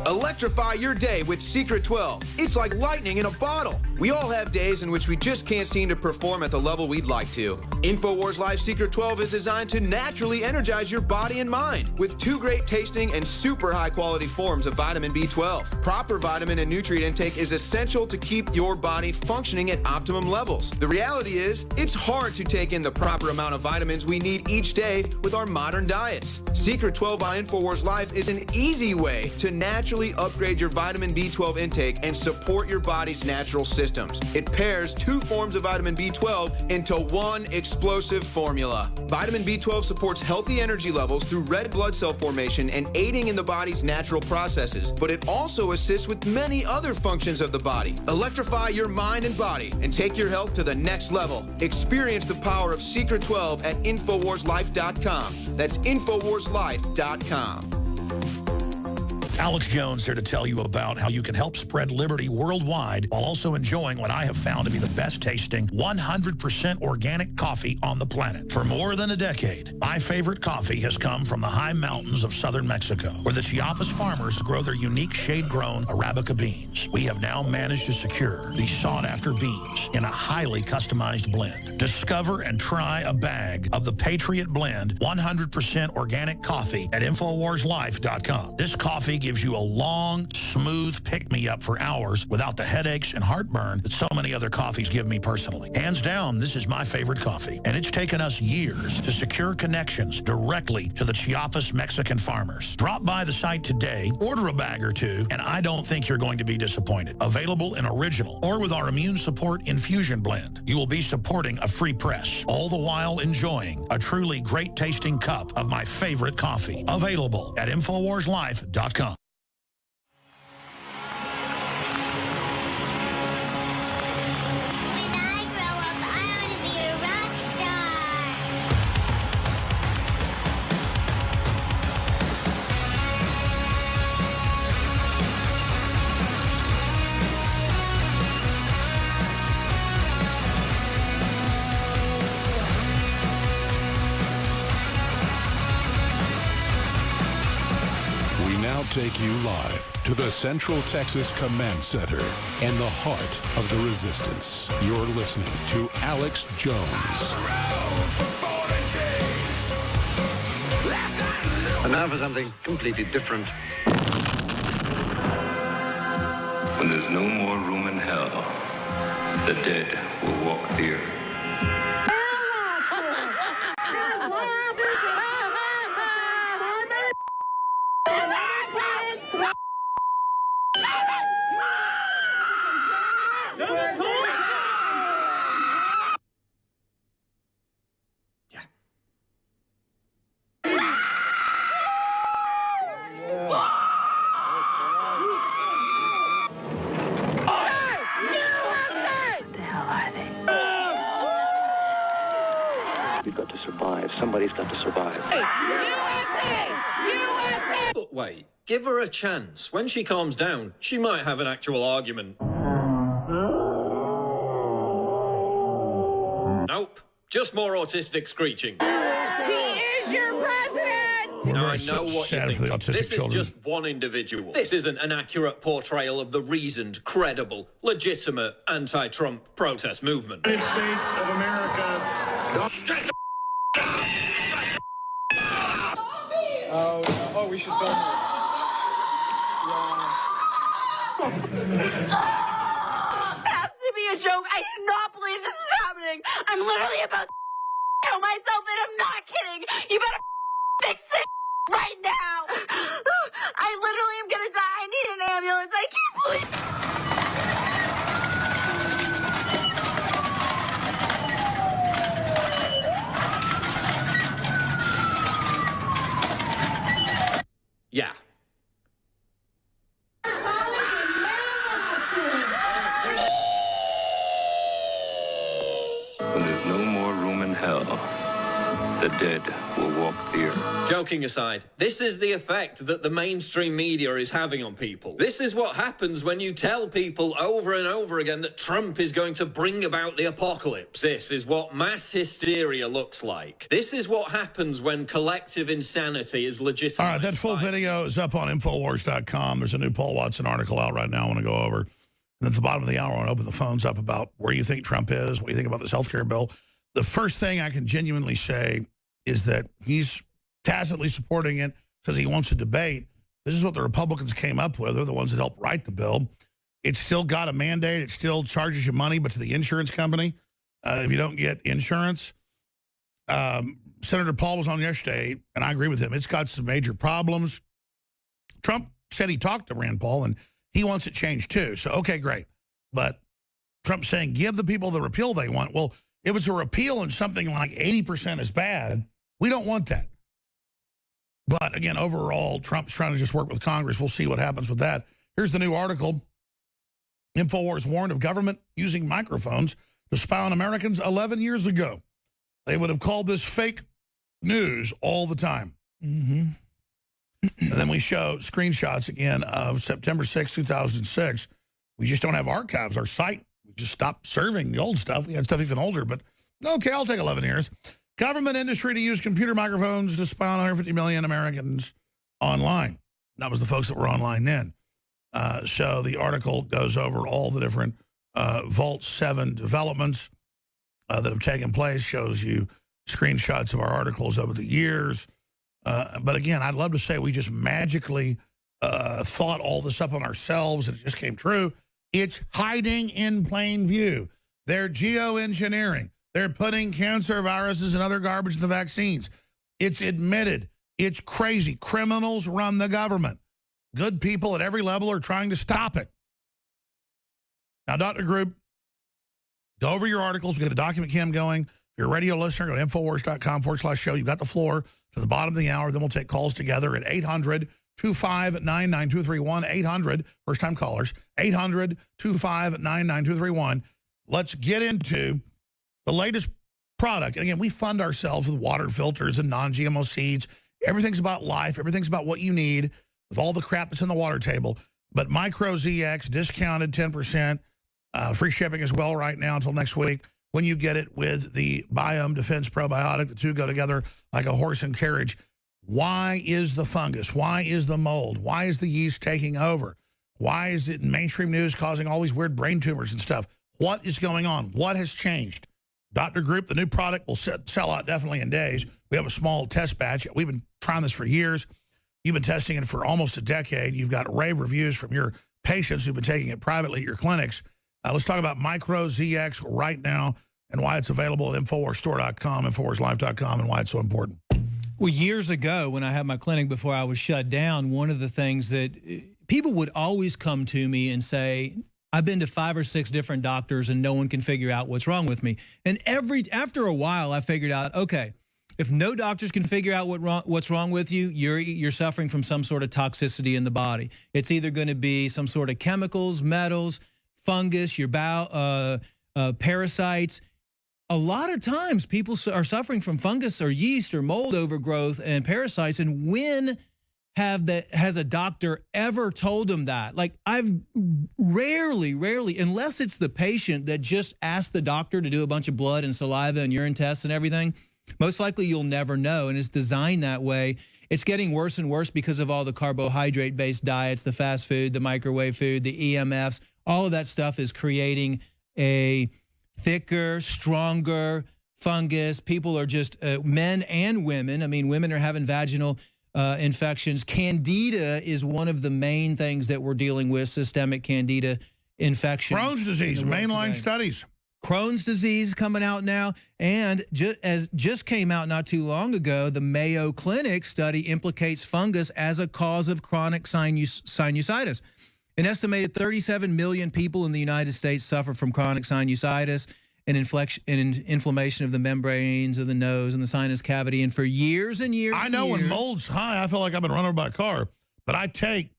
Electrify your day with Secret 12. It's like lightning in a bottle. We all have days in which we just can't seem to perform at the level we'd like to. InfoWars Live Secret 12 is designed to naturally energize your body and mind with 2 great tasting and super high quality forms of vitamin B12. Proper vitamin and nutrient intake is essential to keep your body functioning at optimum levels. The reality is, it's hard to take in the proper amount of vitamins we need each day with our modern diets. Secret 12 by InfoWars Live is an easy way to naturally upgrade your vitamin B12 intake and support your body's natural systems. It pairs 2 forms of vitamin B12 into one explosive formula. Vitamin B12 supports healthy energy levels through red blood cell formation and aiding in the body's natural processes, but it also assists with many other functions of the body. Electrify your mind and body and take your health to the next level. Experience the power of Secret 12 at InfoWarsLife.com. That's InfoWarsLife.com. Alex Jones here to tell you about how you can help spread liberty worldwide while also enjoying what I have found to be the best tasting 100% organic coffee on the planet. For more than a decade, my favorite coffee has come from the high mountains of southern Mexico, where the Chiapas farmers grow their unique shade-grown Arabica beans. We have now managed to secure these sought-after beans in a highly customized blend. Discover and try a bag of the Patriot Blend 100% organic coffee at InfoWarsLife.com. This coffee gives you a long, smooth pick-me-up for hours without the headaches and heartburn that so many other coffees give me personally. Hands down, this is my favorite coffee, and it's taken us years to secure connections directly to the Chiapas Mexican farmers. Drop by the site today, order a bag or 2, and I don't think you're going to be disappointed. Available in original or with our immune support infusion blend. You will be supporting a free press, all the while enjoying a truly great-tasting cup of my favorite coffee. Available at InfoWarsLife.com. Take you live to the Central Texas Command Center and the heart of the resistance. You're listening to Alex Jones. And now for something completely different. When there's no more room in hell, the dead will walk the earth. to survive. Somebody's got to survive. But wait, give her a chance. When she calms down, she might have an actual argument. Nope, just more autistic screeching. He is your president! Now, I know what you think. This is children. just one individual. This isn't an accurate portrayal of the reasoned, credible, legitimate anti-Trump protest movement. United States of America. Oh, we should film it. Has to be a joke. I do not believe this is happening. I'm literally about to kill myself, and I'm not kidding. You better fix it right now. I literally am gonna die. I need an ambulance. I can't believe. Yeah. When there's no more room in hell, the dead will walk the earth. Joking aside, this is the effect that the mainstream media is having on people. This is what happens when you tell people over and over again that Trump is going to bring about the apocalypse. This is what mass hysteria looks like. This is what happens when collective insanity is legitimate. All right, that full video is up on Infowars.com. There's a new Paul Watson article out right now I want to go over. And at the bottom of the hour, I want to open the phones up about where you think Trump is, what you think about this health care bill. The first thing I can genuinely say is that he's tacitly supporting it because he wants a debate. This is what the Republicans came up with. They're the ones that helped write the bill. It's still got a mandate. It still charges you money, but to the insurance company, if you don't get insurance. Senator Paul was on yesterday, and I agree with him. It's got some major problems. Trump said he talked to Rand Paul, and he wants it changed too. So, okay, great. But Trump's saying give the people the repeal they want. Well, if it's a repeal and something like 80% is bad, we don't want that. But again, overall, Trump's trying to just work with Congress. We'll see what happens with that. Here's the new article. InfoWars warned of government using microphones to spy on Americans 11 years ago. They would have called this fake news all the time. Mm-hmm. And then we show screenshots again of September 6, 2006. We just don't have archives. Our site, we just stopped serving the old stuff. We had stuff even older, but okay, I'll take 11 years. Government industry to use computer microphones to spy on 150 million Americans online. That was the folks that were online then. So the article goes over all the different Vault 7 developments that have taken place, shows you screenshots of our articles over the years. But again, I'd love to say we just magically thought all this up on ourselves and it just came true. It's hiding in plain view. They're geoengineering. They're putting cancer viruses and other garbage in the vaccines. It's admitted. It's crazy. Criminals run the government. Good people at every level are trying to stop it. Now, Dr. Group, go over your articles. We got a document cam going. If you're a radio listener, go to Infowars.com/show. You've got the floor to the bottom of the hour. Then we'll take calls together at 800-259-9231. 800, first-time callers. 800-259-9231. Let's get into the latest product. And again, we fund ourselves with water filters and non-GMO seeds. Everything's about life. Everything's about what you need with all the crap that's in the water table. But Micro ZX, discounted 10%, free shipping as well right now until next week when you get it with the Biome Defense Probiotic. The two go together like a horse and carriage. Why is the fungus? Why is the mold? Why is the yeast taking over? Why is it in mainstream news causing all these weird brain tumors and stuff? What is going on? What has changed? Dr. Group, the new product will sell out definitely in days. We have a small test batch. We've been trying this for years. You've been testing it for almost a decade. You've got rave reviews from your patients who've been taking it privately at your clinics. Let's talk about Micro ZX right now and why it's available at InfoWarsStore.com, InfoWarsLife.com, and why it's so important. Well, years ago when I had my clinic before I was shut down, one of the things that people would always come to me and say, I've been to 5 or 6 different doctors and no one can figure out what's wrong with me. And after a while, I figured out, okay, if no doctors can figure out what's wrong with you, you're suffering from some sort of toxicity in the body. It's either going to be some sort of chemicals, metals, fungus, your bowel, parasites. a lot of times people are suffering from fungus or yeast or mold overgrowth and parasites. And when has a doctor ever told them that? Like, I've rarely, unless it's the patient that just asked the doctor to do a bunch of blood and saliva and urine tests and everything, most likely you'll never know. And it's designed that way. It's getting worse and worse because of all the carbohydrate-based diets, the fast food, the microwave food, the EMFs. All of that stuff is creating a thicker, stronger fungus. People are just, men and women. I mean, women are having vaginal infections. Candida is one of the main things that we're dealing with, systemic candida infection. Crohn's disease, mainline studies. Crohn's disease coming out now, and just came out not too long ago, the Mayo Clinic study implicates fungus as a cause of chronic sinusitis. An estimated 37 million people in the United States suffer from chronic sinusitis and inflammation of the membranes of the nose and the sinus cavity. And for years and years, I know when mold's high, I feel like I've been run over by a car, but I take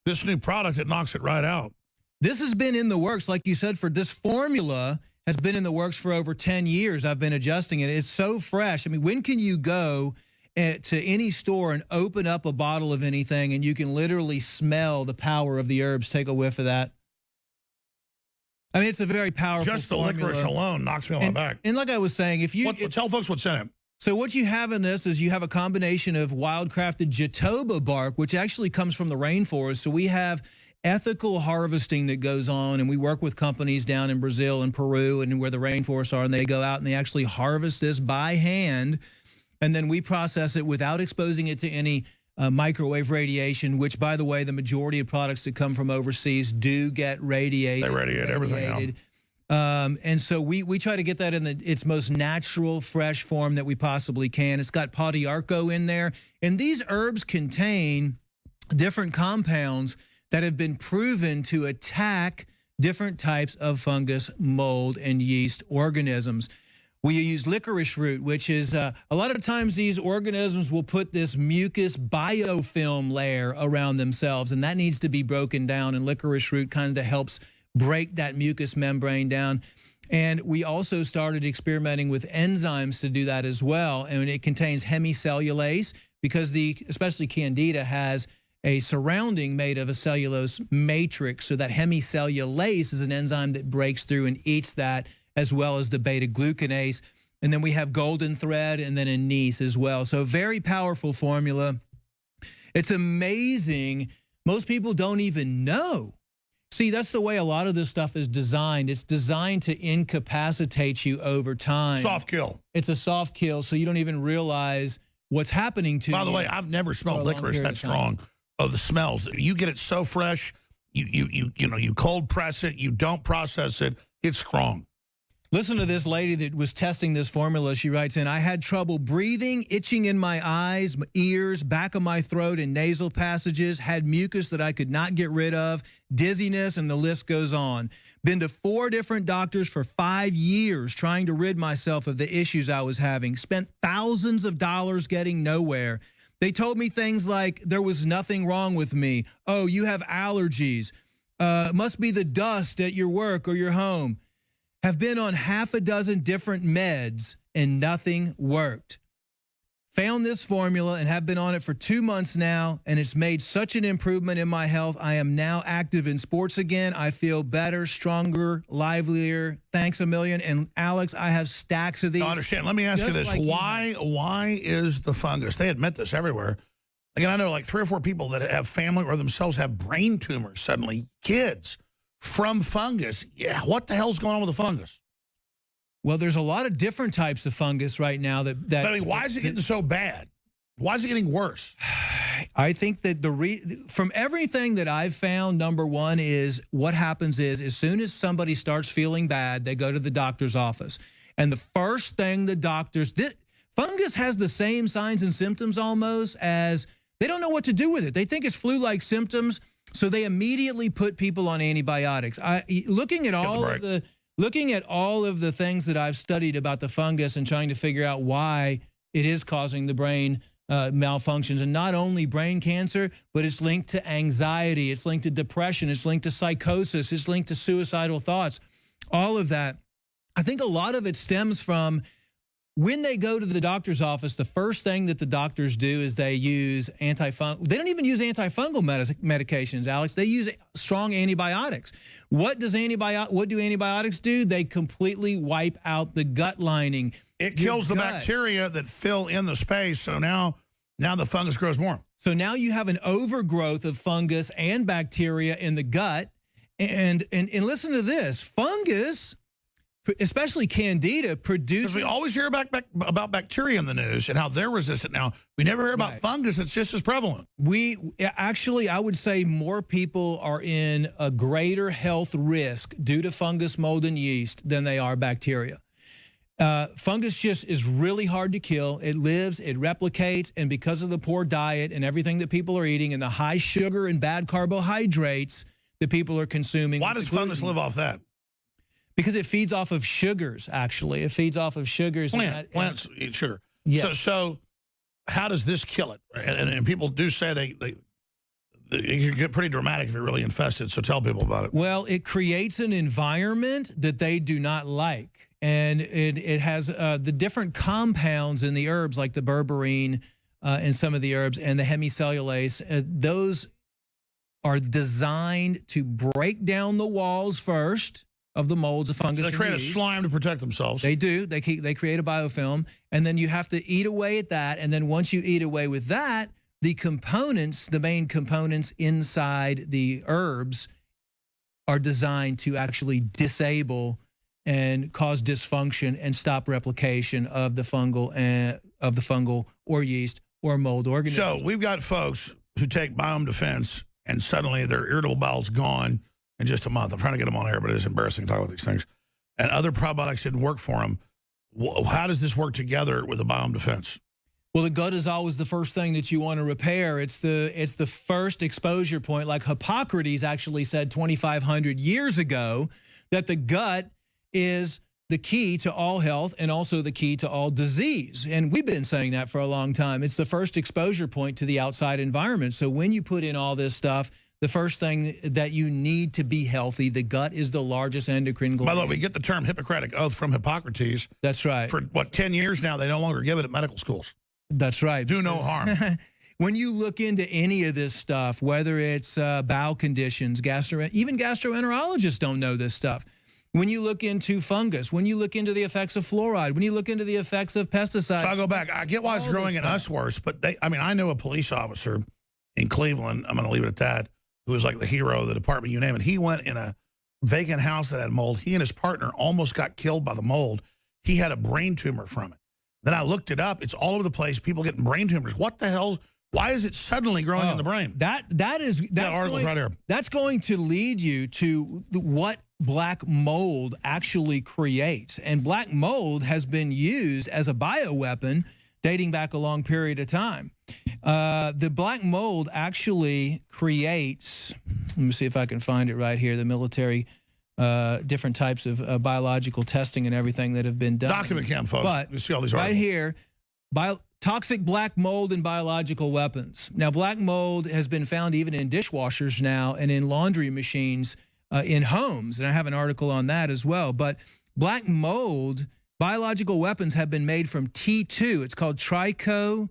this new product that knocks it right out. This has been in the works, like you said, for this formula has been in the works for over 10 years. I've been adjusting it. It's so fresh. I mean, when can you go to any store and open up a bottle of anything and you can literally smell the power of the herbs? Take a whiff of that. I mean, it's a very powerful Just the formula. licorice alone knocks me on my back. And like I was saying, if you tell folks what's in it. So what you have in this is you have a combination of wild-crafted jatoba bark, which actually comes from the rainforest. So we have ethical harvesting that goes on, and we work with companies down in Brazil and Peru and where the rainforests are, and they go out and they actually harvest this by hand, and then we process it without exposing it to any microwave radiation, which, by the way, the majority of products that come from overseas do get radiated. They radiate everything out. And so we try to get that in its most natural, fresh form that we possibly can. It's got Podiarco in there, and these herbs contain different compounds that have been proven to attack different types of fungus, mold, and yeast organisms. We use licorice root, which is a lot of times these organisms will put this mucus biofilm layer around themselves, and that needs to be broken down, and licorice root kind of helps break that mucus membrane down. And we also started experimenting with enzymes to do that as well, and it contains hemicellulase because especially Candida has a surrounding made of a cellulose matrix, so that hemicellulase is an enzyme that breaks through and eats that, as well as the beta-glucanase. And then we have golden thread and then anise as well. So very powerful formula. It's amazing. Most people don't even know. See, that's the way a lot of this stuff is designed. It's designed to incapacitate you over time. Soft kill. It's a soft kill, so you don't even realize what's happening to you. By the way, I've never smelled licorice that strong of the smells. You get it so fresh, you cold press it, you don't process it, it's strong. Listen to this lady that was testing this formula. She writes in, I had trouble breathing, itching in my eyes, my ears, back of my throat, and nasal passages, had mucus that I could not get rid of, dizziness, and the list goes on. Been to 4 different doctors for 5 years trying to rid myself of the issues I was having. Spent thousands of dollars getting nowhere. They told me things like there was nothing wrong with me. Oh, you have allergies. Must be the dust at your work or your home. Have been on half a dozen different meds and nothing worked. Found this formula and have been on it for 2 months now, and it's made such an improvement in my health. I am now active in sports again. I feel better, stronger, livelier. Thanks a million. And Alex, I have stacks of these. I understand. Let me ask you this. Like why is the fungus? They admit this everywhere. Again, I know like 3 or 4 people that have family or themselves have brain tumors suddenly, kids, from fungus. Yeah, what the hell's going on with the fungus? Well, there's a lot of different types of fungus right now that but I mean, why is it getting so bad? Why is it getting worse? I think that from everything that I've found, number one is what happens is as soon as somebody starts feeling bad, they go to the doctor's office. And the first thing the doctors did, fungus has the same signs and symptoms almost as they don't know what to do with it. They think it's flu-like symptoms. So they immediately put people on antibiotics. Looking at all of the things that I've studied about the fungus and trying to figure out why it is causing the brain malfunctions, and not only brain cancer, but it's linked to anxiety, it's linked to depression, it's linked to psychosis, it's linked to suicidal thoughts. All of that, I think a lot of it stems from when they go to the doctor's office, the first thing that the doctors do is they use antifungal. They don't even use antifungal medications, Alex. They use strong antibiotics. What do antibiotics do? They completely wipe out the gut lining. It kills the bacteria that fill in the space, so now the fungus grows more. So now you have an overgrowth of fungus and bacteria in the gut. And listen to this. Fungus, especially Candida, produces... Because we always hear about bacteria in the news and how they're resistant now. We never hear about fungus that's just as prevalent. Actually, I would say more people are in a greater health risk due to fungus, mold, and yeast than they are bacteria. Fungus just is really hard to kill. It lives, it replicates, and because of the poor diet and everything that people are eating and the high sugar and bad carbohydrates that people are consuming. Why does fungus live off that? Because it feeds off of sugars, actually. It feeds off of sugars. Plants eat sugar. Yeah. So how does this kill it? And people do say it can get pretty dramatic if it really infested, so tell people about it. Well, it creates an environment that they do not like. And it has the different compounds in the herbs, like the berberine and some of the herbs, and the hemicellulase. Those are designed to break down the walls first of the molds of fungus. They create a slime to protect themselves. They do. They create a biofilm, and then you have to eat away at that. And then once you eat away with that, the components, the main components inside the herbs, are designed to actually disable and cause dysfunction and stop replication of the fungal or yeast or mold organism. So we've got folks who take Biome Defense and suddenly their irritable bowel's gone in just a month. I'm trying to get them on air, but it's embarrassing to talk about these things. And other probiotics didn't work for them. How does this work together with the Biome Defense? Well, the gut is always the first thing that you want to repair. It's the first exposure point. Like Hippocrates actually said 2,500 years ago that the gut is the key to all health and also the key to all disease. And we've been saying that for a long time. It's the first exposure point to the outside environment. So when you put in all this stuff, the first thing that you need to be healthy, the gut is the largest endocrine gland. By the way, we get the term Hippocratic Oath from Hippocrates. That's right. For, 10 years now, they no longer give it at medical schools. That's right. Do no harm. When you look into any of this stuff, whether it's bowel conditions, even gastroenterologists don't know this stuff. When you look into fungus, when you look into the effects of fluoride, when you look into the effects of pesticides. So I'll go back. I get why it's growing in us worse, but I know a police officer in Cleveland, I'm going to leave it at that, who was like the hero of the department, you name it. He went in a vacant house that had mold. He and his partner almost got killed by the mold. He had a brain tumor from it. Then I looked it up. It's all over the place. People getting brain tumors. What the hell? Why is it suddenly growing in the brain? That article's right here. That's going to lead you to what black mold actually creates. And black mold has been used as a bioweapon dating back a long period of time. The black mold actually creates, let me see if I can find it right here, the military, different types of biological testing and everything that have been done. Document cam, folks. But you see all these right articles. here, toxic black mold and biological weapons. Now, black mold has been found even in dishwashers now and in laundry machines in homes. And I have an article on that as well. But black mold, biological weapons have been made from T2. It's called trichoethylene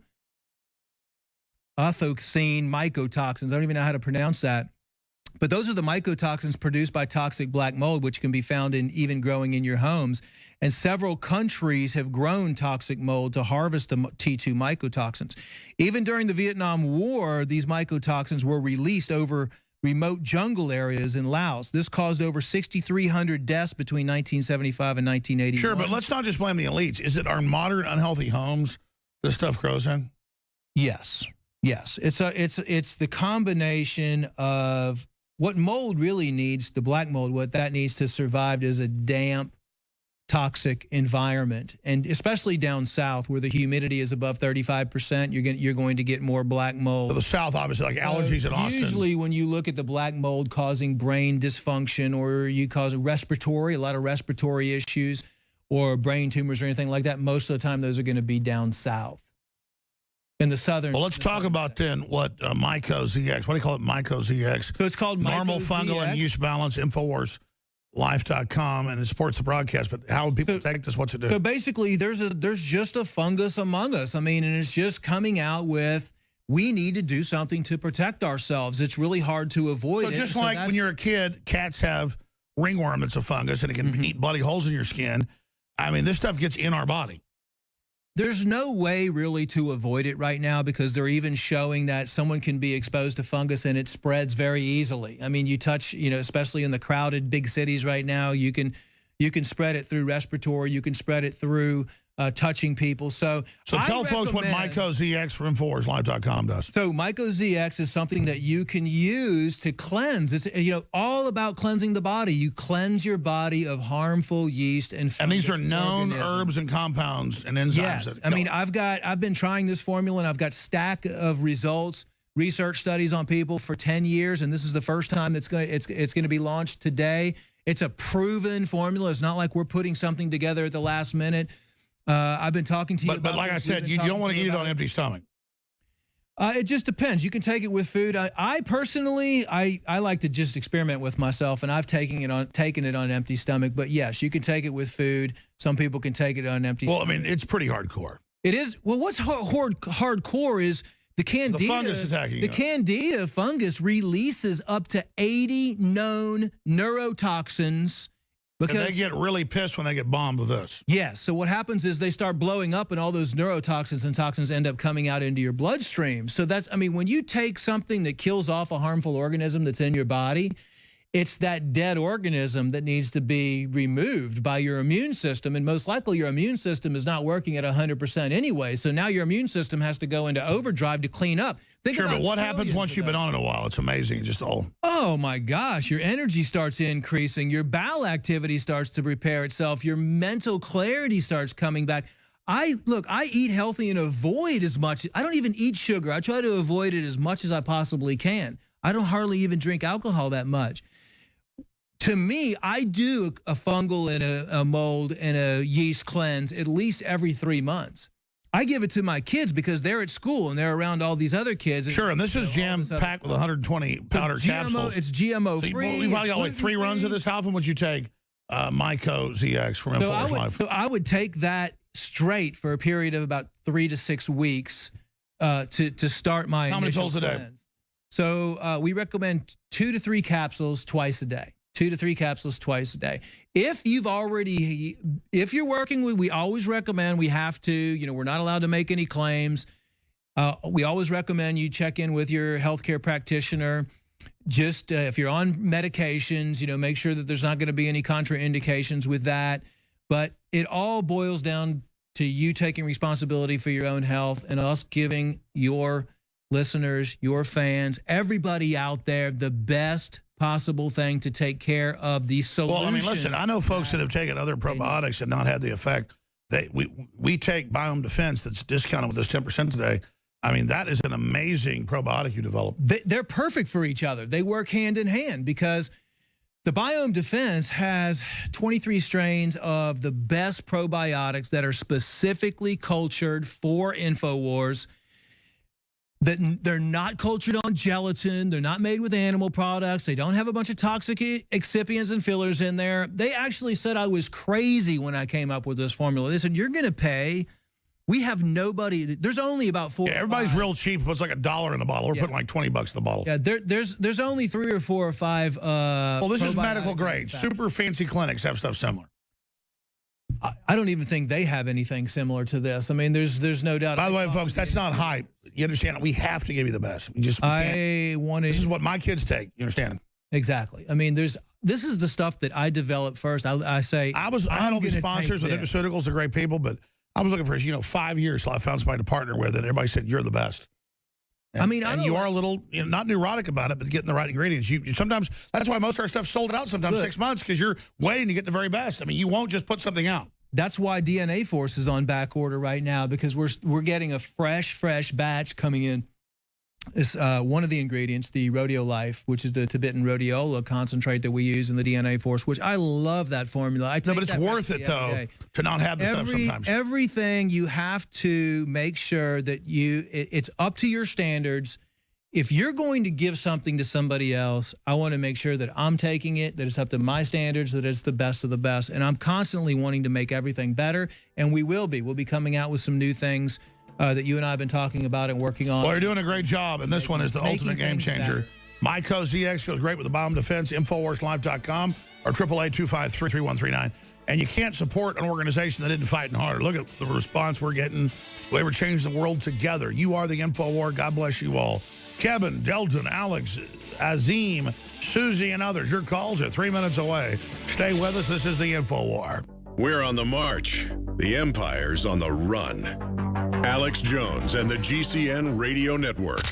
mycotoxins. I don't even know how to pronounce that. But those are the mycotoxins produced by toxic black mold, which can be found in even growing in your homes. And several countries have grown toxic mold to harvest the T2 mycotoxins. Even during the Vietnam War, these mycotoxins were released over remote jungle areas in Laos. This caused over 6,300 deaths between 1975 and 1981. Sure, but let's not just blame the elites. Is it our modern unhealthy homes this stuff grows in? Yes. Yes. It's the combination of what mold really needs, the black mold, what that needs to survive is a damp, toxic environment. And especially down south where the humidity is above 35%, you're going to get more black mold. So the south, obviously, like allergies in Austin. Usually when you look at the black mold causing brain dysfunction or you cause a lot of respiratory issues or brain tumors or anything like that, most of the time those are going to be down south. In the southern. Well, let's talk about then what MycoZX. What do you call it? MycoZX. So it's called normal MycoZX. fungal and use balance. InfoWars InfoWarsLife.com, and it supports the broadcast. But how would people take this? What's it do? So basically, there's just a fungus among us. I mean, and it's just coming out with, we need to do something to protect ourselves. It's really hard to avoid it. So just like when you're a kid, cats have ringworm that's a fungus, and it can eat bloody holes in your skin. I mean, this stuff gets in our body. There's no way really to avoid it right now, because they're even showing that someone can be exposed to fungus and it spreads very easily. I mean, you touch, you know, especially in the crowded big cities right now, you can spread it through respiratory, you can spread it through touching people. So tell folks what MycoZX from InfoWarsLife.com does. So MycoZX is something that you can use to cleanse. It's, you know, all about cleansing the body. You cleanse your body of harmful yeast and fungus. And these are known herbs and compounds and enzymes. Yes. I mean, I've been trying this formula, and I've got stack of results, research studies on people for 10 years, and this is the first time it's going to be launched today. It's a proven formula. It's not like we're putting something together at the last minute. I've been talking to you about But like I said, you don't want to eat it on an empty stomach. It just depends. You can take it with food. I personally, I like to just experiment with myself, and I've taken it on an empty stomach. But yes, you can take it with food. Some people can take it on an empty stomach. Well, I mean, it's pretty hardcore. It is. Well, what's hardcore is the candida. The fungus attacking you. The candida fungus releases up to 80 known neurotoxins. Because and they get really pissed when they get bombed with this. Yes. So what happens is they start blowing up, and all those neurotoxins and toxins end up coming out into your bloodstream. So that's, I mean, when you take something that kills off a harmful organism that's in your body, it's that dead organism that needs to be removed by your immune system. And most likely your immune system is not working at 100% anyway. So now your immune system has to go into overdrive to clean up. Sure, but what happens once you've been on it a while? It's amazing. Just all. Oh, my gosh. Your energy starts increasing. Your bowel activity starts to repair itself. Your mental clarity starts coming back. I eat healthy and avoid as much. I don't even eat sugar. I try to avoid it as much as I possibly can. I don't hardly even drink alcohol that much. To me, I do a fungal and a mold and a yeast cleanse at least every 3 months. I give it to my kids because they're at school and they're around all these other kids. Sure, and this is jam-packed with 120 powder capsules. It's GMO-free. So you probably got like 3 runs of this. How often would you take MycoZX from InfoWars Life? So I would take that straight for a period of about 3 to 6 weeks to start my How many pills a day? Cleanse. So we recommend 2 to 3 capsules twice a day. 2 to 3 capsules twice a day. If you're working with, we always recommend, we have to, you know, we're not allowed to make any claims. We always recommend you check in with your healthcare practitioner. Just if you're on medications, you know, make sure that there's not going to be any contraindications with that. But it all boils down to you taking responsibility for your own health and us giving your listeners, your fans, everybody out there the best possible thing to take care of the solution. Well, I mean, listen, I know folks that have taken other probiotics and not had the effect. We take Biome Defense that's discounted with this 10% today. I mean, that is an amazing probiotic you developed. They're perfect for each other. They work hand in hand because the Biome Defense has 23 strains of the best probiotics that are specifically cultured for InfoWars. That they're not cultured on gelatin. They're not made with animal products. They don't have a bunch of toxic excipients and fillers in there. They actually said I was crazy when I came up with this formula. They said, you're going to pay. We have nobody. There's only about 4 Yeah, everybody's real cheap. It's like $1 in the bottle. We're putting like $20 in the bottle. Yeah, there's only 3 or 4 or 5. Well, this is medical grade. Super fancy clinics have stuff similar. I don't even think they have anything similar to this. I mean, there's no doubt. By the way, folks, that's not hype. You understand? We have to give you the best. This is what my kids take. You understand? Exactly. I mean, this is the stuff that I developed first. I had all these sponsors with nutraceuticals. They're great people, but I was looking for 5 years till I found somebody to partner with, and everybody said you're the best. And, I mean, you are a little not neurotic about it, but getting the right ingredients. You sometimes that's why most of our stuff sold out sometimes 6 months because you're waiting to get the very best. I mean, you won't just put something out. That's why DNA Force is on back order right now because we're getting a fresh batch coming in. It's one of the ingredients, the Rhodiolyte, which is the Tibetan rhodiola concentrate that we use in the DNA Force, which I love that formula. No, but it's worth it, though, to not have the stuff sometimes. Everything you have to make sure that it's up to your standards. if you're going to give something to somebody else, I want to make sure that I'm taking it, that it's up to my standards, that it's the best of the best. And I'm constantly wanting to make everything better, and we will be. We'll be coming out with some new things that you and I have been talking about and working on. Well, you're doing a great job, and this one is the ultimate game changer. Myco ZX goes great with the bomb defense, InfoWarsLive.com or 888-253-3139. And you can't support an organization that isn't fighting hard. Look at the response we're getting. We were changing the world together. You are the InfoWar. God bless you all. Kevin, Delton, Alex, Azim, Susie, and others. Your calls are 3 minutes away. Stay with us. This is the InfoWar. We're on the march. The Empire's on the run. Alex Jones and the GCN Radio Network.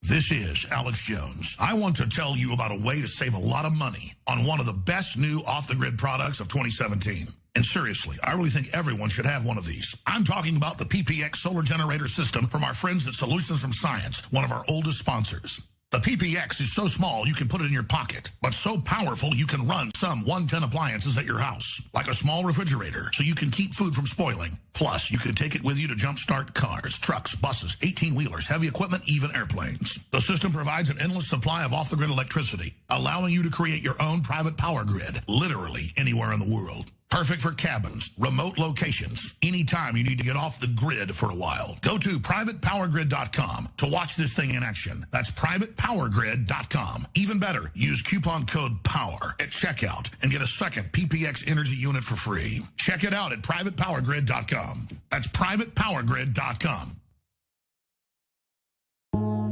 This is Alex Jones. I want to tell you about a way to save a lot of money on one of the best new off-the-grid products of 2017. And seriously, I really think everyone should have one of these. I'm talking about the PPX solar generator system from our friends at Solutions from Science, one of our oldest sponsors. The PPX is so small you can put it in your pocket, but so powerful you can run some 110 appliances at your house, like a small refrigerator, so you can keep food from spoiling. Plus, you could take it with you to jumpstart cars, trucks, buses, 18-wheelers, heavy equipment, even airplanes. The system provides an endless supply of off-the-grid electricity, allowing you to create your own private power grid, literally anywhere in the world. Perfect for cabins, remote locations, anytime you need to get off the grid for a while. Go to privatepowergrid.com to watch this thing in action. That's privatepowergrid.com. Even better, use coupon code POWER at checkout and get a second PPX energy unit for free. Check it out at privatepowergrid.com. That's privatepowergrid.com.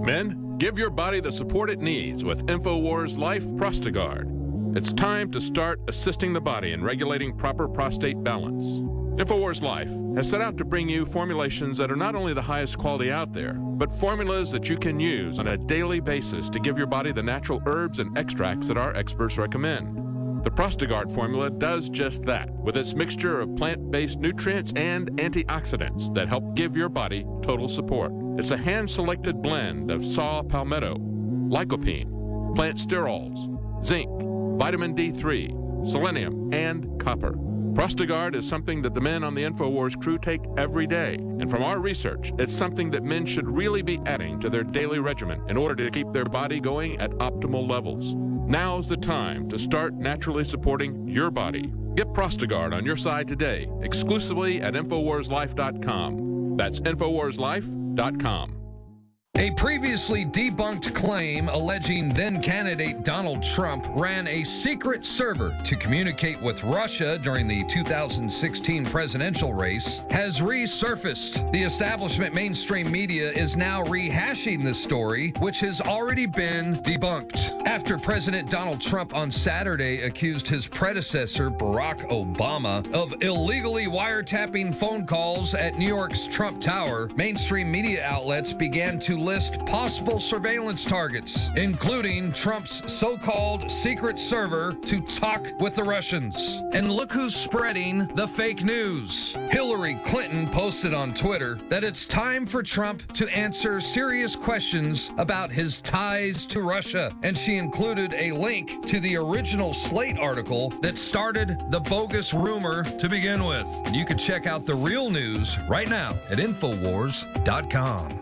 Men, give your body the support it needs with InfoWars Life Prostagard. It's time to start assisting the body in regulating proper prostate balance. InfoWars Life has set out to bring you formulations that are not only the highest quality out there, but formulas that you can use on a daily basis to give your body the natural herbs and extracts that our experts recommend. The Prostagard formula does just that, with its mixture of plant-based nutrients and antioxidants that help give your body total support. It's a hand-selected blend of saw palmetto, lycopene, plant sterols, zinc, vitamin D3, selenium, and copper. Prostagard is something that the men on the InfoWars crew take every day. And from our research, it's something that men should really be adding to their daily regimen in order to keep their body going at optimal levels. Now's the time to start naturally supporting your body. Get Prostagard on your side today, exclusively at InfoWarsLife.com. That's InfoWarsLife.com. A previously debunked claim alleging then-candidate Donald Trump ran a secret server to communicate with Russia during the 2016 presidential race has resurfaced. The establishment mainstream media is now rehashing the story, which has already been debunked. After President Donald Trump on Saturday accused his predecessor, Barack Obama, of illegally wiretapping phone calls at New York's Trump Tower, mainstream media outlets began to list possible surveillance targets, including Trump's so-called secret server to talk with the Russians. And look who's spreading the fake news. Hillary Clinton posted on Twitter that it's time for Trump to answer serious questions about his ties to Russia. And she included a link to the original Slate article that started the bogus rumor to begin with. And you can check out the real news right now at Infowars.com.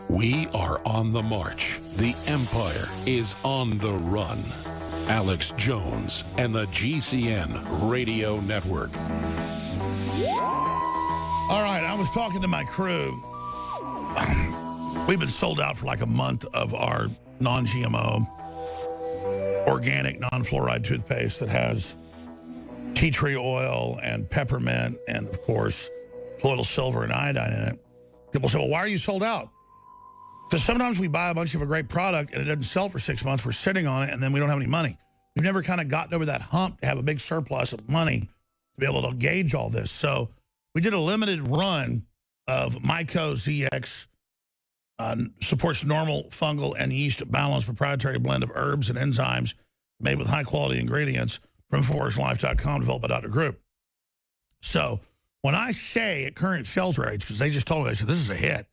We are on the march. The Empire is on the run. Alex Jones and the GCN Radio Network. All right, I was talking to my crew. We've been sold out for like a month of our non-GMO, organic, non-fluoride toothpaste that has tea tree oil and peppermint and, of course, colloidal silver and iodine in it. People say, well, why are you sold out? Because sometimes we buy a bunch of a great product and it doesn't sell for 6 months. We're sitting on it and then we don't have any money. We've never kind of gotten over that hump to have a big surplus of money to be able to gauge all this. So we did a limited run of Myco ZX, supports normal fungal and yeast balanced proprietary blend of herbs and enzymes made with high-quality ingredients from InfoWarsLife.com, developed by Dr. Group. So when I say at current sales rates, because they just told me, they said, this is a hit.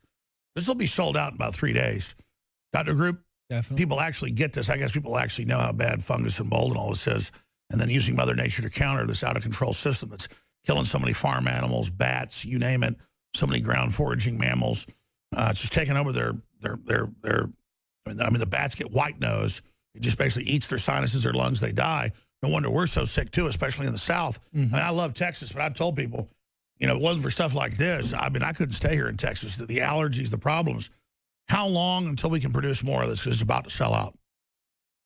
This will be sold out in about 3 days. Dr. Group, definitely. People actually get this. I guess people actually know how bad fungus and mold and all this is. and then using Mother Nature to counter this out-of-control system that's killing so many farm animals, bats, you name it, so many ground foraging mammals. It's just taking over their I mean, the bats get white nose. It just basically eats their sinuses, their lungs, they die. No wonder we're so sick, too, especially in the South. I mean, I love Texas, but I've told people, you know, it wasn't for stuff like this. I mean, I couldn't stay here in Texas. The allergies, the problems. How long until we can produce more of this? Because it's about to sell out.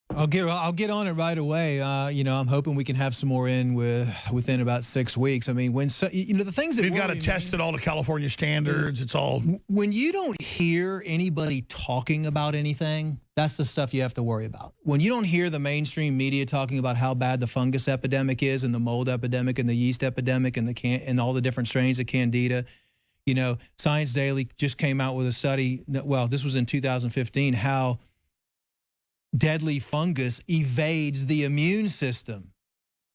I'll get on it right away. You know, I'm hoping we can have some more in within about 6 weeks. I mean, you know, the things that we've got to test it all to California standards. It's all when you don't hear anybody talking about anything, that's the stuff you have to worry about. When you don't hear the mainstream media talking about how bad the fungus epidemic is, and the mold epidemic, and the yeast epidemic, and all the different strains of Candida. You know, Science Daily just came out with a study. Well, this was in 2015. How deadly fungus evades the immune system.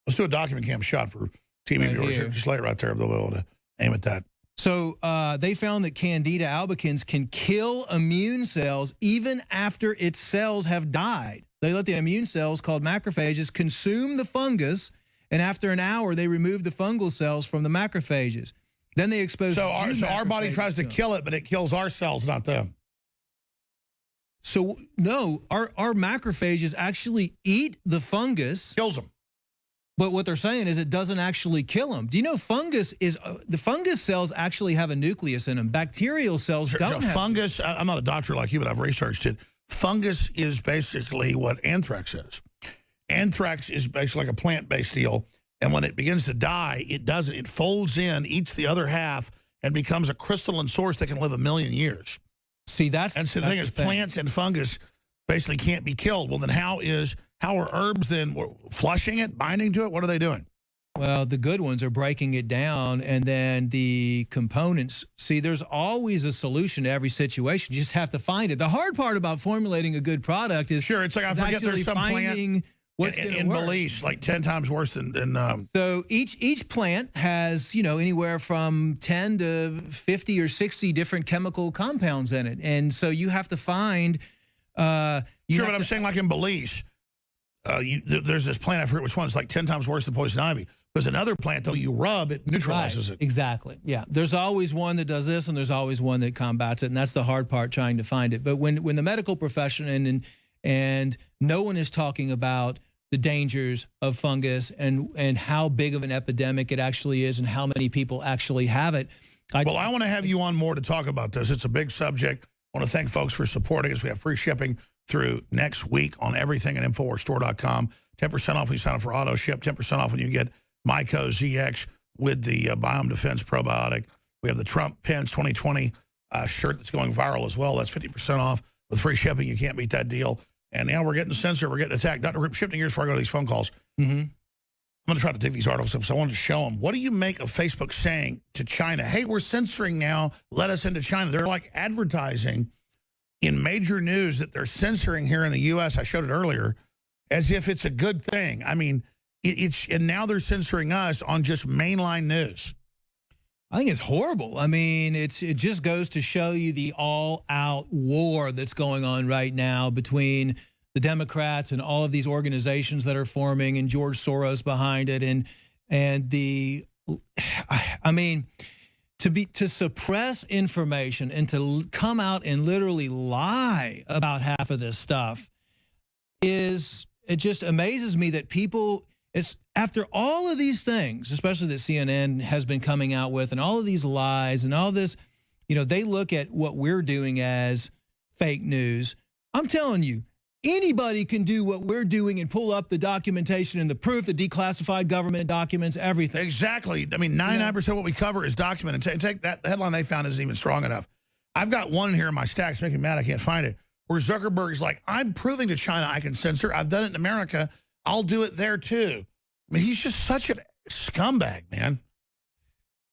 Let's do a document cam shot for TV viewers. Just lay it right there. They'll be able to aim at that. So they found that Candida albicans can kill immune cells even after its cells have died. They let the immune cells, called macrophages, consume the fungus, and after an hour, they remove the fungal cells from the macrophages. Then they expose. So our body tries to kill it, but it kills our cells, not them. So no, our macrophages actually eat the fungus. Kills them. But what they're saying is it doesn't actually kill them. Do you know fungus is the fungus cells actually have a nucleus in them? Bacterial cells don't have fungus. I'm not a doctor like you, but I've researched it. Fungus is basically what anthrax is. Anthrax is basically like a plant-based deal. And when it begins to die, it doesn't. It folds in, eats the other half, and becomes a crystalline source that can live 1 million years. See, the thing is, plants and fungus basically can't be killed. Well, then how are herbs then flushing it, binding to it? What are they doing? Well, the good ones are breaking it down, and then the components. See, there's always a solution to every situation. You just have to find it. The hard part about formulating a good product is it's like I forget there's some plant in Belize, like 10 times worse than. So each plant has, you know, anywhere from 10 to 50 or 60 different chemical compounds in it, and so you have to find. But I'm saying, like in Belize, there's this plant, I forget which one. It's like 10 times worse than poison ivy. There's another plant, though, you rub, it neutralizes it. Exactly. Yeah. There's always one that does this, and there's always one that combats it, and that's the hard part, trying to find it. But when the medical profession and no one is talking about the dangers of fungus and how big of an epidemic it actually is and how many people actually have it. I want to have you on more to talk about this. It's a big subject. I want to thank folks for supporting us. We have free shipping through next week on everything at InfoWarsStore.com. 10% off when you sign up for auto ship. 10% off when you get Myco ZX with the Biome Defense Probiotic. We have the Trump-Pence 2020 shirt that's going viral as well. That's 50% off with free shipping. You can't beat that deal. And now we're getting censored. We're getting attacked. Dr. Rip, shifting gears before I go to these phone calls. I'm going to try to dig these articles up, so I wanted to show them. What do you make of Facebook saying to China, hey, we're censoring now, let us into China? They're like advertising in major news that they're censoring here in the U.S., I showed it earlier, as if it's a good thing. I mean, and now they're censoring us on just mainline news. I think it's horrible. I mean, it just goes to show you the all-out war that's going on right now between the Democrats and all of these organizations that are forming, and George Soros behind it, and the, I mean, to suppress information and to come out and literally lie about half of this stuff it just amazes me that people. It's after all of these things, especially that CNN has been coming out with, and all of these lies and all this, you know, they look at what we're doing as fake news. I'm telling you, anybody can do what we're doing and pull up the documentation and the proof, the declassified government documents, everything. Exactly. I mean, 99% of what we cover is documented. Take that, the headline they found isn't even strong enough. I've got one in here in my stacks, making me mad I can't find it, where Zuckerberg's like, I'm proving to China I can censor. I've done it in America. I'll do it there, too. I mean, he's just such a scumbag, man.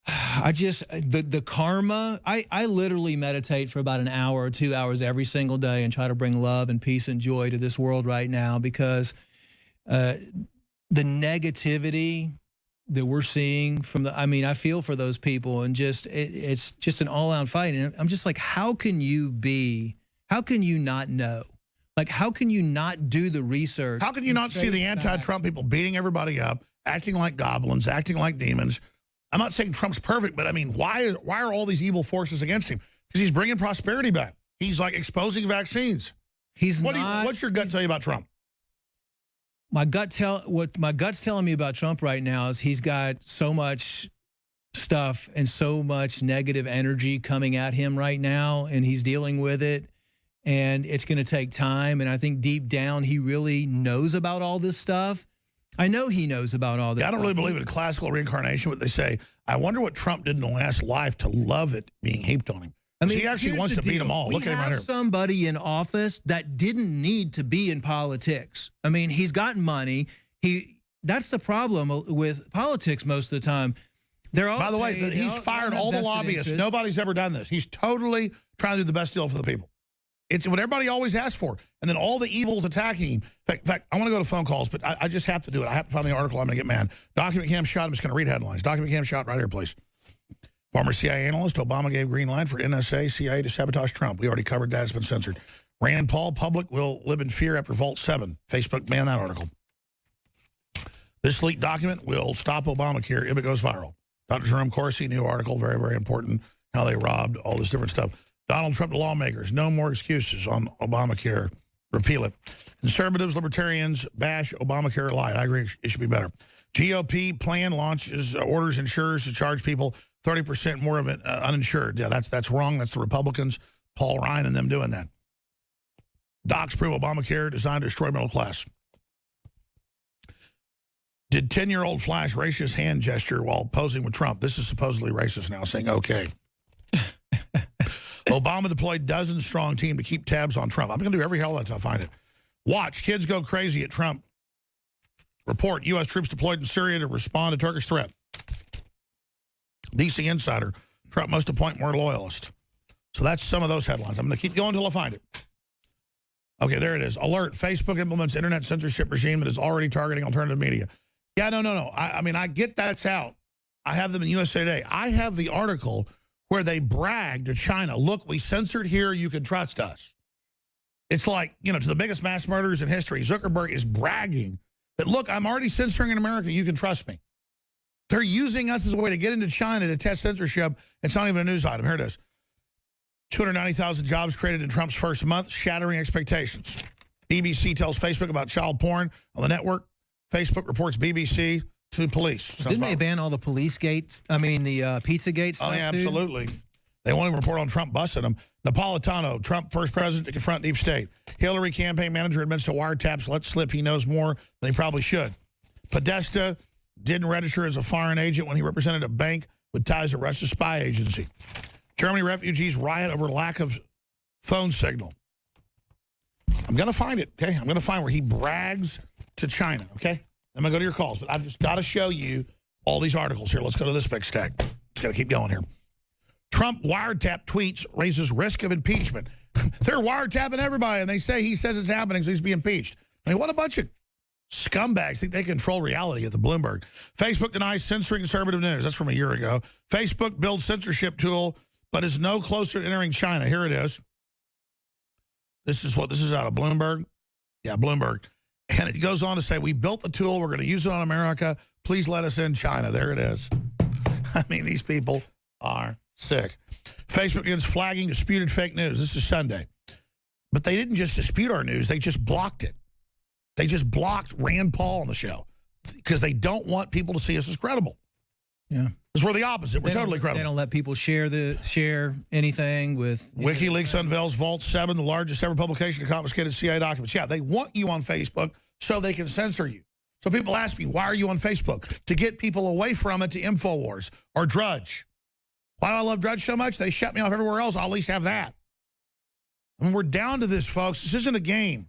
The karma, I literally meditate for about an hour or 2 hours every single day and try to bring love and peace and joy to this world right now, because the negativity that we're seeing from I feel for those people, and it's just an all-out fight. And I'm just like, how can you not know? Like, how can you not do the research? How can you not see the anti-Trump people beating everybody up, acting like goblins, acting like demons? I'm not saying Trump's perfect, but I mean, why are all these evil forces against him? Because he's bringing prosperity back. He's like exposing vaccines. What's your gut tell you about Trump? What my gut's telling me about Trump right now is he's got so much stuff and so much negative energy coming at him right now, and he's dealing with it. And it's going to take time. And I think deep down, he really knows about all this stuff. I know he knows about all this. I don't really believe in classical reincarnation, but they say, I wonder what Trump did in the last life to love it being heaped on him. I mean, he actually wants to beat them all. Look at him right here. We have somebody in office that didn't need to be in politics. I mean, he's got money. That's the problem with politics most of the time. They're all By the way, he's fired all the lobbyists. Nobody's ever done this. He's totally trying to do the best deal for the people. It's what everybody always asks for. And then all the evils attacking him. In fact, I want to go to phone calls, but I just have to do it. I have to find the article. I'm going to get mad. Document Cam shot. I'm just going to read headlines. Document Cam shot right here, please. Former CIA analyst, Obama gave green light for NSA, CIA to sabotage Trump. We already covered that. It's been censored. Rand Paul, public will live in fear after Vault 7. Facebook banned that article. This leaked document will stop Obamacare if it goes viral. Dr. Jerome Corsi, new article, very, very important, how they robbed, all this different stuff. Donald Trump to lawmakers, no more excuses on Obamacare. Repeal it. Conservatives, libertarians bash Obamacare light. I agree it should be better. GOP plan launches, orders insurers to charge people 30% more of it uninsured. Yeah, that's wrong. That's the Republicans, Paul Ryan and them doing that. Docs prove Obamacare designed to destroy middle class. Did 10-year-old Flash racist hand gesture while posing with Trump? This is supposedly racist now, saying okay. Obama deployed dozen-strong team to keep tabs on Trump. I'm going to do every hell until I find it. Watch, kids go crazy at Trump. Report, U.S. troops deployed in Syria to respond to Turkish threat. DC Insider, Trump must appoint more loyalists. So that's some of those headlines. I'm going to keep going until I find it. Okay, there it is. Alert, Facebook implements internet censorship regime that is already targeting alternative media. Yeah, no. I mean, I get that's out. I have them in USA Today. I have the article where they brag to China, look, we censored here, you can trust us. It's like, you know, to the biggest mass murderers in history, Zuckerberg is bragging that, look, I'm already censoring in America, you can trust me. They're using us as a way to get into China to test censorship. It's not even a news item. Here it is. 290,000 jobs created in Trump's first month, shattering expectations. BBC tells Facebook about child porn on the network. Facebook reports BBC to police. Didn't they ban all the police gates? I mean, the Pizzagate stuff, Oh, yeah, absolutely. They won't even report on Trump busting them. Napolitano, Trump first president to confront deep state. Hillary campaign manager admits to wiretaps, let slip he knows more than he probably should. Podesta didn't register as a foreign agent when he represented a bank with ties to Russia's spy agency. Germany refugees riot over lack of phone signal. I'm going to find it, okay? I'm going to find where he brags to China, okay? I'm going to go to your calls, but I've just got to show you all these articles here. Let's go to this big stack. Just got to keep going here. Trump wiretap tweets raises risk of impeachment. They're wiretapping everybody, and they say he says it's happening, so he's being impeached. I mean, what a bunch of scumbags think they control reality at the Bloomberg. Facebook denies censoring conservative news. That's from a year ago. Facebook builds censorship tool, but is no closer to entering China. Here it is. This is out of Bloomberg. Yeah, Bloomberg. And it goes on to say, we built the tool. We're going to use it on America. Please let us in China. There it is. I mean, these people are sick. Facebook begins flagging disputed fake news. This is Sunday. But they didn't just dispute our news. They just blocked it. They just blocked Rand Paul on the show because they don't want people to see us as credible. Yeah. Because we're the opposite. We're totally credible. They don't let people share anything with... WikiLeaks unveils Vault 7, the largest ever publication of confiscated CIA documents. Yeah, they want you on Facebook so they can censor you. So people ask me, why are you on Facebook? To get people away from it to InfoWars or Drudge. Why do I love Drudge so much? They shut me off everywhere else. I'll at least have that. I mean, we're down to this, folks. This isn't a game.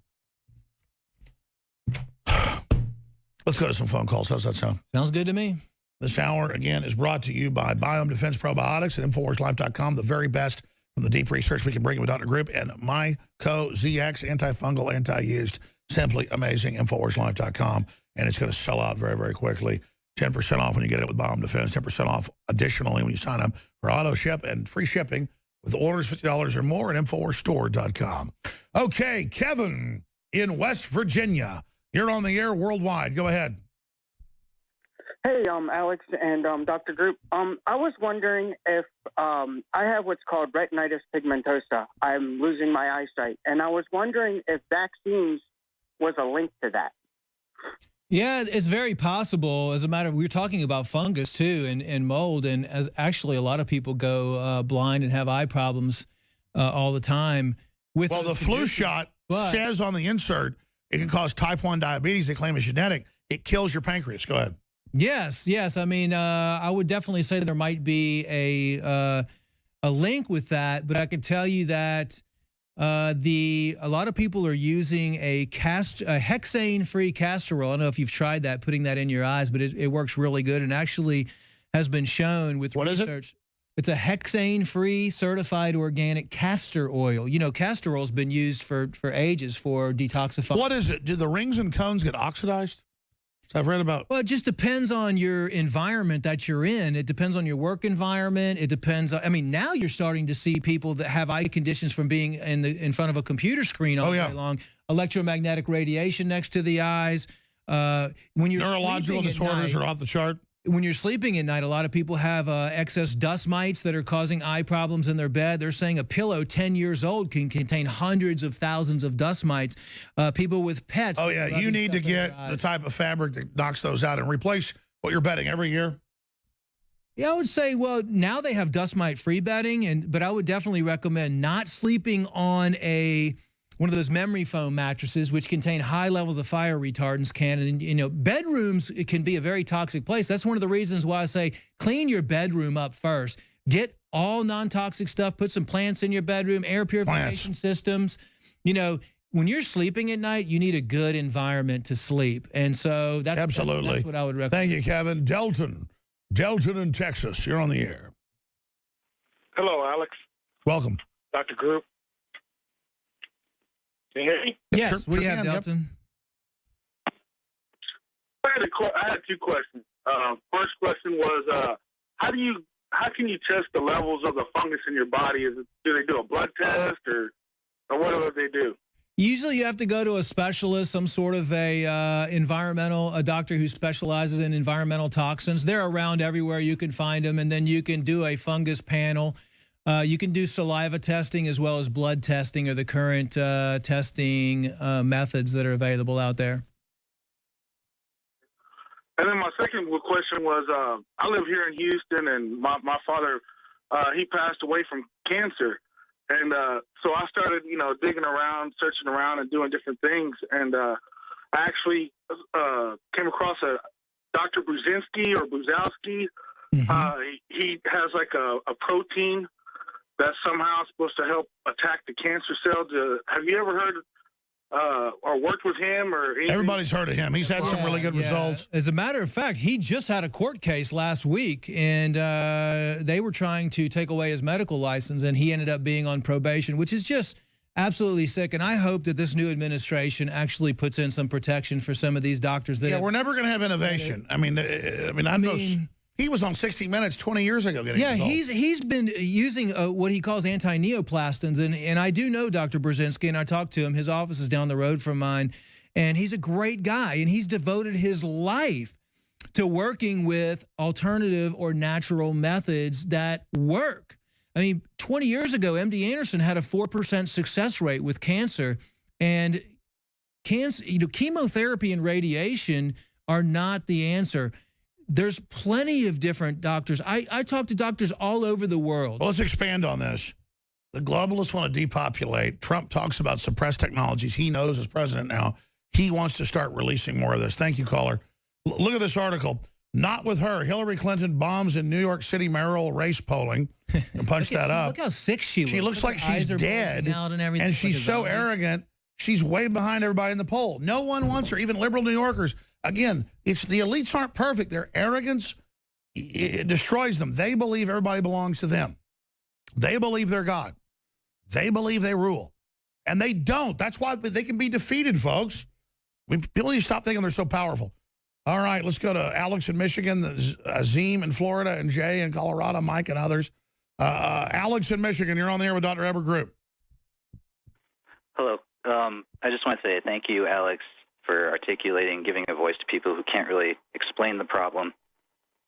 Let's go to some phone calls. How's that sound? Sounds good to me. This hour, again, is brought to you by Biome Defense Probiotics at InfoWarsLife.com, the very best from the deep research we can bring you with Dr. Grip, and Myco ZX, antifungal, anti-yeast, simply amazing, InfoWarsLife.com, and it's going to sell out very, very quickly. 10% off when you get it with Biome Defense, 10% off additionally when you sign up for auto ship and free shipping with orders $50 or more at InfoWarsStore.com. Okay, Kevin in West Virginia. You're on the air worldwide. Go ahead. Hey, Alex and Dr. Group. I was wondering if I have what's called retinitis pigmentosa. I'm losing my eyesight, and I was wondering if vaccines was a link to that. Yeah, it's very possible. As a matter of, we were talking about fungus too, and mold, and as actually a lot of people go blind and have eye problems all the time. Well, the flu shot says on the insert it can cause type 1 diabetes. They claim it's genetic. It kills your pancreas. Go ahead. Yes, yes. I mean, I would definitely say there might be a link with that, but I can tell you that a lot of people are using a hexane-free castor oil. I don't know if you've tried that, putting that in your eyes, but it works really good and actually has been shown with research. What is it? It's a hexane-free certified organic castor oil. You know, castor oil's been used for ages for detoxifying. What is it? Do the rings and cones get oxidized? I've read about. Well, it just depends on your environment that you're in. It depends on your work environment. It depends on, I mean, now you're starting to see people that have eye conditions from being in front of a computer screen all day long. Electromagnetic radiation next to the eyes. When you're neurological disorders are off the chart. When you're sleeping at night, a lot of people have excess dust mites that are causing eye problems in their bed. They're saying a pillow 10 years old can contain hundreds of thousands of dust mites. People with pets. Oh, yeah. You need to get the type of fabric that knocks those out and replace what you're bedding every year. Yeah, I would say, well, now they have dust mite-free bedding, but I would definitely recommend not sleeping on one of those memory foam mattresses, which contain high levels of fire retardants. And, you know, bedrooms, it can be a very toxic place. That's one of the reasons why I say clean your bedroom up first. Get all non-toxic stuff. Put some plants in your bedroom, air purification systems. You know, when you're sleeping at night, you need a good environment to sleep. And so that's what I would recommend. Thank you, Kevin. Delton in Texas. You're on the air. Hello, Alex. Welcome. Dr. Group. Can you hear me? Yes, we have Delton. I had two questions. First question was, how can you test the levels of the fungus in your body? Do they do a blood test or what do they do? Usually you have to go to a specialist, some sort of a doctor who specializes in environmental toxins. They're around everywhere. You can find them, and then you can do a fungus panel. You can do saliva testing as well as blood testing are the current testing methods that are available out there. And then my second question was, I live here in Houston, and my father, he passed away from cancer. And so I started, you know, digging around, searching around and doing different things. And I actually came across a Dr. Brzezinski or Buzowski. He has like a protein that's somehow supposed to help attack the cancer cells. Have you ever heard or worked with him or anything? Everybody's heard of him. He's had some really good results. As a matter of fact, he just had a court case last week, and they were trying to take away his medical license, and he ended up being on probation, which is just absolutely sick. And I hope that this new administration actually puts in some protection for some of these doctors. That we're never going to have innovation. I mean, he was on 60 Minutes 20 years ago getting results. He's been using what he calls anti-neoplastons, and I do know Dr. Brzezinski, and I talked to him. His office is down the road from mine, and he's a great guy, and he's devoted his life to working with alternative or natural methods that work. I mean, 20 years ago, MD Anderson had a 4% success rate with cancer, and chemotherapy and radiation are not the answer. There's plenty of different doctors. I talk to doctors all over the world. Well, let's expand on this. The globalists want to depopulate. Trump talks about suppressed technologies. He knows as president now. He wants to start releasing more of this. Thank you, caller. Look at this article. Not with her. Hillary Clinton bombs in New York City mayoral race polling. And punch that up. Look how sick she looks. She looks like she's dead. And she's so arrogant. She's way behind everybody in the poll. No one wants her, even liberal New Yorkers. Again, it's the elites aren't perfect. Their arrogance, it destroys them. They believe everybody belongs to them. They believe they're God. They believe they rule. And they don't. That's why they can be defeated, folks. People need to stop thinking they're so powerful. All right, let's go to Alex in Michigan, Azim in Florida, and Jay in Colorado, Mike and others. Alex in Michigan, you're on the air with Dr. Edward Group. Hello. I just want to say thank you, Alex, for articulating, giving a voice to people who can't really explain the problem,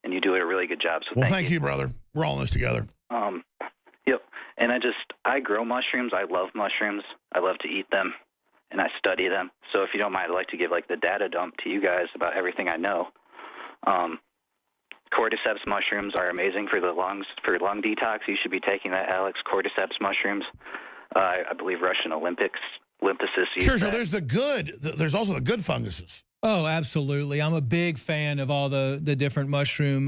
and you do a really good job. So well, thank you, brother. We're all in this together. Yep. And I grow mushrooms. I love mushrooms. I love to eat them, and I study them. So if you don't mind, I'd like to give like the data dump to you guys about everything I know. Cordyceps mushrooms are amazing for the lungs, for lung detox. You should be taking that, Alex. Cordyceps mushrooms. I believe Russian Olympics. Sure, so there's the good. There's also the good funguses. Oh, absolutely. I'm a big fan of all the different mushroom,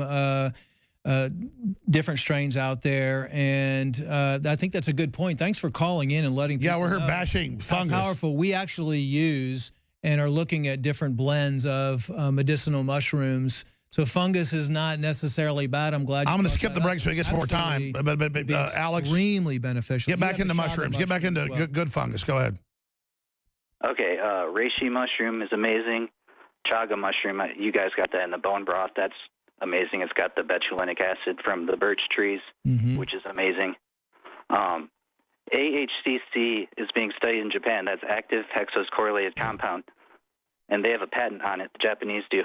different strains out there. And I think that's a good point. Thanks for calling in and letting people we're here know bashing fungus. How powerful. We actually use and are looking at different blends of medicinal mushrooms. So fungus is not necessarily bad. I'm glad. I'm going to skip the break so he gets more time. But Alex, extremely beneficial. Get back into mushrooms. Get back into good fungus. Go ahead. Okay, reishi mushroom is amazing. Chaga mushroom, you guys got that in the bone broth. That's amazing. It's got the betulinic acid from the birch trees, which is amazing. AHCC is being studied in Japan. That's active hexose correlated compound, and they have a patent on it. The Japanese do,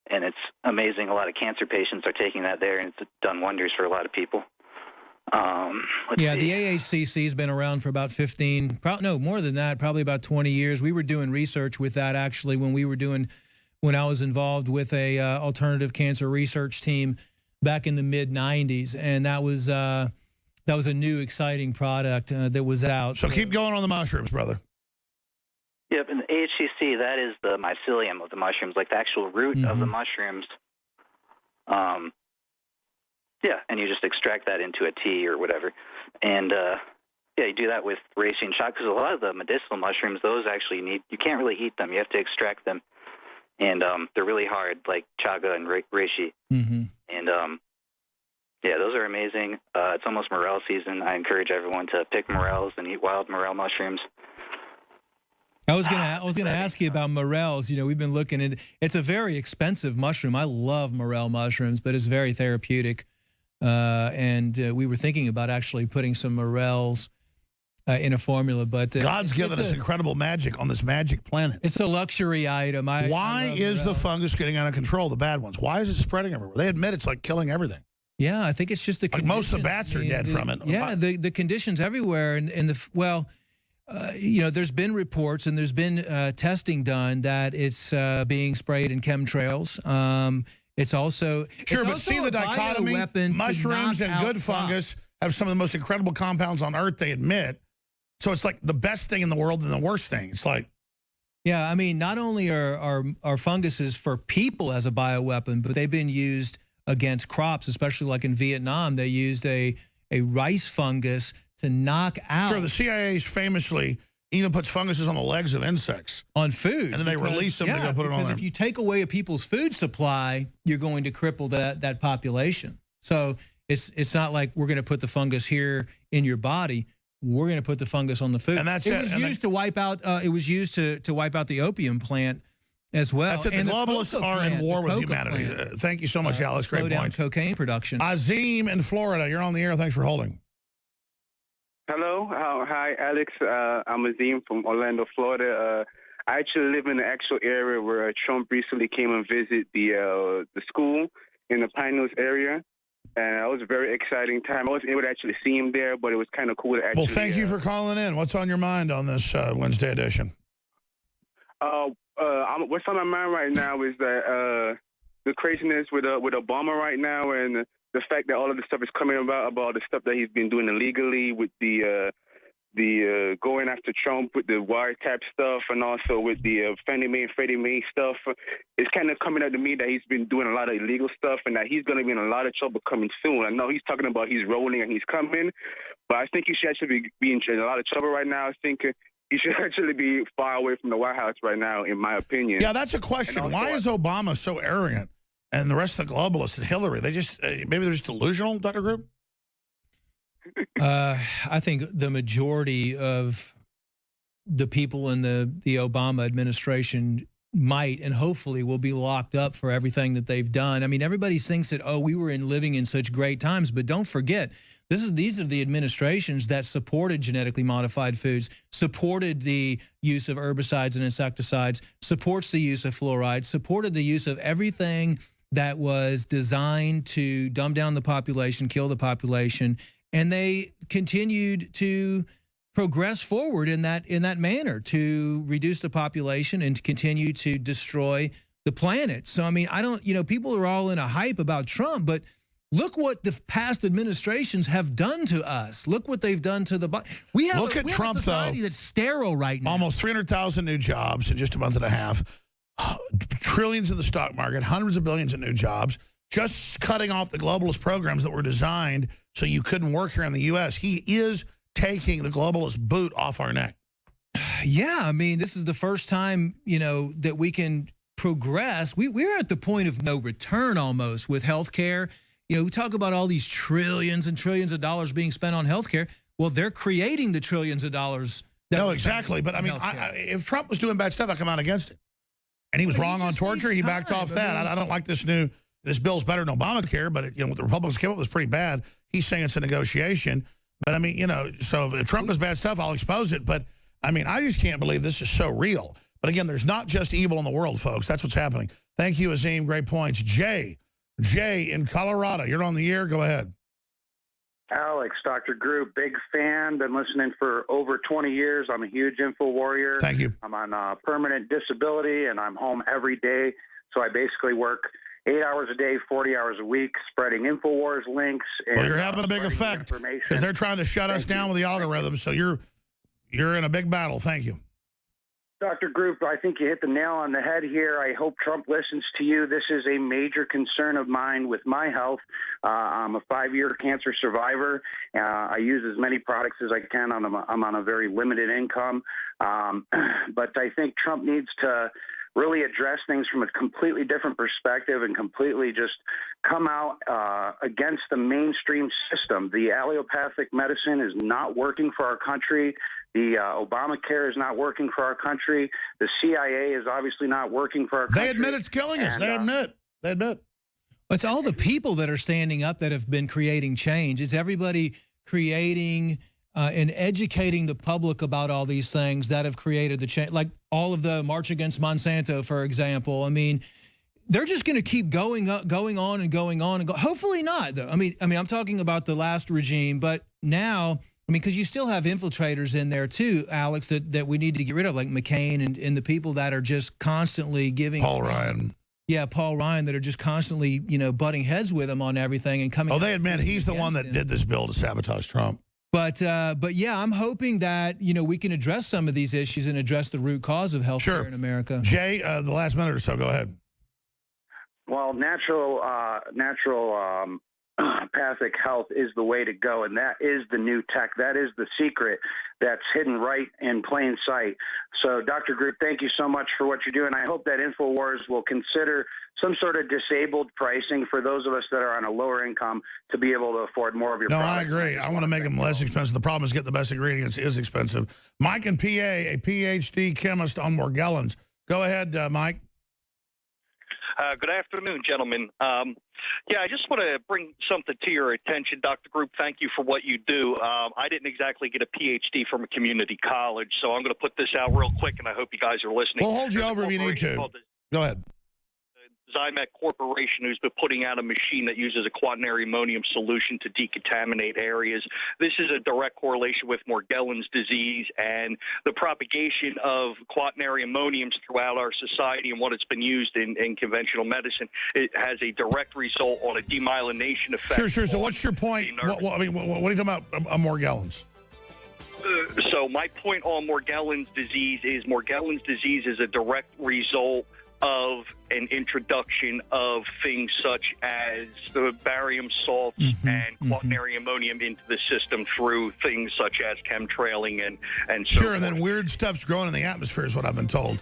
and it's amazing. A lot of cancer patients are taking that there, and it's done wonders for a lot of people. Yeah, the AHCC has been around for about 15, no, more than that, probably about 20 years. We were doing research with that actually when I was involved with a alternative cancer research team back in the mid-90s, and that was a new exciting product that was out. So keep going on the mushrooms, brother. Yep, and the AHCC, that is the mycelium of the mushrooms, like the actual root of the mushrooms. Yeah, and you just extract that into a tea or whatever. And, yeah, you do that with reishi and chaga, because a lot of the medicinal mushrooms, those actually you can't really eat them. You have to extract them. And they're really hard, like chaga and reishi. And, yeah, those are amazing. It's almost morel season. I encourage everyone to pick morels and eat wild morel mushrooms. I was gonna ask you about morels. You know, we've been looking at it's a very expensive mushroom. I love morel mushrooms, but it's very therapeutic. And we were thinking about actually putting some morels in a formula, but God's given us incredible magic on this magic planet. It's a luxury item. Why is the fungus getting out of control? The bad ones. Why is it spreading everywhere? They admit it's like killing everything. Yeah, I think it's just the like most of the bats are dead from it. Yeah, the conditions everywhere, and you know, there's been reports and there's been testing done that it's being sprayed in chemtrails. It's also but see the dichotomy. Mushrooms and good fungus have some of the most incredible compounds on Earth. They admit, so it's like the best thing in the world and the worst thing. It's like, yeah, I mean, not only are funguses for people as a bioweapon, but they've been used against crops, especially like in Vietnam. They used a rice fungus to knock out. Sure, the CIA famously even puts funguses on the legs of insects. On food. And then they release them to go put it on there. Because if you take away a people's food supply, you're going to cripple that population. So it's not like we're going to put the fungus here in your body. We're going to put the fungus on the food. And that's it. Was used to wipe out. It was used to wipe out the opium plant as well. That's it. The globalists are in war with humanity. Thank you so much, Alex. Great point. Cocaine production. Azim in Florida, you're on the air. Thanks for holding. Hello. Hi, Alex. I'm Azim from Orlando, Florida. I actually live in the actual area where Trump recently came and visited the school in the Pine Hills area. And it was a very exciting time. I wasn't able to actually see him there, but it was kind of cool to actually... Well, thank you for calling in. What's on your mind on this Wednesday edition? What's on my mind right now is that the craziness with Obama right now, and the fact that all of this stuff is coming about the stuff that he's been doing illegally with the going after Trump with the wiretap stuff, and also with the Fannie Mae and Freddie Mae stuff. It's kind of coming out to me that he's been doing a lot of illegal stuff and that he's going to be in a lot of trouble coming soon. I know he's talking about he's rolling and he's coming, but I think he should actually be in a lot of trouble right now. I think he should actually be far away from the White House right now, in my opinion. Yeah, that's a question. Why is Obama so arrogant? And the rest of the globalists and Hillary, they just, maybe they're just delusional, Dr. Group? I think the majority of the people in the Obama administration might and hopefully will be locked up for everything that they've done. I mean, everybody thinks that, oh, we were living in such great times, but don't forget, these are the administrations that supported genetically modified foods, supported the use of herbicides and insecticides, supports the use of fluoride, supported the use of everything that was designed to dumb down the population, kill the population, and they continued to progress forward in that manner to reduce the population and to continue to destroy the planet. So, I mean, I don't, you know, people are all in a hype about Trump, but look what the past administrations have done to us. Look what they've done to the body. We have Look at Trump, a society that's sterile right now. Almost 300,000 new jobs in just a month and a half. Trillions in the stock market, hundreds of billions in new jobs, just cutting off the globalist programs that were designed so you couldn't work here in the U.S. He is taking the globalist boot off our neck. Yeah, I mean, this is the first time, you know, that we can progress. We're at the point of no return almost with healthcare. You know, we talk about all these trillions and trillions of dollars being spent on healthcare. Well, they're creating the trillions of dollars. No, exactly. But I mean, if Trump was doing bad stuff, I come out against it. And he was wrong on torture. He backed off that. I don't like this bill's better than Obamacare, but you know, what the Republicans came up with was pretty bad. He's saying it's a negotiation. But I mean, you know, so if Trump does bad stuff, I'll expose it. But I mean, I just can't believe this is so real. But again, there's not just evil in the world, folks. That's what's happening. Thank you, Azim. Great points. Jay in Colorado. You're on the air. Go ahead. Alex, Dr. Group, big fan. Been listening for over 20 years. I'm a huge info warrior. Thank you. I'm on permanent disability, and I'm home every day. So I basically work 8 hours a day, 40 hours a week, spreading InfoWars links. And, well, you're having a big effect because they're trying to shut us down with the algorithms. So you're in a big battle. Thank you. Dr. Group, I think you hit the nail on the head here. I hope Trump listens to you. This is a major concern of mine with my health. I'm a 5-year cancer survivor. I use as many products as I can. I'm on a very limited income. But I think Trump needs to really address things from a completely different perspective and completely just come out against the mainstream system. The allopathic medicine is not working for our country. The Obamacare is not working for our country. The CIA is obviously not working for our country. They admit it's killing us. They admit. It's all the people that are standing up that have been creating change. It's everybody creating and educating the public about all these things that have created the change. Like all of the March Against Monsanto, for example. I mean, they're just going to keep going on and going on. Hopefully not, though. I mean, I'm talking about the last regime, but now, I mean, because you still have infiltrators in there too, Alex, that we need to get rid of, like McCain and the people that are just constantly giving Paul Ryan. Yeah, Paul Ryan, that are just constantly, you know, butting heads with him on everything and coming. Oh, they admit he's the one that did this bill to sabotage Trump. But yeah, I'm hoping that, you know, we can address some of these issues and address the root cause of health care in America. Jay, the last minute or so, go ahead. Well, natural pathic health is the way to go, and that is the new tech. That is the secret that's hidden right in plain sight. So, Dr. Group, thank you so much for what you're doing. I hope that InfoWars will consider some sort of disabled pricing for those of us that are on a lower income to be able to afford more of your products. No, I agree. I want to make them less expensive. The problem is getting the best ingredients is expensive. Mike in PA, a PhD chemist on Morgellons. Go ahead, Mike. Good afternoon, gentlemen. Yeah, I just want to bring something to your attention, Dr. Group. Thank you for what you do. I didn't exactly get a PhD from a community college, so I'm going to put this out real quick, and I hope you guys are listening. We'll hold you over if you need to. Go ahead. Zymet Corporation, who's been putting out a machine that uses a quaternary ammonium solution to decontaminate areas. This is a direct correlation with Morgellons disease and the propagation of quaternary ammoniums throughout our society and what it's been used in conventional medicine. It has a direct result on a demyelination effect. Sure. So what's your point? What are you talking about Morgellons? So my point on Morgellons disease is a direct result of an introduction of things such as the barium salts and quaternary ammonium into the system through things such as chemtrailing and so Sure, and then weird stuff's growing in the atmosphere is what I've been told.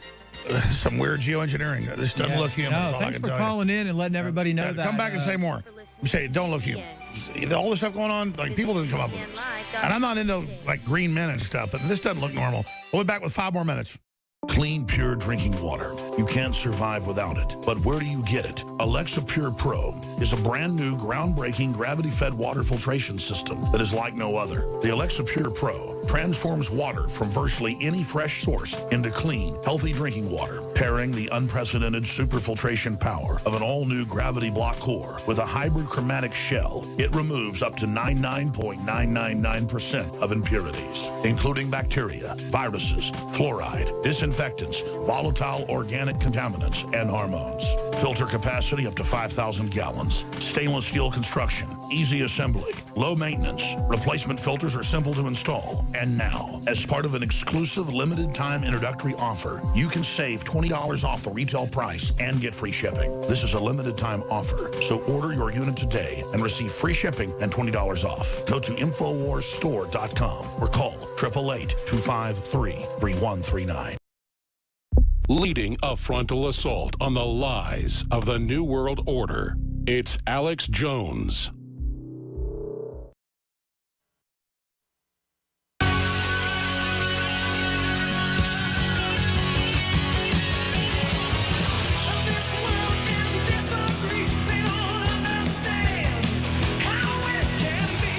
Some weird geoengineering. This doesn't look human. No, thanks for calling in and letting everybody know that. Come back and say more. Say, don't look human. All this stuff going on, like people didn't come up with this. And I'm not into like green men and stuff, but this doesn't look normal. We'll be back with 5 more minutes. Clean, pure drinking water. You can't survive without it. But where do you get it? Alexa Pure Pro is a brand new, groundbreaking, gravity-fed water filtration system that is like no other. The Alexa Pure Pro transforms water from virtually any fresh source into clean, healthy drinking water, pairing the unprecedented superfiltration power of an all-new gravity block core with a hybrid chromatic shell. It removes up to 99.999% of impurities, including bacteria, viruses, fluoride, disinfectants, volatile organic contaminants, and hormones. Filter capacity up to 5,000 gallons. Stainless steel construction, easy assembly, low maintenance. Replacement filters are simple to install. And now, as part of an exclusive limited time introductory offer, you can save $20 off the retail price and get free shipping. This is a limited time offer, so order your unit today and receive free shipping and $20 off. Go to InfoWarsStore.com or call 888-253-3139. Leading a frontal assault on the lies of the New World Order, it's Alex Jones.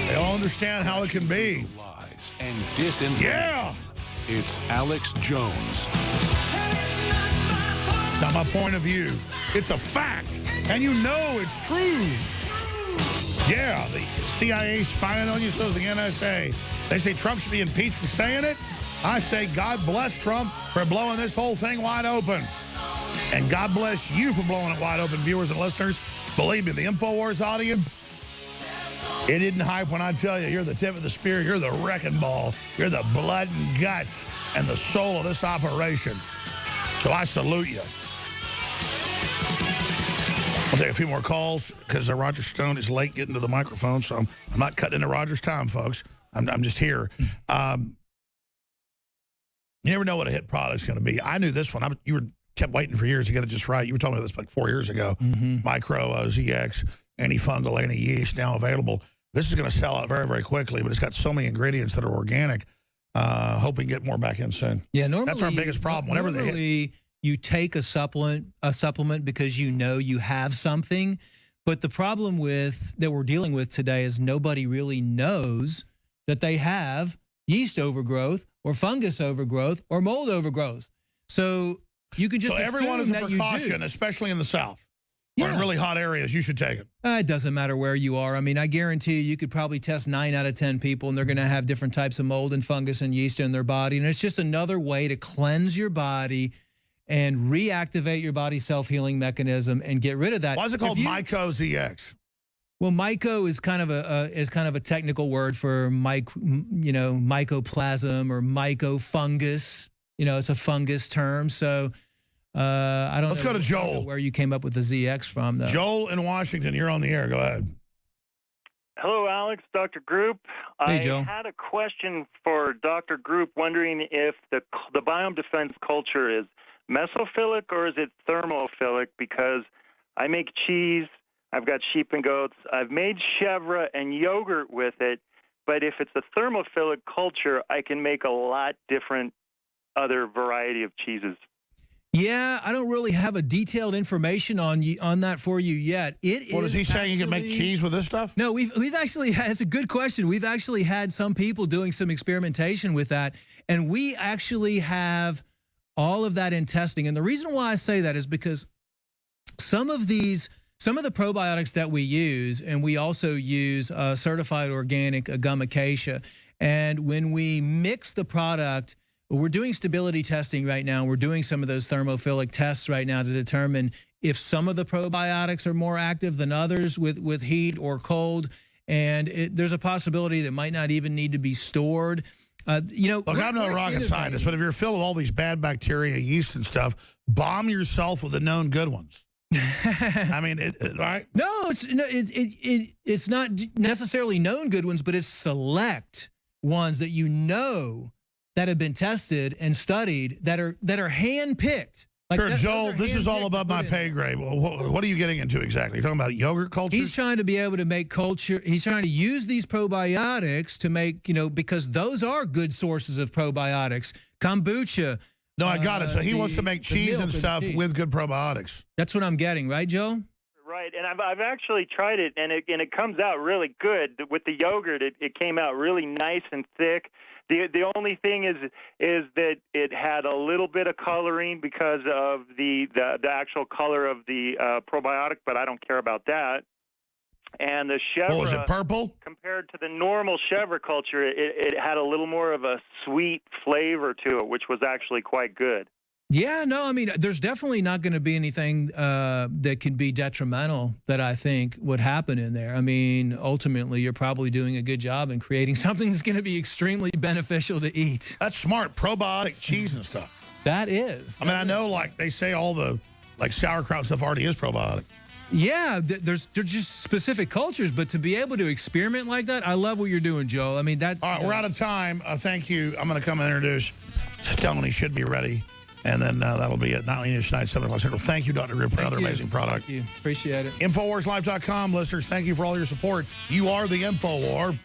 They all understand how it can be. Lies and disinformation. Yeah! It's Alex Jones. It's not my point of view. It's a fact. And you know it's true. Yeah, the CIA spying on you, so is the NSA. They say Trump should be impeached for saying it. I say God bless Trump for blowing this whole thing wide open. And God bless you for blowing it wide open, viewers and listeners. Believe me, the InfoWars audience, it isn't hype when I tell you you're the tip of the spear, you're the wrecking ball, you're the blood and guts and the soul of this operation. So I salute you. I'll take a few more calls because Roger Stone is late getting to the microphone, so I'm not cutting into Roger's time, folks. I'm just here. You never know what a hit product's going to be. I knew this one. You kept waiting for years to get it just right. You were telling me this like 4 years ago. Micro ZX, antifungal, anti-yeast, now available. This is going to sell out very, very quickly, but it's got so many ingredients that are organic. Hoping to get more back in soon. Yeah, normally that's our biggest problem. Whenever they hit, you take a supplement because you know you have something, but the problem that we're dealing with today is nobody really knows that they have yeast overgrowth or fungus overgrowth or mold overgrowth. So you can just everyone is a precaution, especially in the South. Or in really hot areas, you should take it. It doesn't matter where you are. I mean, I guarantee you could probably test 9 out of 10 people, and they're going to have different types of mold and fungus and yeast in their body. And it's just another way to cleanse your body and reactivate your body's self-healing mechanism and get rid of that. Why is it called Myco ZX? Well, myco is kind of a technical word for mycoplasm or mycofungus. You know, it's a fungus term. So I don't know. Let's go to Joel. Where you came up with the ZX from, though. Joel in Washington, you're on the air. Go ahead. Hello, Alex, Dr. Group. Hey, Joel. I had a question for Dr. Group, wondering if the biome defense culture is mesophilic or is it thermophilic? Because I make cheese, I've got sheep and goats, I've made chèvre and yogurt with it, but if it's a thermophilic culture, I can make a lot different other variety of cheeses. Yeah, I don't really have a detailed information on that for you yet. What is he saying? You can make cheese with this stuff? No, we've actually had, it's a good question. We've actually had some people doing some experimentation with that, and we actually have all of that in testing. And the reason why I say that is because some of the probiotics that we use, and we also use certified organic gum acacia, and when we mix the product, we're doing stability testing right now. We're doing some of those thermophilic tests right now to determine if some of the probiotics are more active than others with heat or cold. And there's a possibility that might not even need to be stored. Look, I'm no rocket scientist, but if you're filled with all these bad bacteria, yeast and stuff, bomb yourself with the known good ones. I mean, right? No, it's not necessarily known good ones, but it's select ones that you know that have been tested and studied that are handpicked. Like sure, Joel, this is all above my pay grade. Well, what are you getting into exactly? You're talking about yogurt culture? He's trying to be able to make culture. He's trying to use these probiotics to make, because those are good sources of probiotics. Kombucha, No, I got it. So he wants to make cheese and stuff with good probiotics. That's what I'm getting, right, Joe? Right, and I've actually tried it, and it comes out really good. With the yogurt, it came out really nice and thick. The only thing is that it had a little bit of coloring because of the actual color of the probiotic, but I don't care about that. And the Chevra, oh, is it purple? Compared to the normal Chevra culture, it had a little more of a sweet flavor to it, which was actually quite good. Yeah, no, I mean, there's definitely not going to be anything that could be detrimental that I think would happen in there. I mean, ultimately, you're probably doing a good job in creating something that's going to be extremely beneficial to eat. That's smart. Probiotic cheese and stuff. That is. I mean, I know, like, they say all the, like, sauerkraut stuff already is probiotic. Yeah, there's just specific cultures, but to be able to experiment like that, I love what you're doing, Joe. I mean, that's... All right, we're out of time. Thank you. I'm going to come and introduce Stone. He should be ready. And then that'll be at Nightly News tonight, 7 o'clock Central. Thank you, Dr. Group, for another amazing product. Thank you. Appreciate it. InfoWarsLife.com, listeners, thank you for all your support. You are the InfoWar.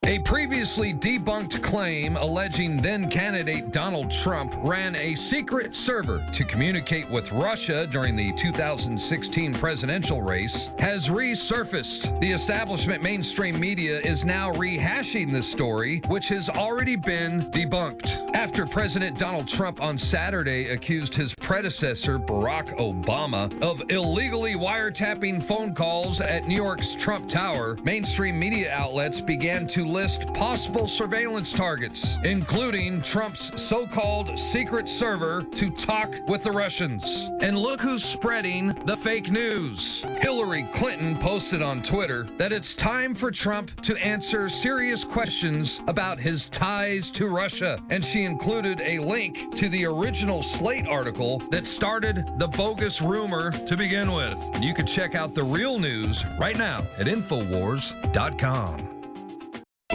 A previously debunked claim alleging then-candidate Donald Trump ran a secret server to communicate with Russia during the 2016 presidential race has resurfaced. The establishment mainstream media is now rehashing this story, which has already been debunked. After President Donald Trump on Saturday accused his predecessor, Barack Obama, of illegally wiretapping phone calls at New York's Trump Tower, mainstream media outlets began to list possible surveillance targets, including Trump's so-called secret server to talk with the Russians. And look who's spreading the fake news. Hillary Clinton posted on Twitter that it's time for Trump to answer serious questions about his ties to Russia. And she included a link to the original Slate article that started the bogus rumor to begin with. And you can check out the real news right now at Infowars.com.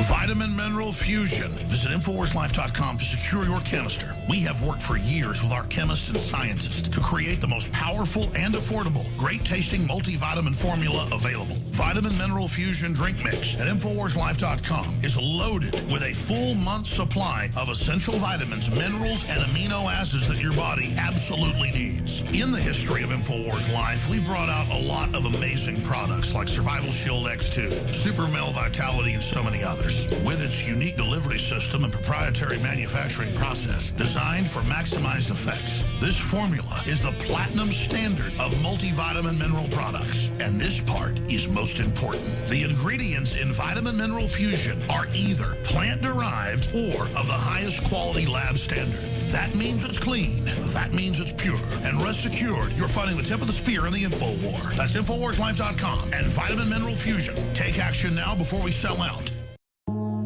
Vitamin Mineral Fusion. Visit InfoWarsLife.com to secure your canister. We have worked for years with our chemists and scientists to create the most powerful and affordable, great-tasting multivitamin formula available. Vitamin Mineral Fusion Drink Mix at InfoWarsLife.com is loaded with a full month's supply of essential vitamins, minerals, and amino acids that your body absolutely needs. In the history of InfoWars Life, we've brought out a lot of amazing products like Survival Shield X2, Super Male Vitality, and so many others. With its unique delivery system and proprietary manufacturing process designed for maximized effects, this formula is the platinum standard of multivitamin mineral products. And this part is most important. The ingredients in Vitamin Mineral Fusion are either plant-derived or of the highest quality lab standard. That means it's clean. That means it's pure. And rest assured, you're fighting the tip of the spear in the info war. That's InfoWarsLife.com and Vitamin Mineral Fusion. Take action now before we sell out.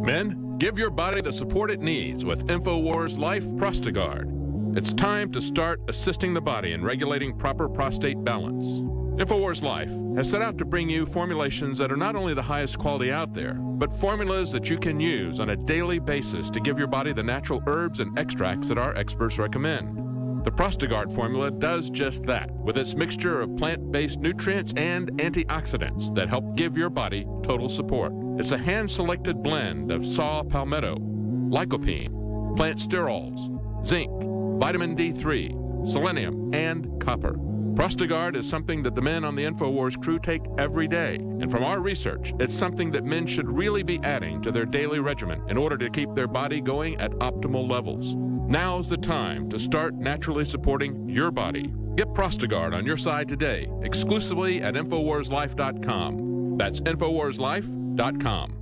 Men, give your body the support it needs with InfoWars Life Prostiguard. It's time to start assisting the body in regulating proper prostate balance. InfoWars Life has set out to bring you formulations that are not only the highest quality out there, but formulas that you can use on a daily basis to give your body the natural herbs and extracts that our experts recommend. The Prostiguard formula does just that, with its mixture of plant-based nutrients and antioxidants that help give your body total support. It's a hand-selected blend of saw palmetto, lycopene, plant sterols, zinc, vitamin D3, selenium, and copper. Prostiguard is something that the men on the InfoWars crew take every day, and from our research, it's something that men should really be adding to their daily regimen in order to keep their body going at optimal levels. Now's the time to start naturally supporting your body. Get Prostiguard on your side today, exclusively at InfoWarsLife.com. That's InfoWarsLife.com.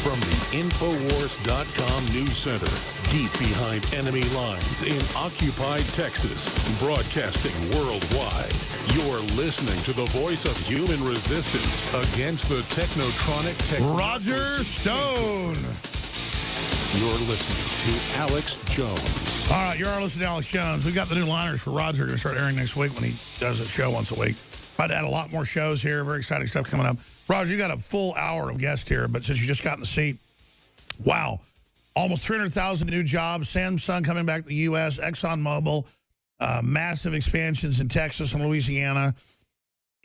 From the Infowars.com News Center, deep behind enemy lines in occupied Texas, broadcasting worldwide, you're listening to the voice of human resistance against the technotronic Roger Stone. You're listening to Alex Jones. All right, you're listening to Alex Jones. We've got the new liners for Roger going to start airing next week when he does a show once a week. About to add a lot more shows here. Very exciting stuff coming up. Roger, you got a full hour of guests here, but since you just got in the seat, wow. Almost 300,000 new jobs. Samsung coming back to the U.S., ExxonMobil, massive expansions in Texas and Louisiana.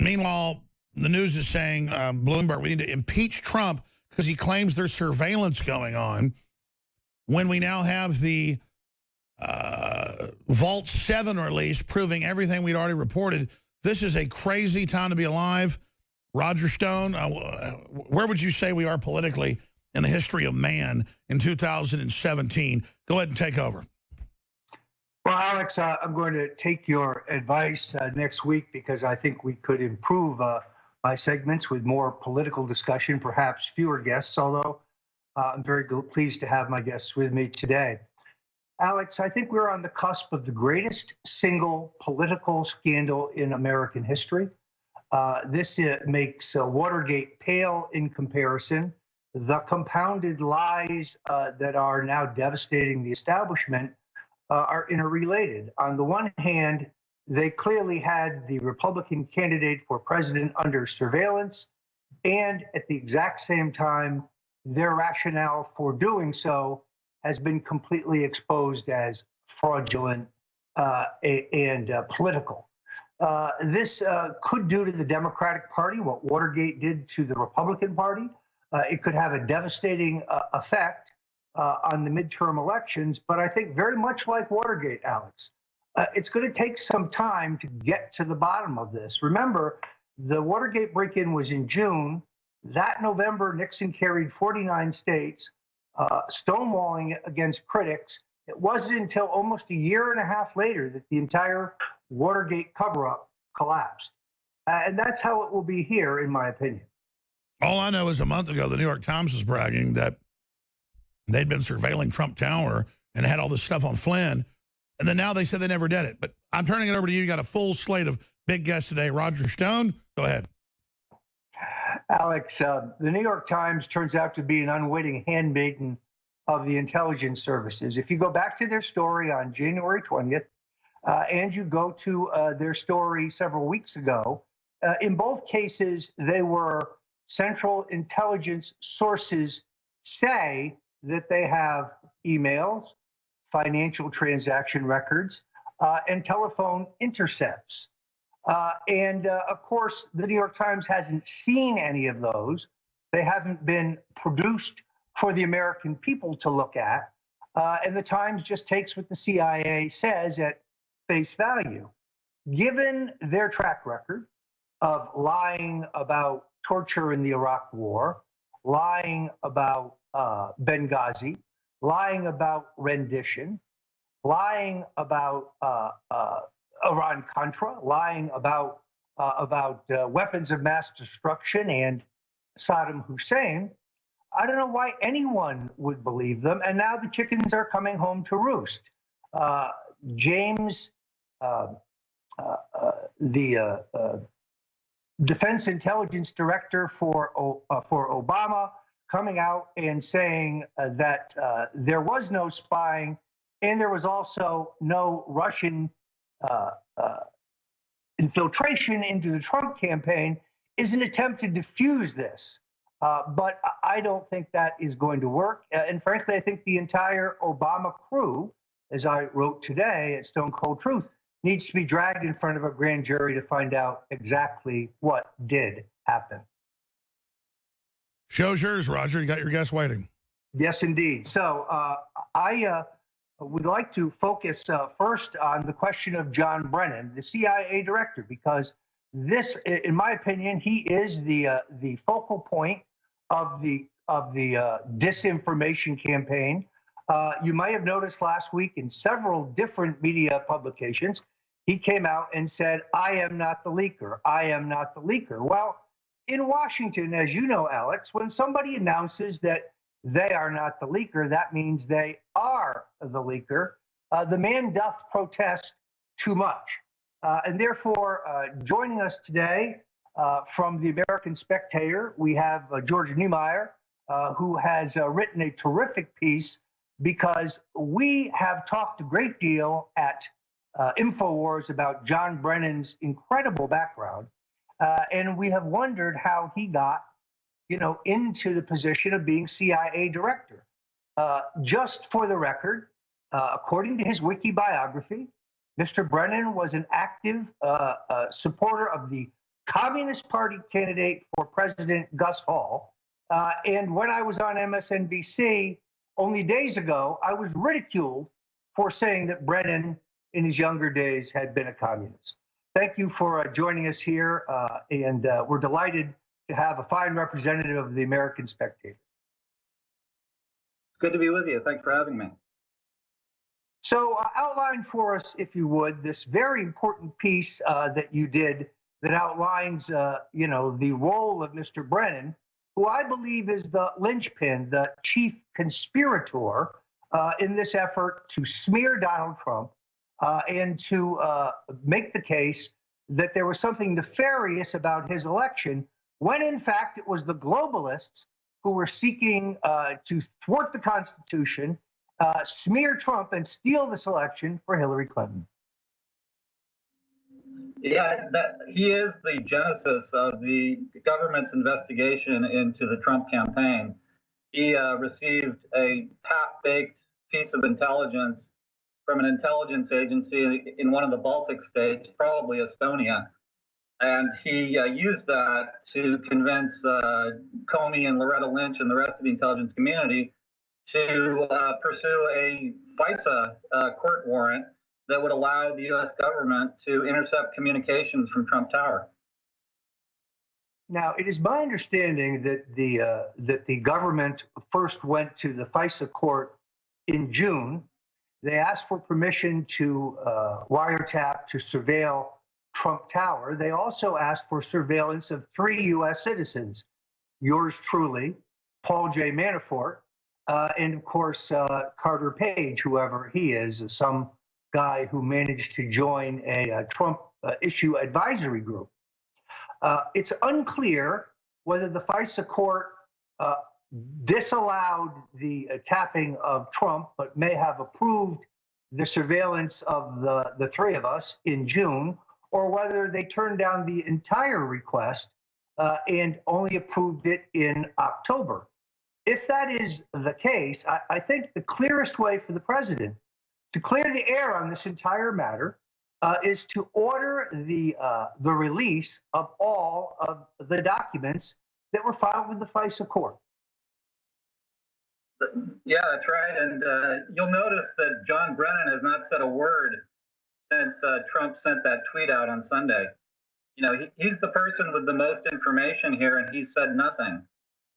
Meanwhile, the news is saying, Bloomberg, we need to impeach Trump because he claims there's surveillance going on. When we now have the Vault 7 release proving everything we'd already reported, this is a crazy time to be alive. Roger Stone, where would you say we are politically in the history of man in 2017? Go ahead and take over. Well, Alex, I'm going to take your advice next week because I think we could improve my segments with more political discussion, perhaps fewer guests, although I'm very pleased to have my guests with me today. Alex, I think we're on the cusp of the greatest single political scandal in American history. This makes Watergate pale in comparison. The compounded lies that are now devastating the establishment are interrelated. On the one hand, they clearly had the Republican candidate for president under surveillance, and at the exact same time, their rationale for doing so has been completely exposed as fraudulent and political. This could do to the Democratic Party what Watergate did to the Republican Party. It could have a devastating effect on the midterm elections, but I think very much like Watergate, Alex, it's going to take some time to get to the bottom of this. Remember, the Watergate break-in was in June. That November, Nixon carried 49 states, stonewalling it against critics. It wasn't until almost a year and a half later that the entire Watergate cover-up collapsed. And that's how it will be here, in my opinion. All I know is a month ago, the New York Times was bragging that they'd been surveilling Trump Tower and had all this stuff on Flynn. And then now they said they never did it. But I'm turning it over to you. You got a full slate of big guests today. Roger Stone, go ahead. Alex, the New York Times turns out to be an unwitting handmaiden of the intelligence services. If you go back to their story on January 20th, and you go to their story several weeks ago, in both cases, they were Central Intelligence sources say that they have emails, financial transaction records, and telephone intercepts. Of course, the New York Times hasn't seen any of those. They haven't been produced for the American people to look at. And the Times just takes what the CIA says at face value. Given their track record of lying about torture in the Iraq War, lying about Benghazi, lying about rendition, lying about Iran-Contra, lying about weapons of mass destruction and Saddam Hussein, I don't know why anyone would believe them. And now the chickens are coming home to roost. James, the Defense Intelligence Director for Obama, coming out and saying that there was no spying and there was also no Russian infiltration into the Trump campaign, is an attempt to diffuse this. But I don't think that is going to work. And frankly, I think the entire Obama crew, as I wrote today at Stone Cold Truth, needs to be dragged in front of a grand jury to find out exactly what did happen. Show's yours, Roger. You got your guest waiting. Yes, indeed. So I would like to focus first on the question of John Brennan, the CIA director, because this, in my opinion, he is the focal point of the disinformation campaign. You might have noticed last week in several different media publications, he came out and said, "I am not the leaker. I am not the leaker." Well, in Washington, as you know, Alex, when somebody announces that they are not the leaker, that means they are the leaker. The man doth protest too much. And therefore, joining us today from the American Spectator, we have George Niemeyer, who has written a terrific piece, because we have talked a great deal at InfoWars about John Brennan's incredible background, and we have wondered how he got, into the position of being CIA director. Just for the record, according to his wiki biography, Mr. Brennan was an active supporter of the Communist Party candidate for President Gus Hall. And when I was on MSNBC only days ago, I was ridiculed for saying that Brennan in his younger days had been a communist. Thank you for joining us here. And we're delighted to have a fine representative of the American Spectator. Good to be with you. Thanks for having me. So outline for us, if you would, this very important piece that you did that outlines, you know, the role of Mr. Brennan, who I believe is the linchpin, the chief conspirator in this effort to smear Donald Trump and to make the case that there was something nefarious about his election, when in fact it was the globalists who were seeking to thwart the Constitution, smear Trump, and steal this election for Hillary Clinton. Yeah, he is the genesis of the government's investigation into the Trump campaign. He received a half-baked piece of intelligence from an intelligence agency in one of the Baltic states, probably Estonia. And he used that to convince Comey and Loretta Lynch and the rest of the intelligence community to pursue a FISA court warrant that would allow the U.S. government to intercept communications from Trump Tower. Now, it is my understanding that the government first went to the FISA court in June. They asked for permission to wiretap, to surveil Trump Tower. They also asked for surveillance of 3 U.S. citizens, yours truly, Paul J. Manafort, and of course, Carter Page, whoever he is, some guy who managed to join a Trump issue advisory group. It's unclear whether the FISA court disallowed the tapping of Trump, but may have approved the surveillance of the 3 of us in June, or whether they turned down the entire request and only approved it in October. If that is the case, I think the clearest way for the president to clear the air on this entire matter is to order the release of all of the documents that were filed with the FISA court. Yeah, that's right. And you'll notice that John Brennan has not said a word since Trump sent that tweet out on Sunday. You know, he's the person with the most information here, and he said nothing.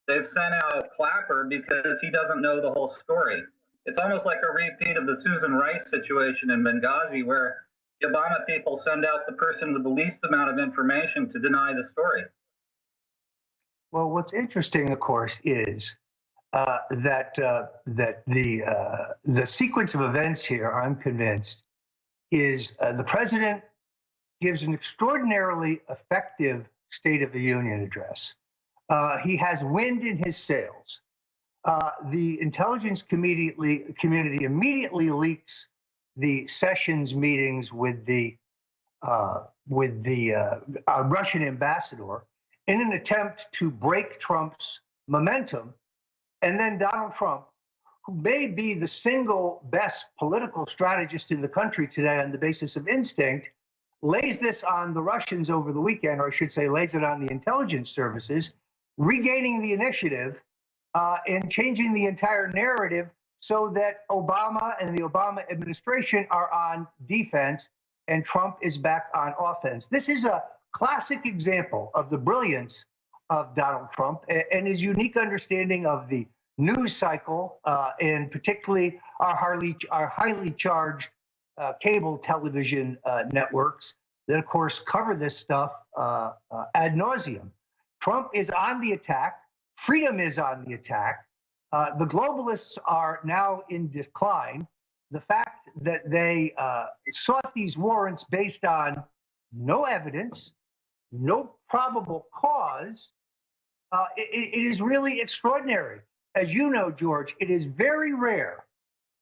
They've sent out Clapper because he doesn't know the whole story. It's almost like a repeat of the Susan Rice situation in Benghazi, where the Obama people send out the person with the least amount of information to deny the story. Well, what's interesting, of course, is that the sequence of events here, I'm convinced, is the president gives an extraordinarily effective State of the Union address. He has wind in his sails. The intelligence community immediately leaks the Sessions meetings with the Russian ambassador in an attempt to break Trump's momentum. And then Donald Trump, who may be the single best political strategist in the country today on the basis of instinct, lays this on the Russians over the weekend, or I should say lays it on the intelligence services, regaining the initiative and changing the entire narrative so that Obama and the Obama administration are on defense and Trump is back on offense. This is a classic example of the brilliance of Donald Trump and his unique understanding of the news cycle and particularly our highly charged cable television networks that, of course, cover this stuff ad nauseum. Trump is on the attack. Freedom is on the attack. The globalists are now in decline. The fact that they sought these warrants based on no evidence, no probable cause, it is really extraordinary. As you know, George, it is very rare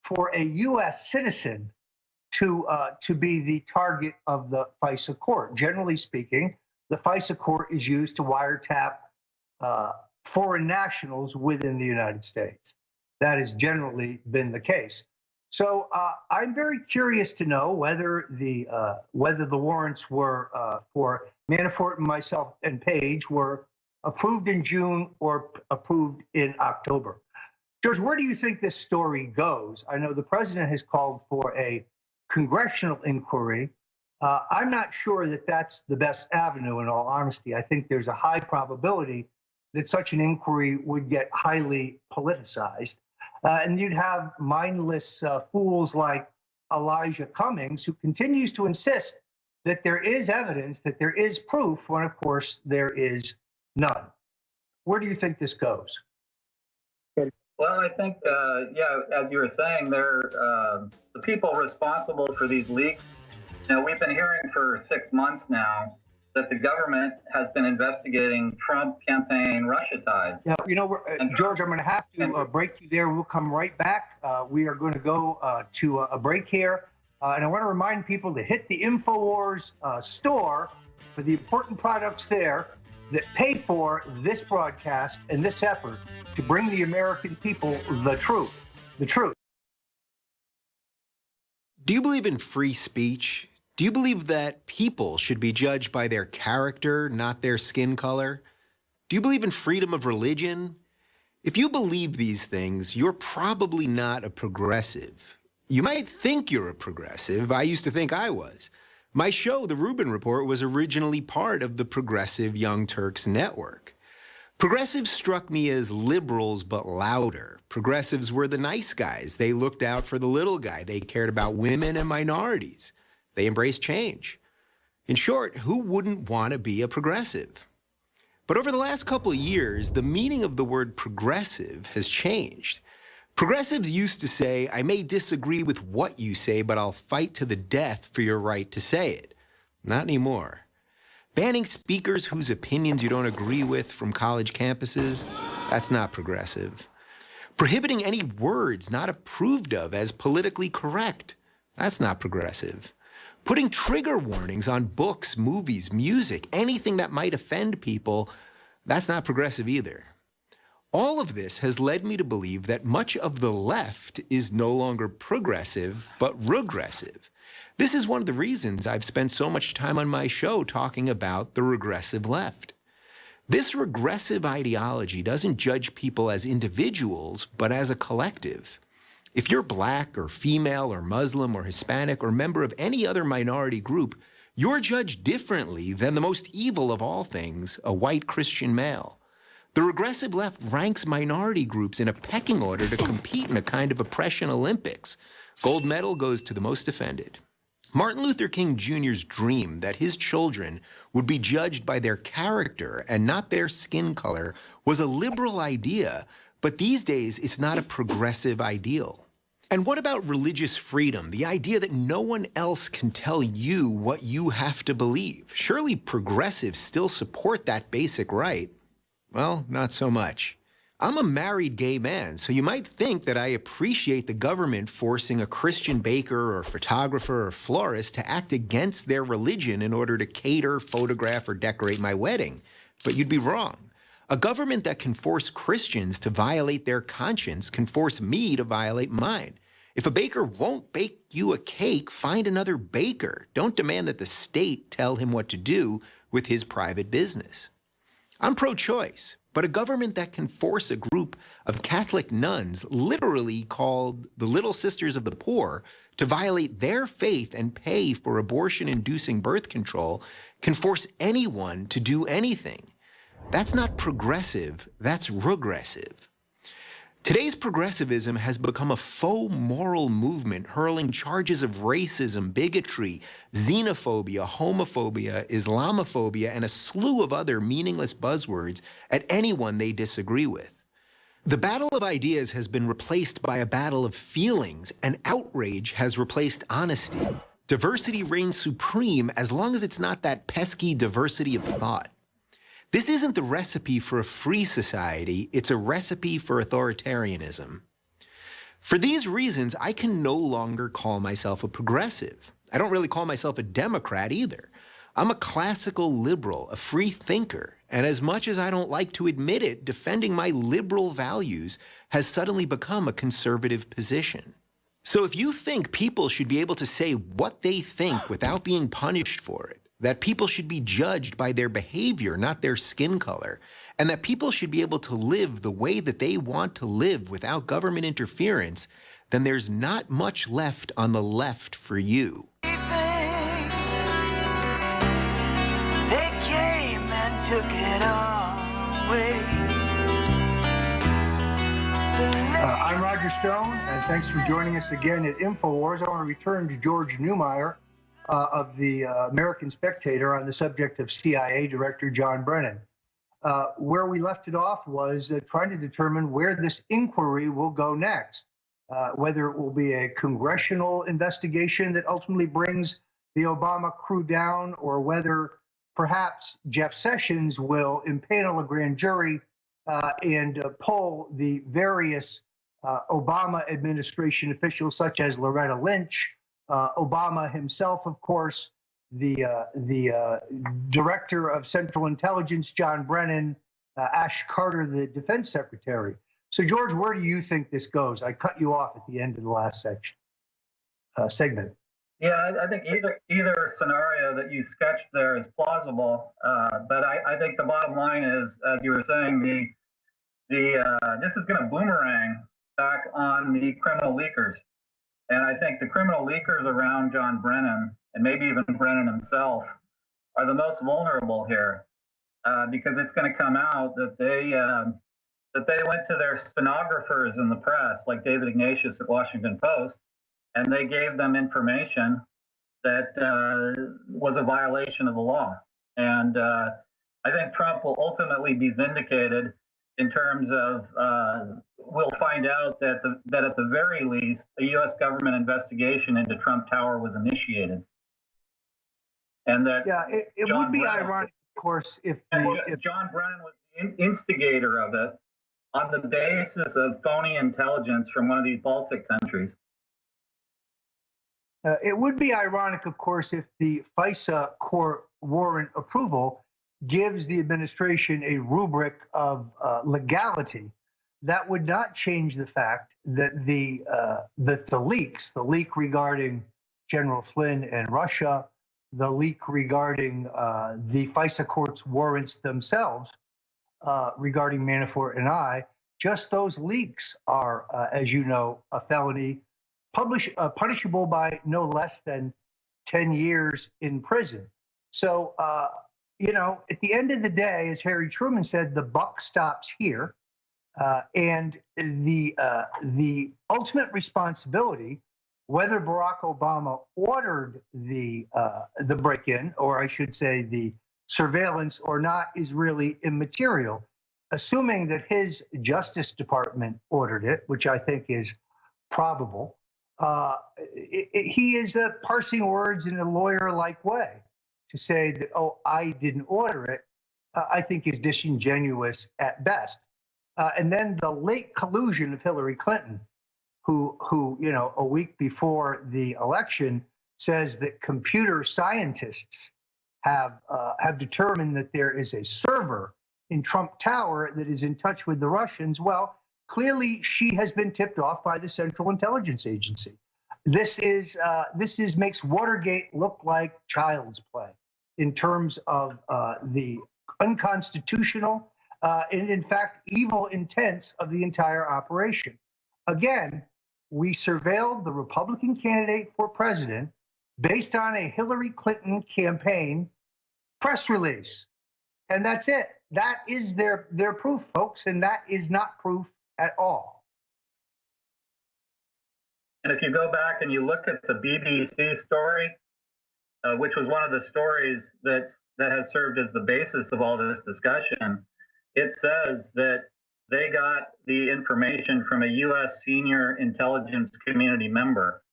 for a U.S. citizen to be the target of the FISA court. Generally speaking, the FISA court is used to wiretap foreign nationals within the United States. That has generally been the case. So I'm very curious to know whether the warrants were for Manafort and myself and Page were approved in June or approved in October. George, where do you think this story goes? I know the president has called for a congressional inquiry. I'm not sure that that's the best avenue, in all honesty. I think there's a high probability that such an inquiry would get highly politicized. And you'd have mindless fools like Elijah Cummings, who continues to insist that there is evidence, that there is proof, when, of course, there is none. Where do you think this goes? Well, I think, yeah, as you were saying, they're the people responsible for these leaks. You know, we've been hearing for 6 months now that the government has been investigating Trump campaign Russia ties. Yeah, you know, George, I'm going to have to break you there. We'll come right back. We are going to go to a break here. And I want to remind people to hit the InfoWars store for the important products there that pay for this broadcast and this effort to bring the American people the truth. The truth. Do you believe in free speech? Do you believe that people should be judged by their character, not their skin color? Do you believe in freedom of religion? If you believe these things, you're probably not a progressive. You might think you're a progressive. I used to think I was. My show, The Rubin Report, was originally part of the Progressive Young Turks network. Progressives struck me as liberals, but louder. Progressives were the nice guys. They looked out for the little guy. They cared about women and minorities. They embraced change. In short, who wouldn't want to be a progressive? But over the last couple of years, the meaning of the word progressive has changed. Progressives used to say, I may disagree with what you say, but I'll fight to the death for your right to say it. Not anymore. Banning speakers whose opinions you don't agree with from college campuses, that's not progressive. Prohibiting any words not approved of as politically correct, that's not progressive. Putting trigger warnings on books, movies, music, anything that might offend people, that's not progressive either. All of this has led me to believe that much of the left is no longer progressive, but regressive. This is one of the reasons I've spent so much time on my show talking about the regressive left. This regressive ideology doesn't judge people as individuals, but as a collective. If you're black or female or Muslim or Hispanic or member of any other minority group, you're judged differently than the most evil of all things, a white Christian male. The regressive left ranks minority groups in a pecking order to compete in a kind of oppression Olympics. Gold medal goes to the most offended. Martin Luther King Jr.'s dream that his children would be judged by their character and not their skin color was a liberal idea, but these days it's not a progressive ideal. And what about religious freedom, the idea that no one else can tell you what you have to believe? Surely progressives still support that basic right. Well, not so much. I'm a married gay man, so you might think that I appreciate the government forcing a Christian baker or photographer or florist to act against their religion in order to cater, photograph, or decorate my wedding. But you'd be wrong. A government that can force Christians to violate their conscience can force me to violate mine. If a baker won't bake you a cake, find another baker. Don't demand that the state tell him what to do with his private business. I'm pro-choice, but a government that can force a group of Catholic nuns, literally called the Little Sisters of the Poor, to violate their faith and pay for abortion-inducing birth control can force anyone to do anything. That's not progressive, that's regressive. Today's progressivism has become a faux moral movement hurling charges of racism, bigotry, xenophobia, homophobia, Islamophobia, and a slew of other meaningless buzzwords at anyone they disagree with. The battle of ideas has been replaced by a battle of feelings, and outrage has replaced honesty. Diversity reigns supreme as long as it's not that pesky diversity of thought. This isn't the recipe for a free society, it's a recipe for authoritarianism. For these reasons, I can no longer call myself a progressive. I don't really call myself a Democrat either. I'm a classical liberal, a free thinker, and as much as I don't like to admit it, defending my liberal values has suddenly become a conservative position. So if you think people should be able to say what they think without being punished for it, that people should be judged by their behavior, not their skin color, and that people should be able to live the way that they want to live without government interference, then there's not much left on the left for you. They came and took it away. I'm Roger Stone, and thanks for joining us again at InfoWars. I want to return to George Neumeyer of the American Spectator on the subject of CIA Director John Brennan. Where we left it off was trying to determine where this inquiry will go next, whether it will be a congressional investigation that ultimately brings the Obama crew down, or whether perhaps Jeff Sessions will impanel a grand jury and pull the various Obama administration officials, such as Loretta Lynch, Obama himself, of course, the director of Central Intelligence, John Brennan, Ash Carter, the defense secretary. So, George, where do you think this goes? I cut you off at the end of the last segment. Yeah, I think either scenario that you sketched there is plausible, but I think the bottom line is, as you were saying, this is going to boomerang back on the criminal leakers. And I think the criminal leakers around John Brennan, and maybe even Brennan himself, are the most vulnerable here, because it's going to come out that they went to their stenographers in the press, like David Ignatius at Washington Post, and they gave them information that was a violation of the law. And I think Trump will ultimately be vindicated in terms of we'll find out that at the very least, a U.S. government investigation into Trump Tower was initiated. And that it would be ironic, of course, if John Brennan was the instigator of it on the basis of phony intelligence from one of these Baltic countries. It would be ironic, of course, if the FISA court warrant approval gives the administration a rubric of legality. That would not change the fact that the leaks, the leak regarding General Flynn and Russia, the leak regarding the FISA court's warrants themselves regarding Manafort and I, just those leaks are, as you know, a felony, punishable by no less than 10 years in prison. So, you know, at the end of the day, as Harry Truman said, the buck stops here. And the ultimate responsibility, whether Barack Obama ordered the break-in, or I should say the surveillance or not, is really immaterial. Assuming that his Justice Department ordered it, which I think is probable, he is parsing words in a lawyer-like way. To say that, oh, I didn't order it, I think is disingenuous at best. And then the late collusion of Hillary Clinton, who you know, a week before the election says that computer scientists have determined that there is a server in Trump Tower that is in touch with the Russians. Well, clearly she has been tipped off by the Central Intelligence Agency. This makes Watergate look like child's play in terms of the unconstitutional and, in fact, evil intents of the entire operation. Again, we surveilled the Republican candidate for president based on a Hillary Clinton campaign press release. And that's it. That is their proof, folks, and that is not proof at all. And if you go back and you look at the BBC story, which was one of the stories that has served as the basis of all this discussion, it says that they got the information from a U.S. senior intelligence community member.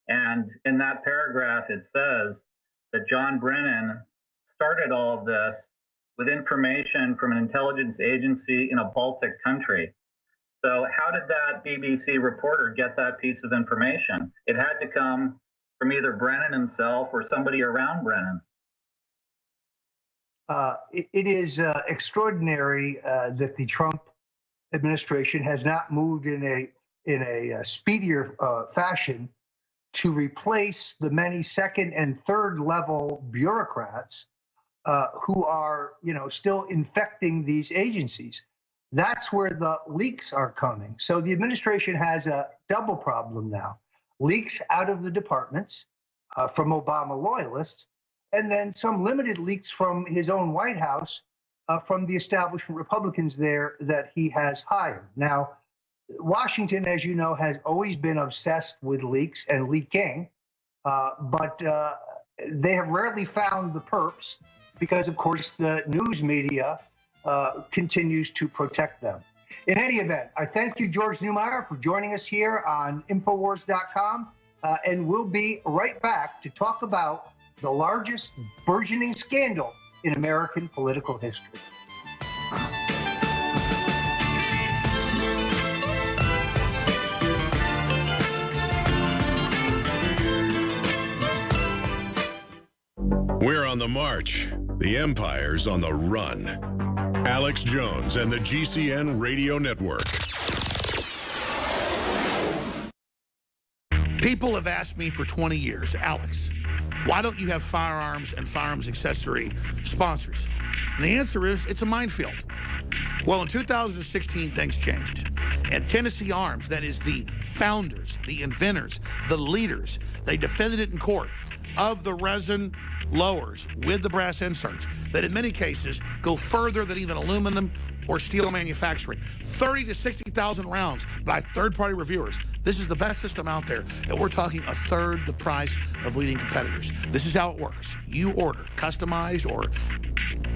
And in that paragraph, it says that John Brennan started all of this with information from an intelligence agency in a Baltic country. So how did that BBC reporter get that piece of information? It had to come from either Brennan himself or somebody around Brennan. It is extraordinary that the Trump administration has not moved in a in a speedier fashion to replace the many second and third level bureaucrats who are, still infecting these agencies. That's where the leaks are coming. So the administration has a double problem now. Leaks out of the departments from Obama loyalists, and then some limited leaks from his own White House from the establishment Republicans there that he has hired. Now, Washington, as you know, has always been obsessed with leaks and leaking, but they have rarely found the perps because, of course, the news media continues to protect them. In any event, I thank you, George Neumeier, for joining us here on Infowars.com, and we'll be right back to talk about the largest burgeoning scandal in American political history. We're on the march. The empire's on the run. Alex Jones and the GCN Radio Network. People have asked me for 20 years, Alex, why don't you have firearms and firearms accessory sponsors? And the answer is, it's a minefield. Well, in 2016, things changed. And Tennessee Arms, that is the founders, the inventors, the leaders, they defended it in court of the resin lowers with the brass inserts that in many cases go further than even aluminum or steel manufacturing. 30 to 60,000 rounds by third-party reviewers. This is the best system out there, and we're talking a third the price of leading competitors. This is how it works. You order customized or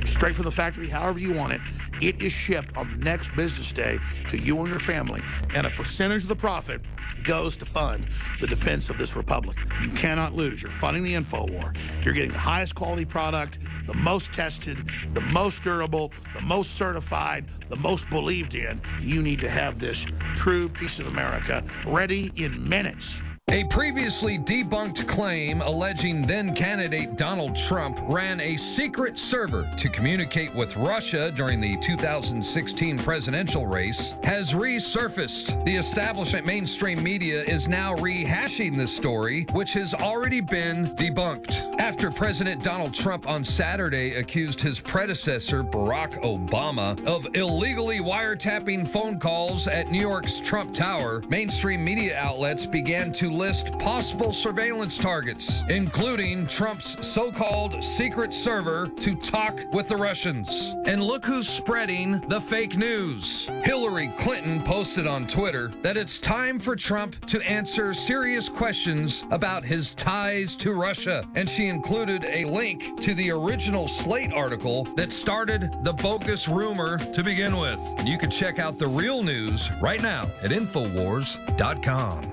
straight from the factory, however you want it. It is shipped on the next business day to you and your family, and a percentage of the profit goes to fund the defense of this republic. You cannot lose. You're funding the info war. You're getting the highest quality product, the most tested, the most durable, the most certified, the most believed in. You need to have this true piece of America ready in minutes. A previously debunked claim alleging then-candidate Donald Trump ran a secret server to communicate with Russia during the 2016 presidential race has resurfaced. The establishment mainstream media is now rehashing this story, which has already been debunked. After President Donald Trump on Saturday accused his predecessor, Barack Obama, of illegally wiretapping phone calls at New York's Trump Tower, mainstream media outlets began to list possible surveillance targets, including Trump's so-called secret server to talk with the Russians. And look who's spreading the fake news. Hillary Clinton posted on Twitter that it's time for Trump to answer serious questions about his ties to Russia, and she included a link to the original Slate article that started the bogus rumor to begin with. And you can check out the real news right now at Infowars.com.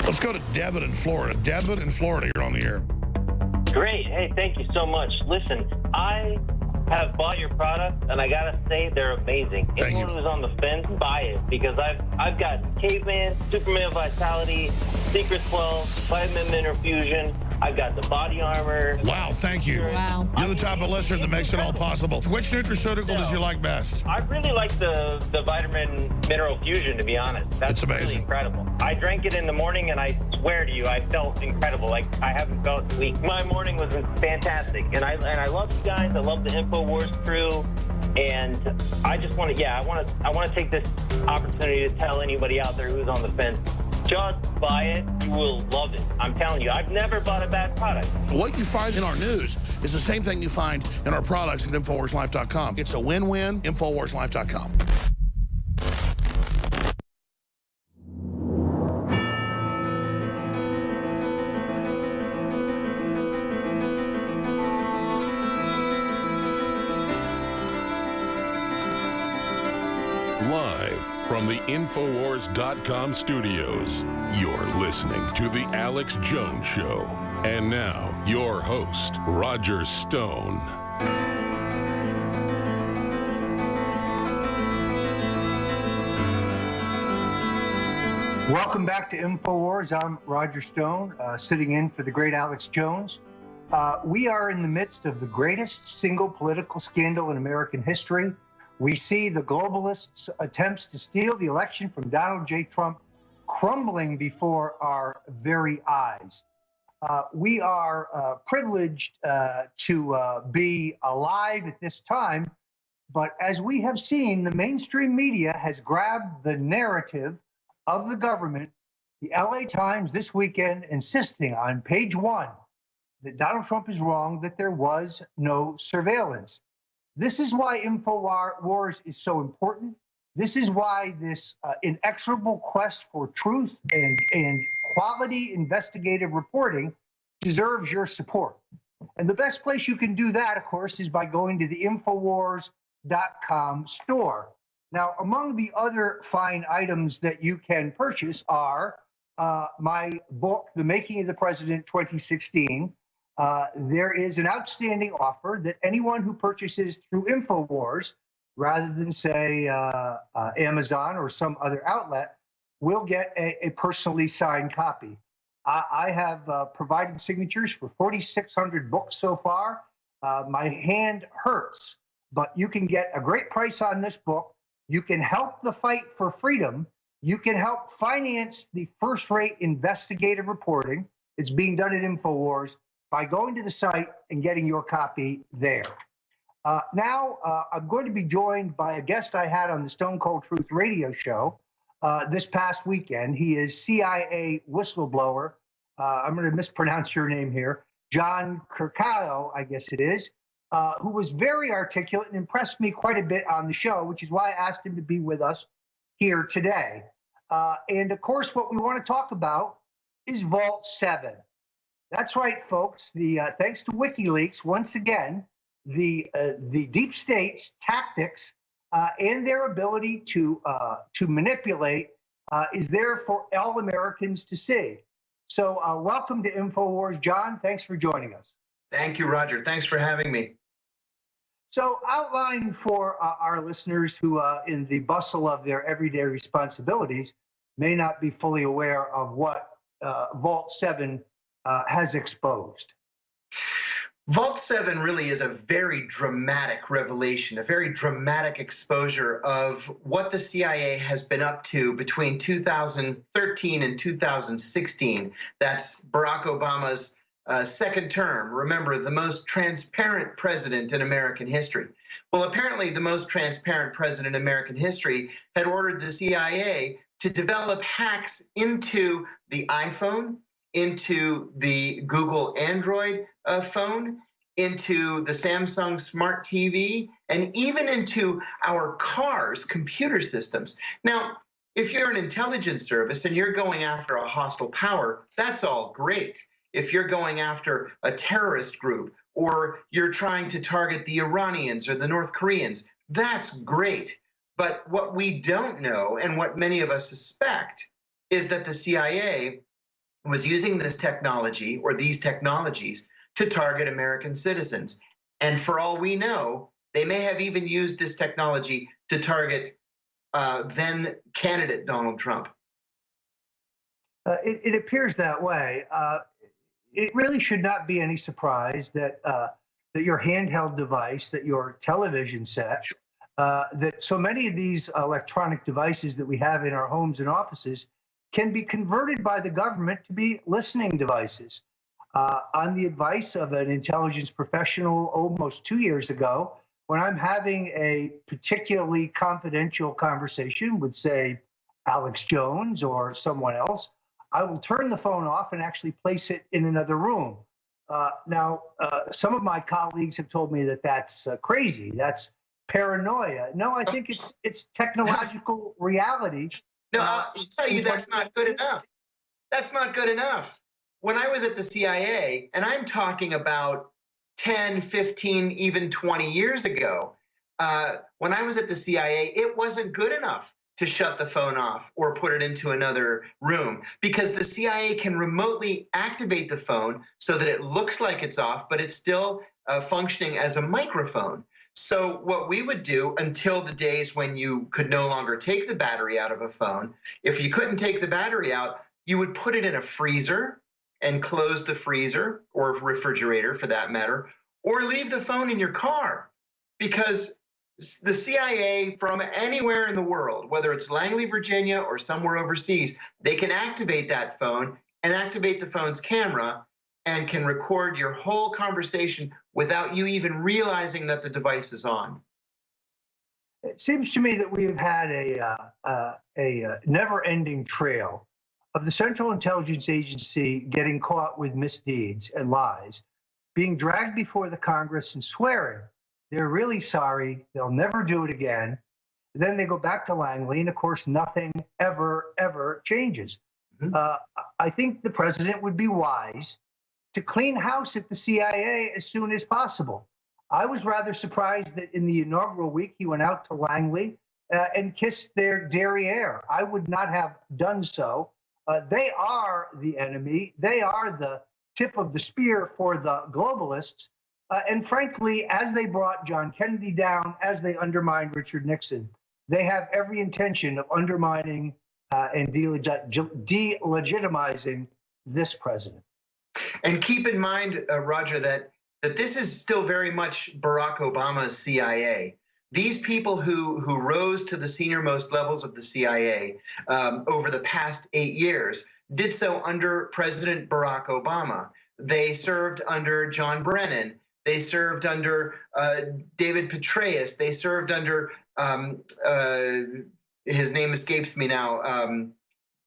Let's go to Debit in Florida. Debit in Florida, you're on the air. Great. Hey, thank you so much. Listen, I have bought your product, and I gotta say they're amazing. Anyone who's on the fence, buy it, because I've got Caveman, Superman Vitality, Secret 12, Vitamin Mineral Fusion. I've got the body armor. Wow, thank you. Wow. You're the type of listener that makes it all possible. Which nutraceutical does you like best? I really like the Vitamin Mineral Fusion, to be honest. That's amazing. Really incredible. I drank it in the morning, and I swear to you, I felt incredible. Like I haven't felt weak. My morning was fantastic, and I love you guys. I love the InfoWars crew, and I just want to, I want to take this opportunity to tell anybody out there who's on the fence. Just buy it. You will love it. I'm telling you, I've never bought a bad product. What you find in our news is the same thing you find in our products at InfoWarsLife.com. It's a win-win, InfoWarsLife.com. Live from the Infowars.com studios, you're listening to The Alex Jones Show. And now, your host, Roger Stone. Welcome back to InfoWars. I'm Roger Stone, sitting in for the great Alex Jones. We are in the midst of the greatest single political scandal in American history. We see the globalists' attempts to steal the election from Donald J. Trump crumbling before our very eyes. We are privileged to be alive at this time, but as we have seen, the mainstream media has grabbed the narrative of the government. The LA Times this weekend insisting on page 1 that Donald Trump is wrong, that there was no surveillance. This is why InfoWars is so important. This is why this inexorable quest for truth and quality investigative reporting deserves your support. And the best place you can do that, of course, is by going to the Infowars.com store. Now, among the other fine items that you can purchase are my book, The Making of the President 2016. There is an outstanding offer that anyone who purchases through InfoWars, rather than say Amazon or some other outlet, will get a personally signed copy. I have provided signatures for 4,600 books so far. My hand hurts, but you can get a great price on this book. You can help the fight for freedom. You can help finance the first-rate investigative reporting. It's being done at InfoWars by going to the site and getting your copy there. Now, I'm going to be joined by a guest I had on the Stone Cold Truth radio show this past weekend. He is CIA whistleblower. I'm going to mispronounce your name here. John Kirkao, I guess it is, who was very articulate and impressed me quite a bit on the show, which is why I asked him to be with us here today. And of course, what we want to talk about is Vault 7. That's right, folks. Thanks to Wikileaks, once again, the deep state's tactics and their ability to manipulate is there for all Americans to see. So welcome to InfoWars, John. Thanks for joining us. Thank you, Roger. Thanks for having me. So outline for our listeners who, in the bustle of their everyday responsibilities, may not be fully aware of what Vault 7 has exposed. Vault 7 really is a very dramatic revelation, a very dramatic exposure of what the CIA has been up to between 2013 and 2016. That's Barack Obama's second term. Remember, the most transparent president in American history. Well, apparently the most transparent president in American history had ordered the CIA to develop hacks into the iPhone, into the Google Android phone, into the Samsung Smart TV, and even into our cars' computer systems. Now, if you're an intelligence service and you're going after a hostile power, that's all great. If you're going after a terrorist group, or you're trying to target the Iranians or the North Koreans, that's great. But what we don't know, and what many of us suspect, is that the CIA was using this technology or these technologies to target American citizens. And for all we know, they may have even used this technology to target then candidate Donald Trump. It appears that way. It really should not be any surprise that that your handheld device, that your television set, that so many of these electronic devices that we have in our homes and offices can be converted by the government to be listening devices. On the advice of an intelligence professional almost 2 years ago, when I'm having a particularly confidential conversation with, say, Alex Jones or someone else, I will turn the phone off and actually place it in another room. Now, some of my colleagues have told me that that's crazy. That's paranoia. No, I think it's technological reality. No, I'll tell you, that's not good enough. That's not good enough. When I was at the CIA, and I'm talking about 10, 15, even 20 years ago, when I was at the CIA, it wasn't good enough to shut the phone off or put it into another room, because the CIA can remotely activate the phone so that it looks like it's off, but it's still functioning as a microphone. So what we would do until the days when you could no longer take the battery out of a phone, if you couldn't take the battery out, you would put it in a freezer and close the freezer, or refrigerator for that matter, or leave the phone in your car, because The CIA from anywhere in the world, whether it's Langley, Virginia, or somewhere overseas, they can activate that phone and activate the phone's camera and can record your whole conversation without you even realizing that the device is on. It seems to me that we have had a never-ending trail of the Central Intelligence Agency getting caught with misdeeds and lies, being dragged before the Congress and swearing they're really sorry, they'll never do it again. Then they go back to Langley, and of course, nothing ever changes. I think the president would be wise to clean house at the CIA as soon as possible. I was rather surprised that in the inaugural week, he went out to Langley and kissed their derriere. I would not have done so. They are the enemy. They are the tip of the spear for the globalists. And frankly, as they brought John Kennedy down, as they undermined Richard Nixon, they have every intention of undermining and delegitimizing this president. And keep in mind, Roger, that this is still very much Barack Obama's CIA. These people who rose to the senior-most levels of the CIA over the past 8 years did so under President Barack Obama. They served under John Brennan. They served under David Petraeus. They served under, his name escapes me now,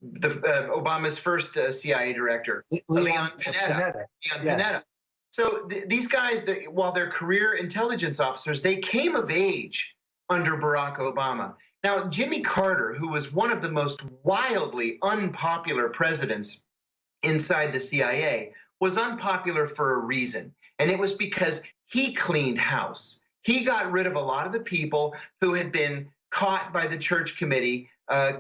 Obama's first CIA director, Leon Panetta. Panetta. So these guys, while they're career intelligence officers, they came of age under Barack Obama. Now, Jimmy Carter, who was one of the most wildly unpopular presidents inside the CIA, was unpopular for a reason. And it was because he cleaned house. He got rid of a lot of the people who had been caught by the church committee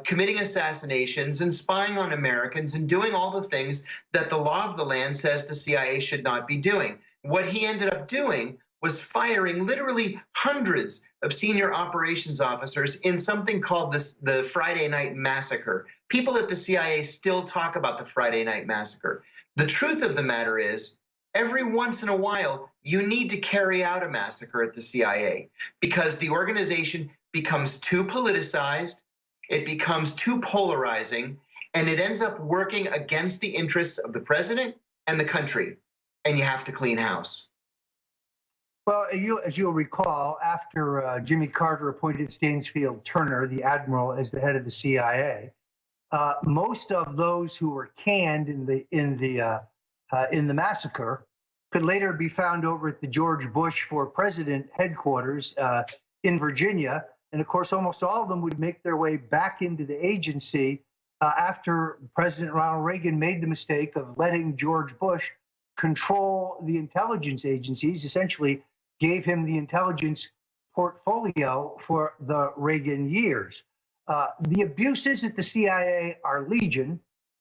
committing assassinations and spying on Americans and doing all the things that the law of the land says the CIA should not be doing. What he ended up doing was firing literally hundreds of senior operations officers in something called the Friday Night Massacre. People at the CIA still talk about the Friday Night Massacre. The truth of the matter is, every once in a while, you need to carry out a massacre at the CIA because the organization becomes too politicized, it becomes too polarizing, and it ends up working against the interests of the president and the country, and you have to clean house. Well, as you'll recall, after Jimmy Carter appointed Stansfield Turner, the admiral, as the head of the CIA, most of those who were canned in the massacre could later be found over at the George Bush for President headquarters in Virginia. And of course, almost all of them would make their way back into the agency after President Ronald Reagan made the mistake of letting George Bush control the intelligence agencies, essentially gave him the intelligence portfolio for the Reagan years. The abuses at the CIA are legion.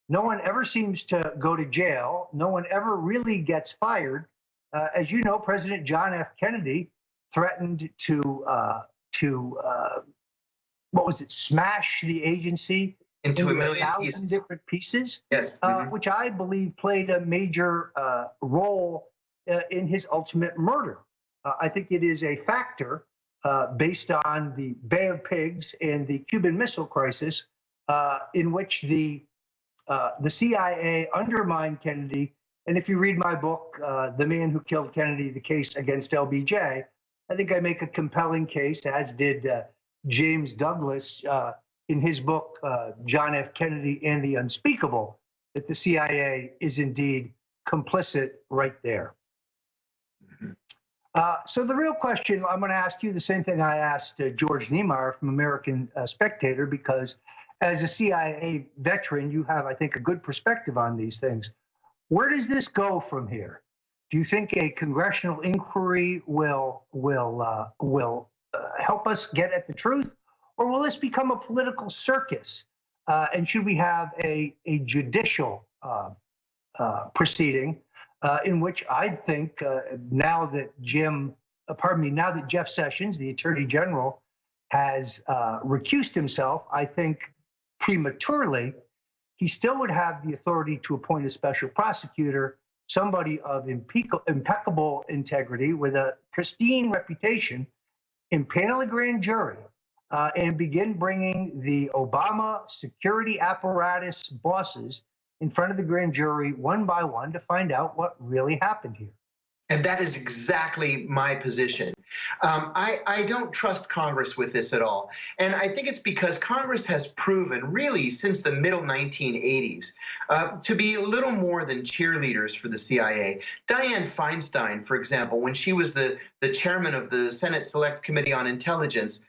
No one ever seems to go to jail. No one ever really gets fired. As you know, President John F. Kennedy threatened to smash the agency into a million 1,000 pieces. different pieces. Yes. Which I believe played a major role in his ultimate murder. I think it is a factor based on the Bay of Pigs and the Cuban Missile Crisis, in which the CIA undermined Kennedy. And if you read my book, The Man Who Killed Kennedy, The Case Against LBJ, I think I make a compelling case, as did James Douglas in his book, John F. Kennedy and the Unspeakable, that the CIA is indeed complicit right there. So the real question, I'm going to ask you the same thing I asked George Niemeyer from American Spectator, because as a CIA veteran, you have, I think, a good perspective on these things. Where does this go from here? Do you think a congressional inquiry will help us get at the truth, or will this become a political circus? And should we have a judicial proceeding in which I think now that Jeff Sessions, the Attorney General, has recused himself, I think prematurely, he still would have the authority to appoint a special prosecutor, somebody of impeccable integrity with a pristine reputation, impanel a grand jury and begin bringing the Obama security apparatus bosses in front of the grand jury one by one to find out what really happened here. And that is exactly my position. I don't trust Congress with this at all. And I think it's because Congress has proven, really, since the middle 1980s, to be little more than cheerleaders for the CIA. Dianne Feinstein, for example, when she was the chairman of the Senate Select Committee on Intelligence,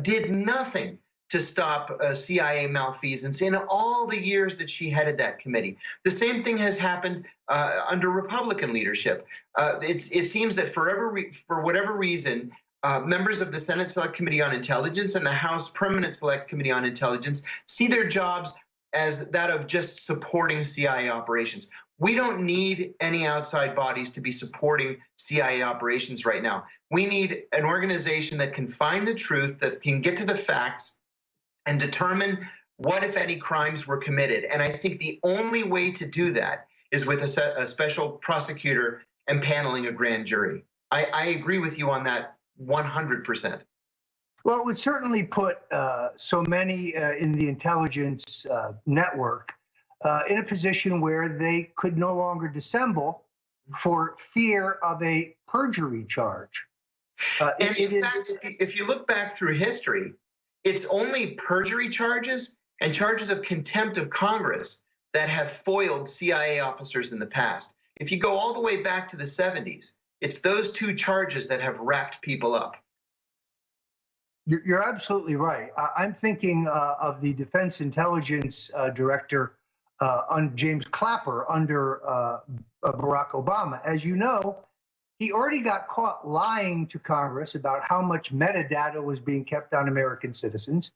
did nothing to stop CIA malfeasance in all the years that she headed that committee. The same thing has happened under Republican leadership. It seems that for whatever reason, members of the Senate Select Committee on Intelligence and the House Permanent Select Committee on Intelligence see their jobs as that of just supporting CIA operations. We don't need any outside bodies to be supporting CIA operations right now. We need an organization that can find the truth, that can get to the facts, and determine what, if any, crimes were committed. And I think the only way to do that is with a special prosecutor impaneling a grand jury. I agree with you on that 100%. Well, it would certainly put so many in the intelligence network in a position where they could no longer dissemble for fear of a perjury charge. And in fact, if you look back through history, it's only perjury charges and charges of contempt of Congress that have foiled CIA officers in the past. If you go all the way back to the 70s, it's those two charges that have wrapped people up. You're absolutely right. I'm thinking of the Defense Intelligence Director, James Clapper, under Barack Obama. As you know, he already got caught lying to Congress about how much metadata was being kept on American citizens.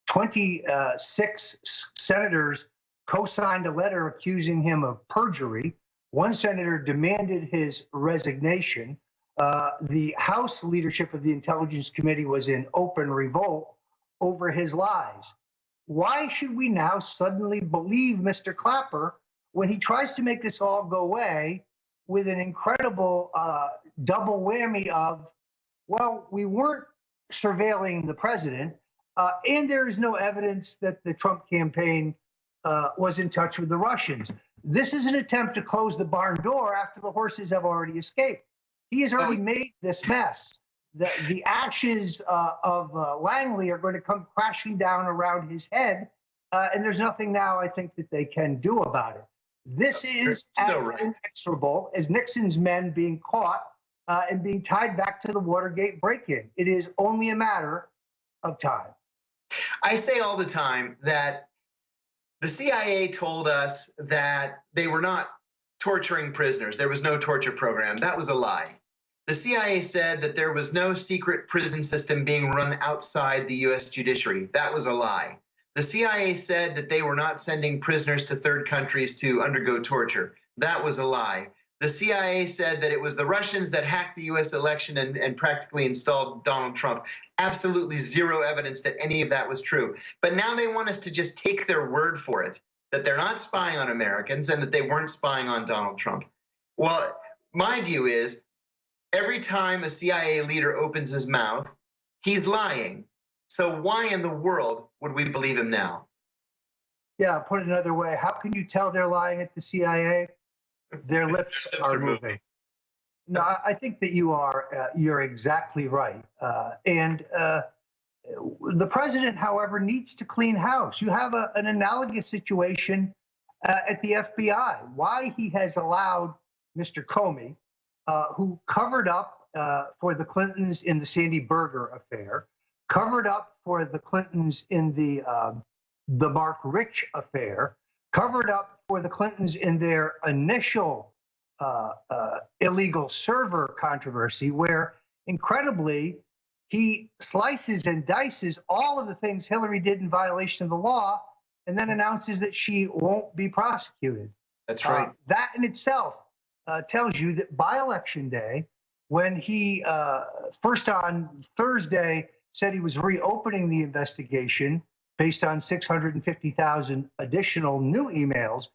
26 senators co-signed a letter accusing him of perjury. One senator demanded his resignation. The House leadership of the Intelligence Committee was in open revolt over his lies. Why should we now suddenly believe Mr. Clapper when he tries to make this all go away with an incredible double whammy of, well, we weren't surveilling the president, and there is no evidence that the Trump campaign was in touch with the Russians. This is an attempt to close the barn door after the horses have already escaped. He has already made this mess. The ashes of Langley are going to come crashing down around his head, and there's nothing now, I think, that they can do about it. This is as inexorable as Nixon's men being caught and being tied back to the Watergate break-in. It is only a matter of time. I say all the time that the CIA told us that they were not torturing prisoners. There was no torture program. That was a lie. The CIA said that there was no secret prison system being run outside the U.S. judiciary. That was a lie. The CIA said that they were not sending prisoners to third countries to undergo torture. That was a lie. The CIA said that it was the Russians that hacked the U.S. election and practically installed Donald Trump. Absolutely zero evidence that any of that was true. But now they want us to just take their word for it, that they're not spying on Americans and that they weren't spying on Donald Trump. Well, my view is every time a CIA leader opens his mouth, he's lying. So why in the world would we believe him now? Yeah, put it another way, how can you tell they're lying at the CIA? Their lips are moving. No, I think that you're exactly right. And the president, however, needs to clean house. You have an analogous situation at the FBI. Why he has allowed Mr. Comey, who covered up for the Clintons in the Sandy Berger affair, covered up for the Clintons in the Mark Rich affair, covered up for the Clintons in their initial illegal server controversy, where incredibly he slices and dices all of the things Hillary did in violation of the law and then announces that she won't be prosecuted. That's right. That in itself tells you that by election day, when he first on Thursday said he was reopening the investigation based on 650,000 additional new emails,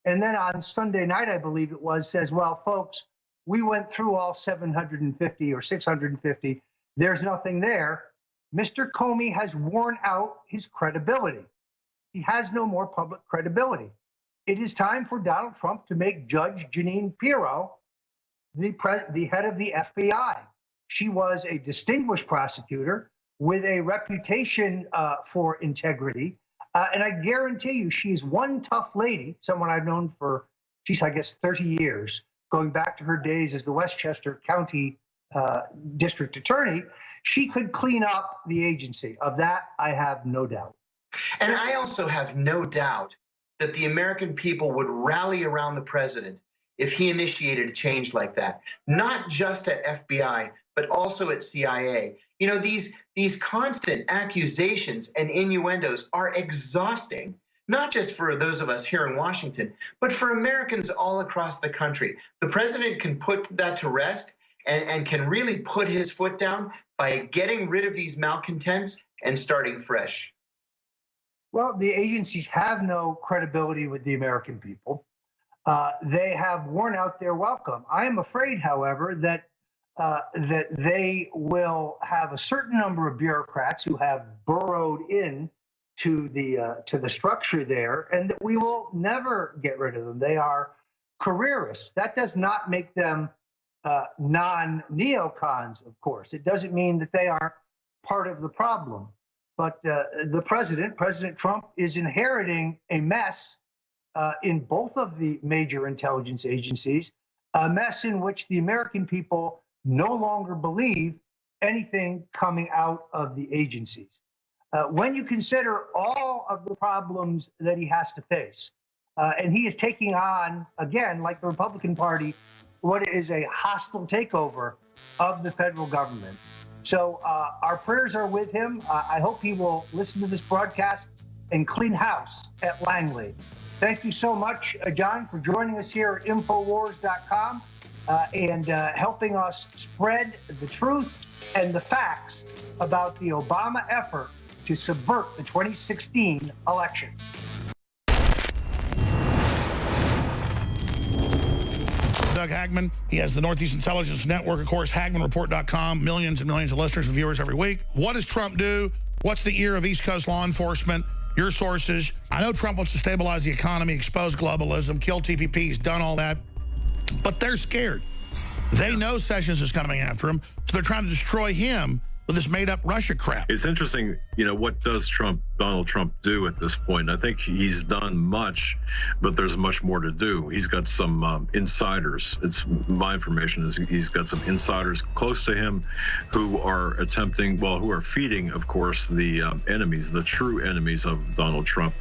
and then on Sunday night, I believe it was, says, well, folks, we went through all 750 or 650, there's nothing there. Mr. Comey has worn out his credibility. He has no more public credibility. It is time for Donald Trump to make Judge Jeanine Pirro the head of the FBI. She was a distinguished prosecutor with a reputation for integrity. And I guarantee you, she's one tough lady, someone I've known for, geez, I guess 30 years, going back to her days as the Westchester County District Attorney. She could clean up the agency. Of that, I have no doubt. And I also have no doubt that the American people would rally around the president if he initiated a change like that, not just at FBI, but also at CIA. You know, these constant accusations and innuendos are exhausting, not just for those of us here in Washington, but for Americans all across the country. The president can put that to rest and can really put his foot down by getting rid of these malcontents and starting fresh. Well, the agencies have no credibility with the American people. They have worn out their welcome. I am afraid, however, that they will have a certain number of bureaucrats who have burrowed in to the structure there, and that we will never get rid of them. They are careerists. That does not make them non-neocons, of course. It doesn't mean that they are part of the problem. But the President Trump, is inheriting a mess in both of the major intelligence agencies, a mess in which the American people no longer believe anything coming out of the agencies. When you consider all of the problems that he has to face, and he is taking on, again, like the Republican Party, what is a hostile takeover of the federal government. So our prayers are with him. I hope he will listen to this broadcast and clean house at Langley. Thank you so much, John, for joining us here at Infowars.com and helping us spread the truth and the facts about the Obama effort to subvert the 2016 election. Doug Hagman. He has the Northeast Intelligence Network, of course, HagmanReport.com. Millions and millions of listeners and viewers every week. What does Trump do? What's the ear of East Coast law enforcement? Your sources. I know Trump wants to stabilize the economy, expose globalism, kill TPP. He's done all that. But they're scared. They know Sessions is coming after him, so they're trying to destroy him with this made-up Russia crap. It's interesting, you know, what does Donald Trump do at this point? I think he's done much, but there's much more to do. He's got some insiders. It's my information is he's got some insiders close to him who are attempting, well, who are feeding, of course, the enemies, the true enemies of Donald Trump,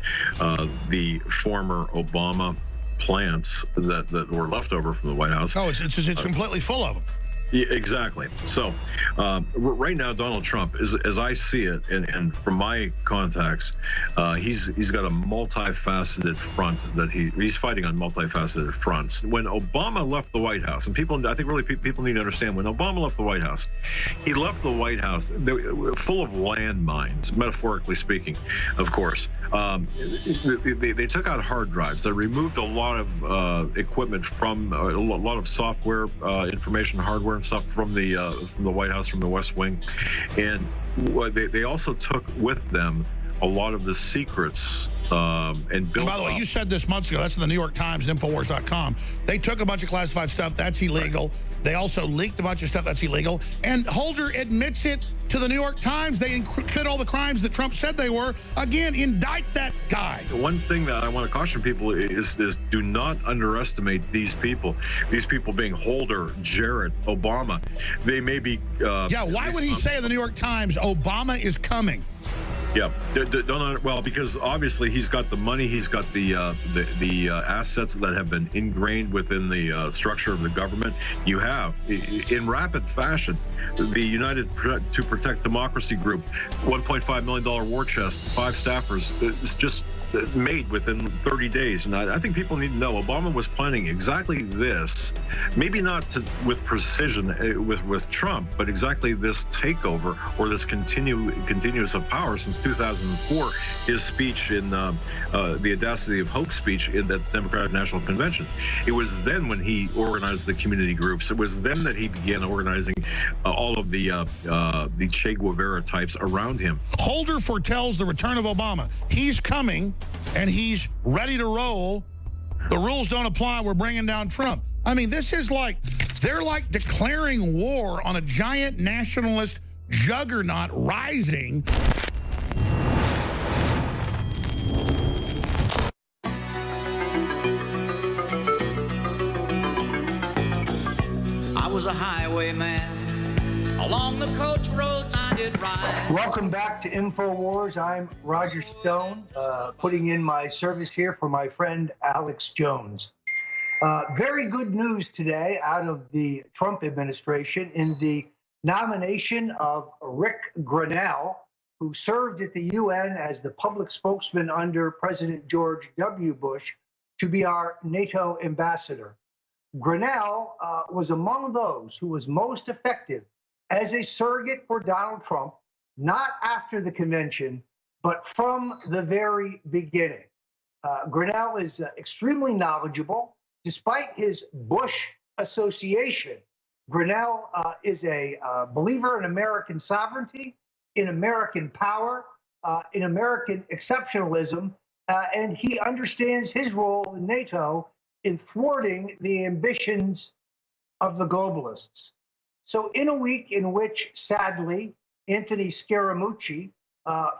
the former Obama plants that were left over from the White House. Oh, it's completely full of them. Yeah, exactly. So right now, Donald Trump, as I see it, and from my contacts, he's got a multifaceted front that he's fighting on multifaceted fronts. When Obama left the White House, and I think really people need to understand, when Obama left the White House, he left the White House full of landmines, metaphorically speaking, of course. They took out hard drives. They removed a lot of equipment from a lot of software, information, hardware, and stuff from the White House, from the West Wing, and they also took with them a lot of the secrets and built. And by the way, you said this months ago. That's in the New York Times, Infowars.com. They took a bunch of classified stuff. That's illegal. Right. They also leaked a bunch of stuff that's illegal. And Holder admits it to the New York Times. They commit all the crimes that Trump said they were. Again, indict that guy. One thing that I want to caution people is do not underestimate these people. These people being Holder, Jarrett, Obama. They may be... yeah, why would he say in the New York Times, Obama is coming? Yeah, well, because obviously he's got the money, he's got the assets that have been ingrained within the structure of the government. You have, in rapid fashion, the United to Protect Democracy Group, $1.5 million war chest, 5 staffers. It's just made within 30 days. And I think people need to know Obama was planning exactly this, maybe not with precision with Trump, but exactly this takeover or this continuous of power since 2004, his speech in the Audacity of Hope speech in that Democratic National Convention. It was then when he organized the community groups. It was then that he began organizing all of the Che Guevara types around him. Holder foretells the return of Obama. He's coming, and he's ready to roll. The rules don't apply. We're bringing down Trump. I mean, this is like, they're like declaring war on a giant nationalist juggernaut rising. I was a highwayman. Along the coach roads I did ride. Welcome back to InfoWars. I'm Roger Stone, putting in my service here for my friend Alex Jones. Very good news today out of the Trump administration in the nomination of Rick Grenell, who served at the UN as the public spokesman under President George W. Bush, to be our NATO ambassador. Grenell was among those who was most effective as a surrogate for Donald Trump, not after the convention, but from the very beginning. Grenell is extremely knowledgeable. Despite his Bush association, Grenell is a believer in American sovereignty, in American power, in American exceptionalism, and he understands his role in NATO in thwarting the ambitions of the globalists. So in a week in which, sadly, Anthony Scaramucci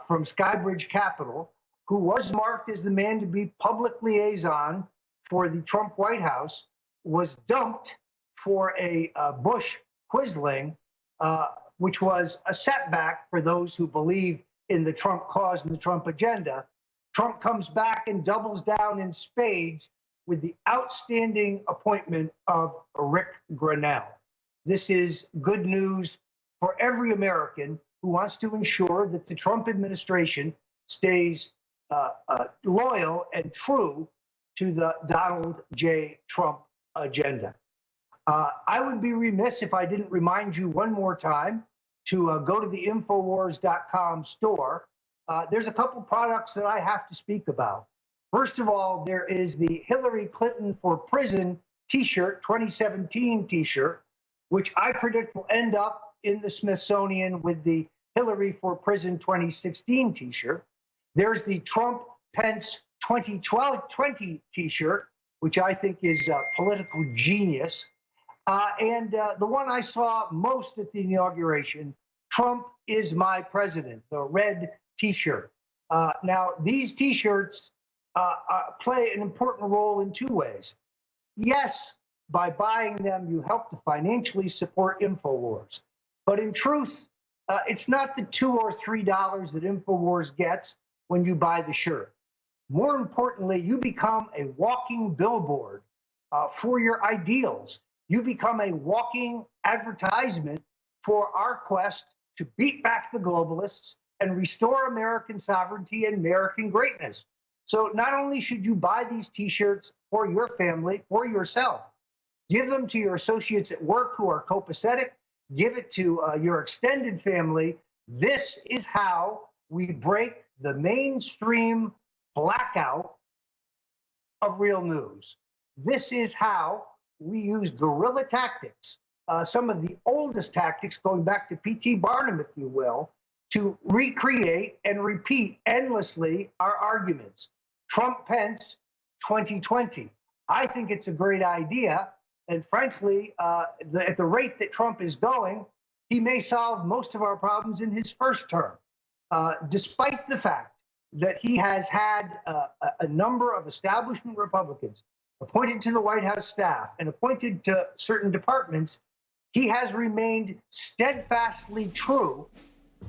from Skybridge Capital, who was marked as the man to be public liaison for the Trump White House, was dumped for a Bush quisling, which was a setback for those who believe in the Trump cause and the Trump agenda. Trump comes back and doubles down in spades with the outstanding appointment of Rick Grenell. This is good news for every American who wants to ensure that the Trump administration stays loyal and true to the Donald J. Trump agenda. I would be remiss if I didn't remind you one more time to go to the Infowars.com store. There's a couple products that I have to speak about. First of all, there is the Hillary Clinton for Prison t-shirt, 2017 t-shirt, which I predict will end up in the Smithsonian with the Hillary for Prison 2016 t-shirt. There's the Trump Pence 2020 t-shirt, which I think is political genius. And the one I saw most at the inauguration, Trump is my president, the red t-shirt. Now, these t-shirts play an important role in two ways. Yes, by buying them, you help to financially support InfoWars. But in truth, it's not the $2 or $3 that InfoWars gets when you buy the shirt. More importantly, you become a walking billboard for your ideals. You become a walking advertisement for our quest to beat back the globalists and restore American sovereignty and American greatness. So not only should you buy these t-shirts for your family, for yourself, give them to your associates at work who are copacetic, give it to your extended family. This is how we break the mainstream blackout of real news. This is how we use guerrilla tactics, some of the oldest tactics going back to P.T. Barnum, if you will, to recreate and repeat endlessly our arguments. Trump-Pence 2020. I think it's a great idea. And frankly, at the rate that Trump is going, he may solve most of our problems in his first term, despite the fact that he has had a number of establishment Republicans appointed to the White House staff and appointed to certain departments. He has remained steadfastly true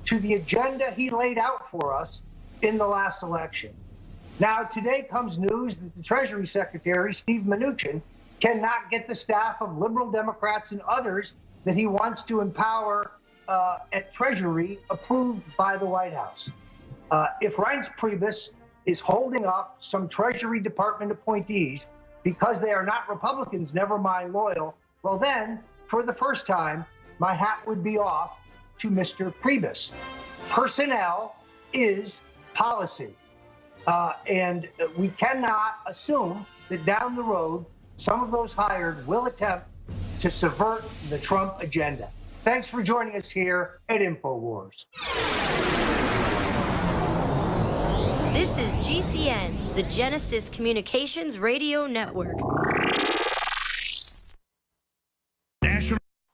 to the agenda he laid out for us in the last election. Now, today comes news that the Treasury Secretary, Steve Mnuchin, cannot get the staff of liberal Democrats and others that he wants to empower at Treasury approved by the White House. If Reince Priebus is holding up some Treasury Department appointees because they are not Republicans, never mind loyal, well then, for the first time, my hat would be off to Mr. Priebus. Personnel is policy. And we cannot assume that down the road, some of those hired will attempt to subvert the Trump agenda. Thanks for joining us here at InfoWars. This is GCN, the Genesis Communications Radio Network.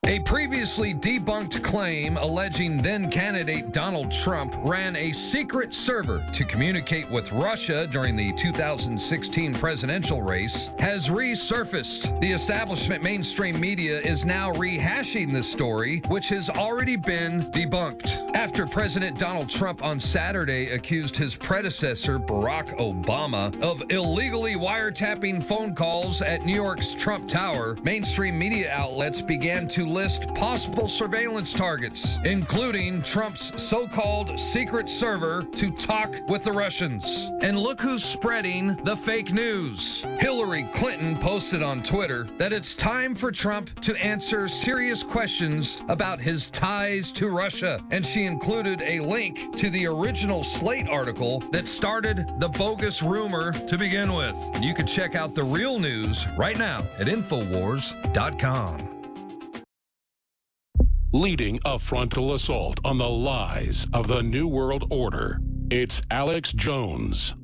A previously debunked claim alleging then-candidate Donald Trump ran a secret server to communicate with Russia during the 2016 presidential race has resurfaced. The establishment mainstream media is now rehashing the story, which has already been debunked. After President Donald Trump on Saturday accused his predecessor, Barack Obama, of illegally wiretapping phone calls at New York's Trump Tower, mainstream media outlets began to list possible surveillance targets, including Trump's so-called secret server to talk with the Russians. And look who's spreading the fake news. Hillary Clinton posted on Twitter that it's time for Trump to answer serious questions about his ties to Russia, and she included a link to the original Slate article that started the bogus rumor to begin with. And you can check out the real news right now at Infowars.com. Leading a frontal assault on the lies of the New World Order, it's Alex Jones.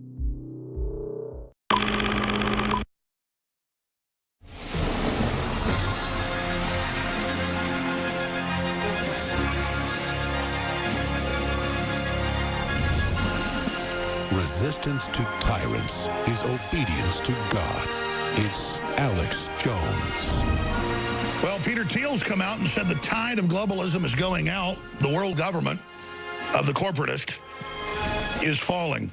Resistance to tyrants is obedience to God. It's Alex Jones. Well, Peter Thiel's come out and said the tide of globalism is going out. The world government of the corporatist is falling.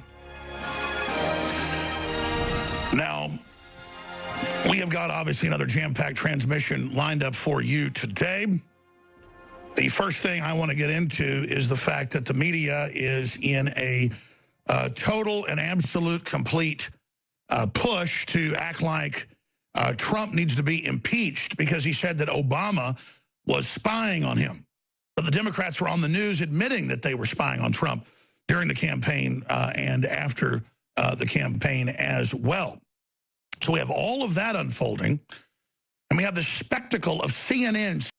Now, we have got obviously another jam-packed transmission lined up for you today. The first thing I want to get into is the fact that the media is in a total and absolute complete push to act like Trump needs to be impeached because he said that Obama was spying on him. But the Democrats were on the news admitting that they were spying on Trump during the campaign and after the campaign as well. So we have all of that unfolding. And we have the spectacle of CNN